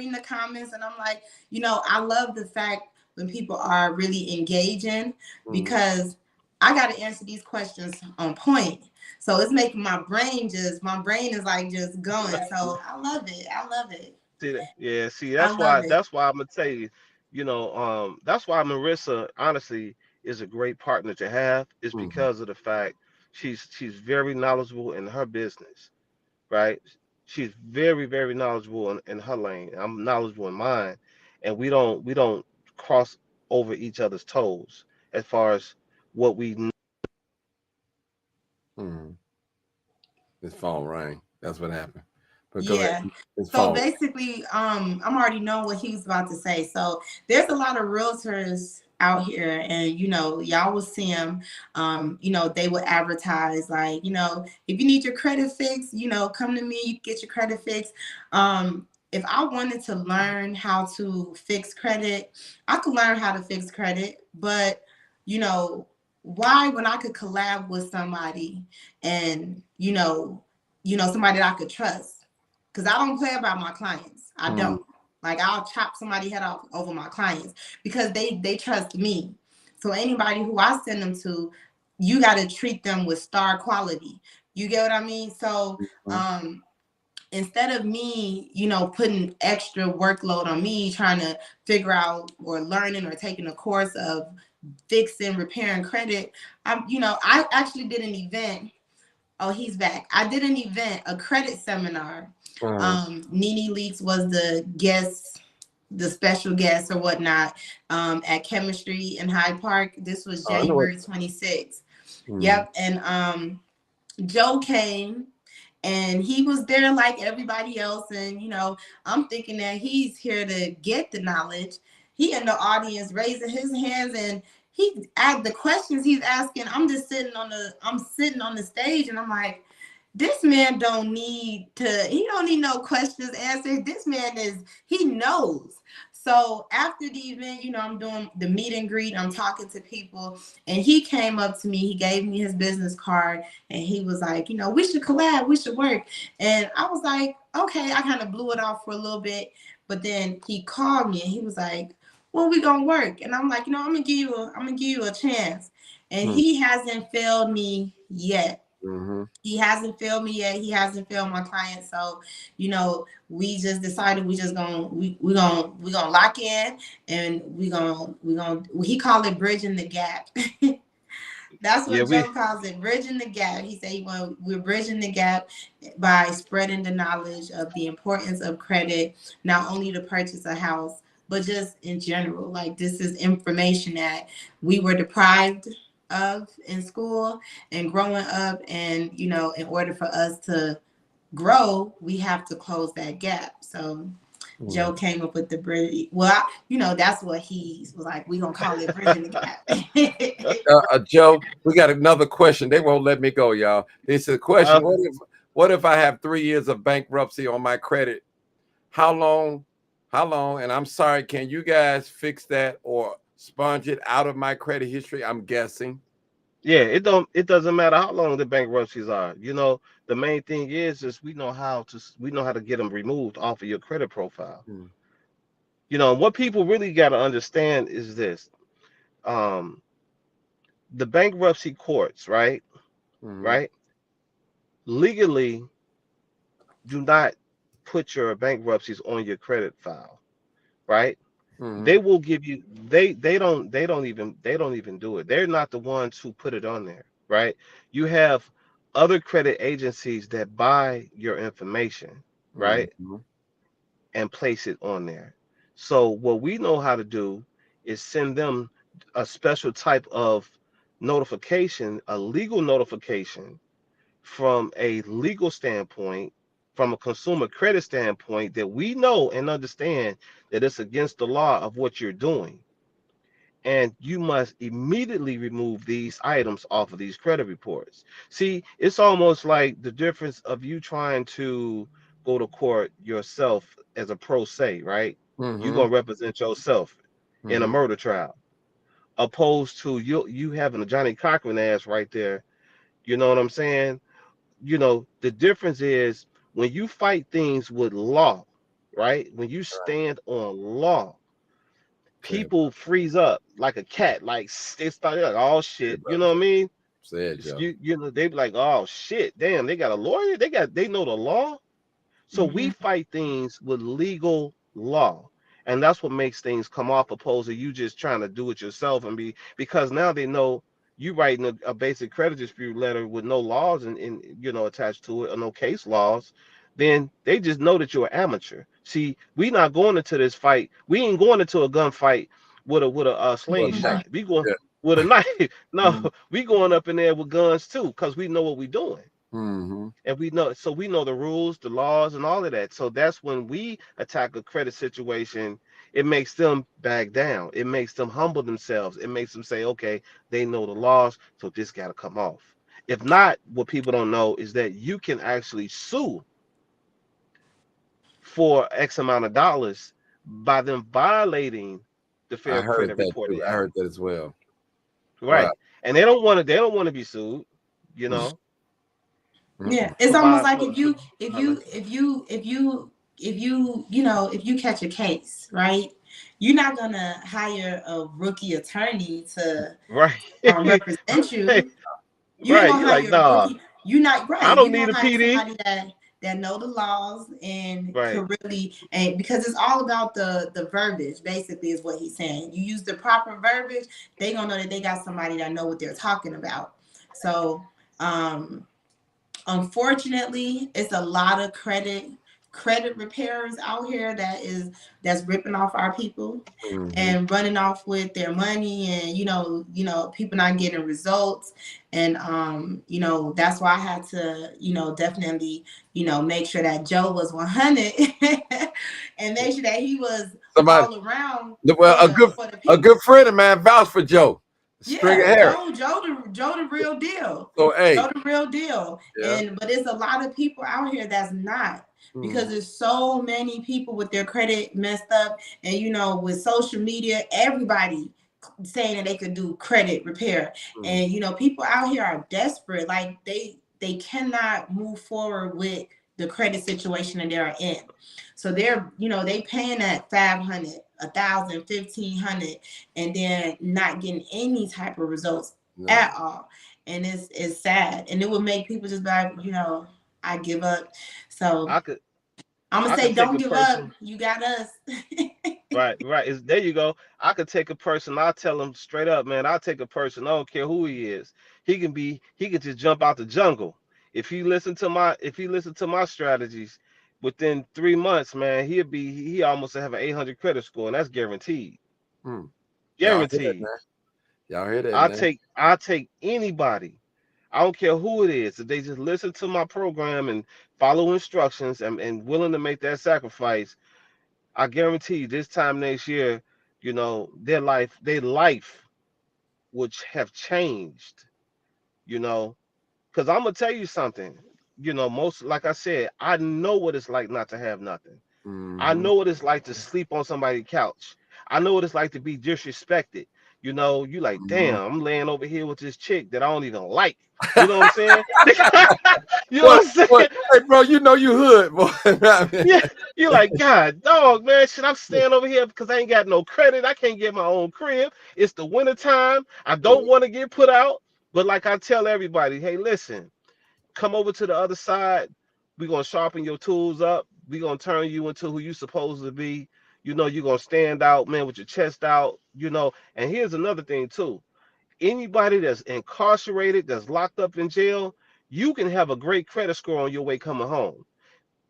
I'm like, you know, I love the fact when people are really engaging because I got to answer these questions on point. So it's making my brain is like just going. So I love it. I love it. See that? Yeah. See, I love it. that's why I'm gonna tell you. You know, that's why Marissa honestly is a great partner to have. Is Mm-hmm. because of the fact she's very knowledgeable in her business, right? She's very knowledgeable in her lane. I'm knowledgeable in mine, and we don't cross over each other's toes as far as what we know. Mm-hmm. His phone rang. That's what happened. But go ahead. Yeah. His So phone. basically, I'm already knowing what he was about to say. So there's a lot of realtors out here, and you know, y'all will see them. You know, they will advertise like, you know, if you need your credit fixed, you know, come to me, you get your credit fixed. If I wanted to learn how to fix credit, I could learn how to fix credit, but you know, why when I could collab with somebody and somebody that I could trust, because I don't play about my clients. I don't. Like I'll chop somebody head off over my clients because they trust me. So anybody who I send them to, you got to treat them with star quality. You get what I mean? So instead of me, you know, putting extra workload on me trying to figure out or learning or taking a course of fixing, repairing credit, I actually did an event. Oh, he's back. I did an event, a credit seminar. Nene Leaks was the guest, the special guest or whatnot, at Chemistry in Hyde Park. This was I know it. January 26th. Yep. And Joe came and he was there like everybody else. And, I'm thinking that he's here to get the knowledge. He in the audience raising his hands, and he the questions he's asking. I'm sitting on the stage, and I'm like, this man he don't need no questions answered. This man he knows. So after the event, I'm doing the meet and greet, I'm talking to people, and he came up to me, he gave me his business card, and he was like, we should collab, we should work. And I was like, okay, I kind of blew it off for a little bit, but then he called me and he was like, well, we gonna work. And I'm like, I'm gonna give you a chance. And he hasn't failed me yet. He hasn't failed me yet. He hasn't failed my clients. So, we just decided we gonna lock in, and he called it bridging the gap. That's what Joe calls it, bridging the gap. He said, we're bridging the gap by spreading the knowledge of the importance of credit, not only to purchase a house, but just in general. Like, this is information that we were deprived of in school and growing up. And, in order for us to grow, we have to close that gap. So Joe came up with the bridge. Well, that's what he was like. We gonna call it bridging the gap. Joe, we got another question. They won't let me go, y'all. It's a question. What if I have 3 years of bankruptcy on my credit? How long? And I'm sorry, can you guys fix that or sponge it out of my credit history? I'm guessing. Yeah, it doesn't matter how long the bankruptcies are. The main thing is we know how to get them removed off of your credit profile. What people really got to understand is this. The bankruptcy courts, right? Right? Legally do not put your bankruptcies on your credit file, right? They will give you they don't even do it. They're not the ones who put it on there, right? You have other credit agencies that buy your information, right? And place it on there. So what we know how to do is send them a special type of notification, a legal notification, from a legal standpoint, from a consumer credit standpoint, that we know and understand that it's against the law of what you're doing. And you must immediately remove these items off of these credit reports. See, it's almost like the difference of you trying to go to court yourself as a pro se, right? You're going to represent yourself in a murder trial, opposed to you having a Johnny Cochran ass right there. You know what I'm saying? The difference is when you fight things with law, right? When you stand on law, people freeze up like a cat, like they start like, oh shit, you know what I mean? They be like, oh shit, damn, they got a lawyer, they know the law. So we fight things with legal law. And that's what makes things come off, opposed to you just trying to do it yourself because now they know you writing a basic credit dispute letter with no laws and attached to it, or no case laws. Then they just know that you're an amateur. See, we not going into this fight. We ain't going into a gunfight with a slingshot. We going with a knife. No, we going up in there with guns too, because we know what we're doing. And we know the rules, the laws, and all of that. So that's when we attack a credit situation, it makes them back down. It makes them humble themselves. It makes them say, okay, they know the laws, so this got to come off. If not, what people don't know is that you can actually sue for X amount of dollars by them violating the Fair Credit Reporting Act. I heard that as well. Right. And they don't want to be sued, Yeah, it's almost like if you catch a case, right? You're not gonna hire a rookie attorney to represent you. You're gonna hire a rookie. You're not right. I don't You're need gonna a hire PD. somebody that know the laws and could really, and because it's all about the verbiage. Basically, is what he's saying. You use the proper verbiage, they gonna know that they got somebody that know what they're talking about. So, unfortunately, it's a lot of credit credit repairers out here that's ripping off our people Mhm. and running off with their money, and people not getting results. And that's why I had to definitely make sure that Joe was 100 and make sure that he was Somebody, all around well, for the a people. good friend of mine vouched for Joe. String of Yeah, hair. Joe the real deal. So hey, Joe the real deal. yeah. But it's a lot of people out here that's not, because there's so many people with their credit messed up, and with social media, everybody saying that they could do credit repair. And people out here are desperate. Like they cannot move forward with the credit situation that they're in. So they're they paying that 500, 1,000, 1,500, and then not getting any type of results at all. And it's sad, and it would make people just be like, I give up. So I'm gonna I say, could take don't a give up. person. You got us. Right. There you go. I could take a person. I'll tell him straight up, man. I'll take a person. I don't care who he is. He can just jump out the jungle. If he listen to my strategies, within 3 months, man, he almost have an 800 credit score, and that's guaranteed. Mm. Y'all hear that, Guaranteed. man? Y'all hear that, I man? take anybody. I don't care who it is. If they just listen to my program and follow instructions and willing to make that sacrifice, I guarantee you this time next year, their life would have changed, because I'm gonna tell you something, most, like I said, I know what it's like not to have nothing. I Mm-hmm. know what it's like to sleep on somebody's couch. I know what it's like to be disrespected. You like, Mm-hmm. damn, I'm laying over here with this chick that I don't even like. You know what I'm saying? You know What? what I'm saying? What? Hey, bro, you know you hood, boy. Yeah, you're like, God, dog, man, shit, I'm staying over here because I ain't got no credit. I can't get my own crib. It's the winter time. I don't want to get put out. But like I tell everybody, hey, listen, come over to the other side. We're going to sharpen your tools up. We're going to turn you into who you supposed to be. You're going to stand out, man, with your chest out. And here's another thing, too. Anybody that's incarcerated, that's locked up in jail, you can have a great credit score on your way coming home.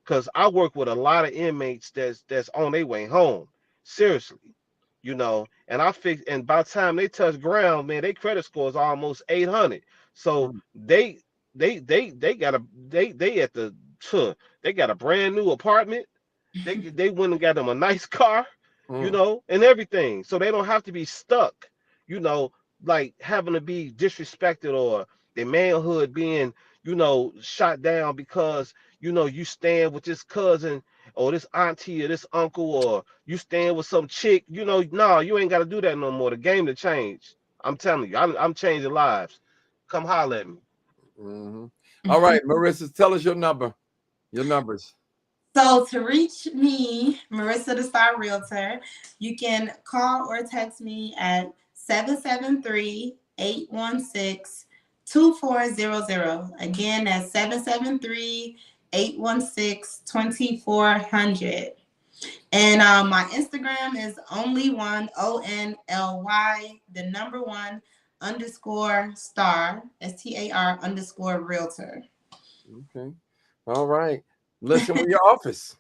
Because I work with a lot of inmates that's on their way home. Seriously. And by the time they touch ground, man, their credit score is almost 800. So they got they got a brand new apartment. They went and got them a nice car, Mm. and everything. So they don't have to be stuck, you know, like having to be disrespected or their manhood being, shot down because, you stand with this cousin or this auntie or this uncle, or you stand with some chick, no, you ain't got to do that no more. The game to change. I'm telling you, I'm changing lives. Come holler at me. Mm-hmm. All right, Merissa, tell us your numbers. So to reach me, Merissa the Star Realtor, you can call or text me at 773-816-2400. Again, that's 773-816-2400. And my Instagram is only one, ONLY, the number one underscore star, STAR underscore realtor. Okay. All right. Listen, with your office.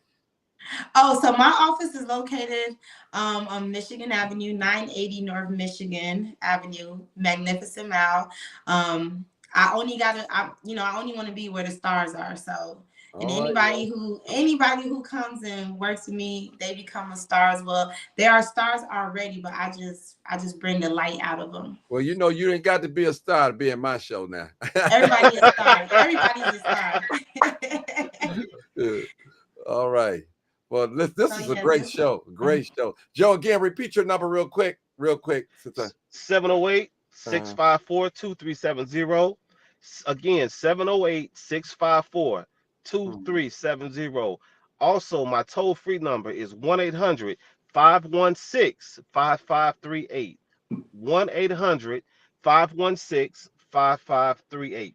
Oh, so my office is located on Michigan Avenue, 980 North Michigan Avenue, Magnificent Mile. I only I only want to be where the stars are. So, and All right, anybody who comes and works with me, they become a star as well. There are stars already, but I just bring the light out of them. well, you ain't got to be a star to be in my show now. Everybody is a star. Everybody's a star. Yeah. All right. Well, this So is a yeah, great show. Great show. Joe, again, repeat your number real quick. 708-654-2370. Again, 708-654-2370. Also, my toll-free number is 1-800-516-5538. 1-800-516-5538.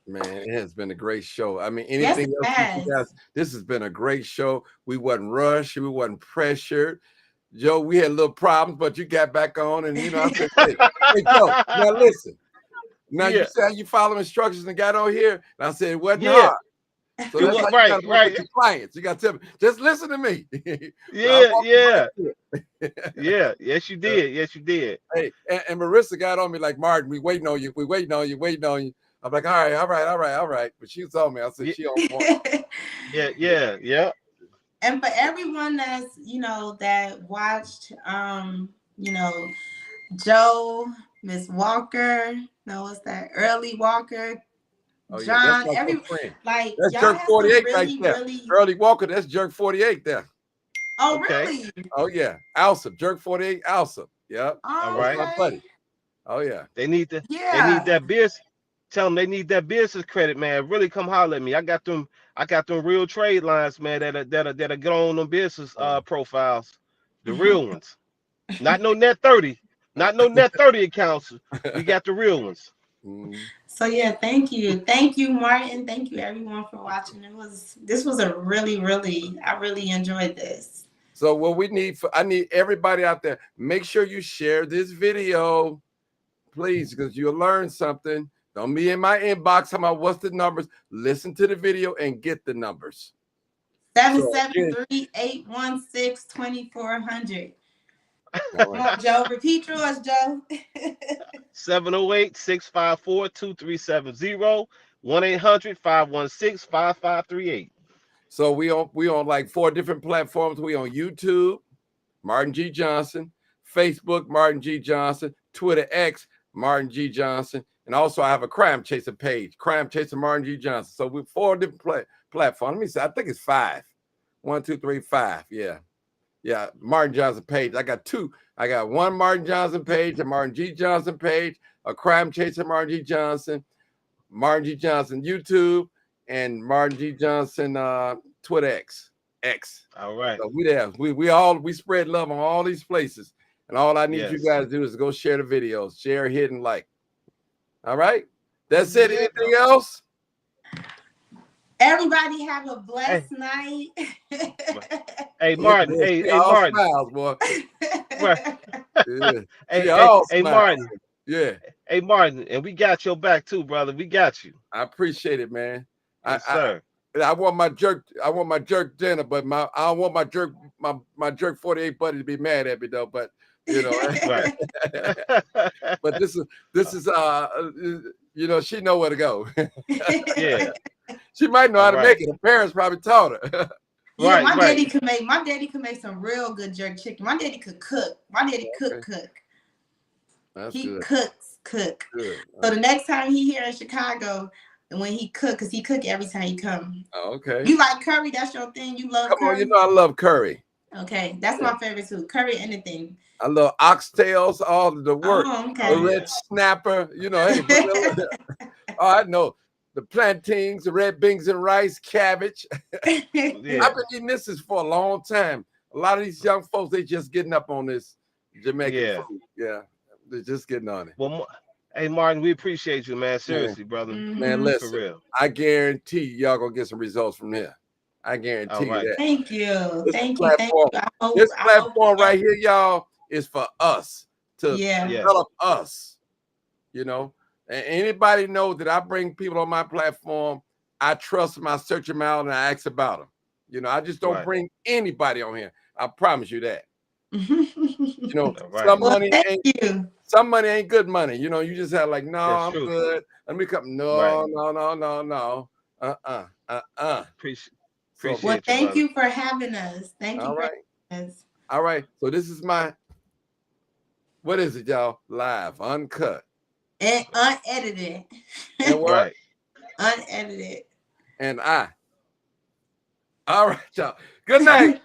Man, it has been a great show. I mean, yes, anything it else you has. guys? This has been a great show. We wasn't rushed. We wasn't pressured. Joe, we had a little problems, but you got back on, and I said, "Hey, Joe, now listen. Now you Yeah, said you follow instructions and got on here." And I said, "It wasn't yeah. hard." So Do that's what? how you Right, gotta work right. with your clients. You gotta tell them, just listen to me. Yeah, yeah, yeah. Yes, you did. Yes, you did. Hey, and Merissa got on me like, Martin, we waiting on you. We waiting on you, waiting on you. I'm like, all right, all right, all right, all right. But she told me, I said, Yeah, she on point. yeah, yeah, yeah. And for everyone that's, that watched, Joe, Miss Walker, no, what's that? Early Walker, Oh, yeah, that's John, my good friend. like That's y'all Jerk have some 48 right really, there. really. Early Walker, that's Jerk 48 there. Oh, Okay. really? Oh, yeah. Alsop, Jerk 48, Alsop. Yep. All Oh, That's right. my okay. buddy. Oh, yeah. They need the. They need Yeah. that business. Tell them they need that business credit, man. Really come holler at me. I got them. I got them real trade lines, man. That'll get on them business profiles, the real ones. Not no net 30. Not no net 30 accounts. We got the real ones. Mm. So yeah, thank you, Martin. Thank you, everyone, for watching. This was a I really enjoyed this. So what we need I need everybody out there, make sure you share this video, please, because you'll learn something. Don't be in my inbox talking about what's the numbers. Listen to the video and get the numbers. 773-816-2400. Come on, Joe. Repeat yours, Joe. 708-654-2370. 1-800-516-5538. So we on like 4 different platforms. We on YouTube, Martin G. Johnson, Facebook, Martin G. Johnson, Twitter X, Martin G. Johnson, and also I have a Crime Chaser page, Crime Chaser Martin G. Johnson. So we're 4 different platforms. Let me see. I think it's 5. 1, 2, 3, 5. Yeah. Yeah. Martin Johnson page. I got 2. I got one Martin Johnson page, a Martin G. Johnson page, a Crime Chaser Martin G. Johnson, Martin G. Johnson YouTube, and Martin G. Johnson Twitter X. All right. So we there. We spread love on all these places. And all I need you guys to do is go share the videos, share, hit, and like. All right. That's it. Anything else? Everybody have a blessed night. Hey, Martin. Hey, Martin. Smiles, boy. Yeah. Hey, Martin. Yeah. Hey, Martin, and we got your back too, brother. We got you. I appreciate it, man. Yes, sir. I want my jerk dinner, but I don't want my jerk 48 buddy to be mad at me though. But Right. But this is she know where to go. Yeah. She might know how to make it. Her parents probably taught her. Yeah, my daddy could make some real good jerk chicken. My daddy could cook. My daddy cook. That's he good. cook. Good. So the next time he here in Chicago, and when he cook, because he cook every time he come. Oh, okay. You like curry? That's your thing. You love Come curry? on, I love curry. Okay, that's my favorite too. Curry, anything. I love oxtails, all the work. Oh, okay. The red snapper, hey. I know. The plantains, the red beans and rice, cabbage. I've been eating this for a long time. A lot of these young folks, they just getting up on this Jamaican food. Yeah, they're just getting on it. Well, hey, Martin, we appreciate you, man. Seriously, brother. Man, listen, for real. I guarantee y'all gonna get some results from here. I guarantee you that. Thank you. Thank you. This platform right here, y'all, is for us to develop us. And anybody know that I bring people on my platform, I trust them, I search them out, and I ask about them. I just don't bring anybody on here. I promise you that. Some money ain't good money. You just have like, no, I'm good. Let me come. No. Appreciate well, thank you for having us. Thank you. All right. All right. So this is what is it, y'all? Live, uncut. And unedited. And what? Unedited. And all right, y'all. Good night.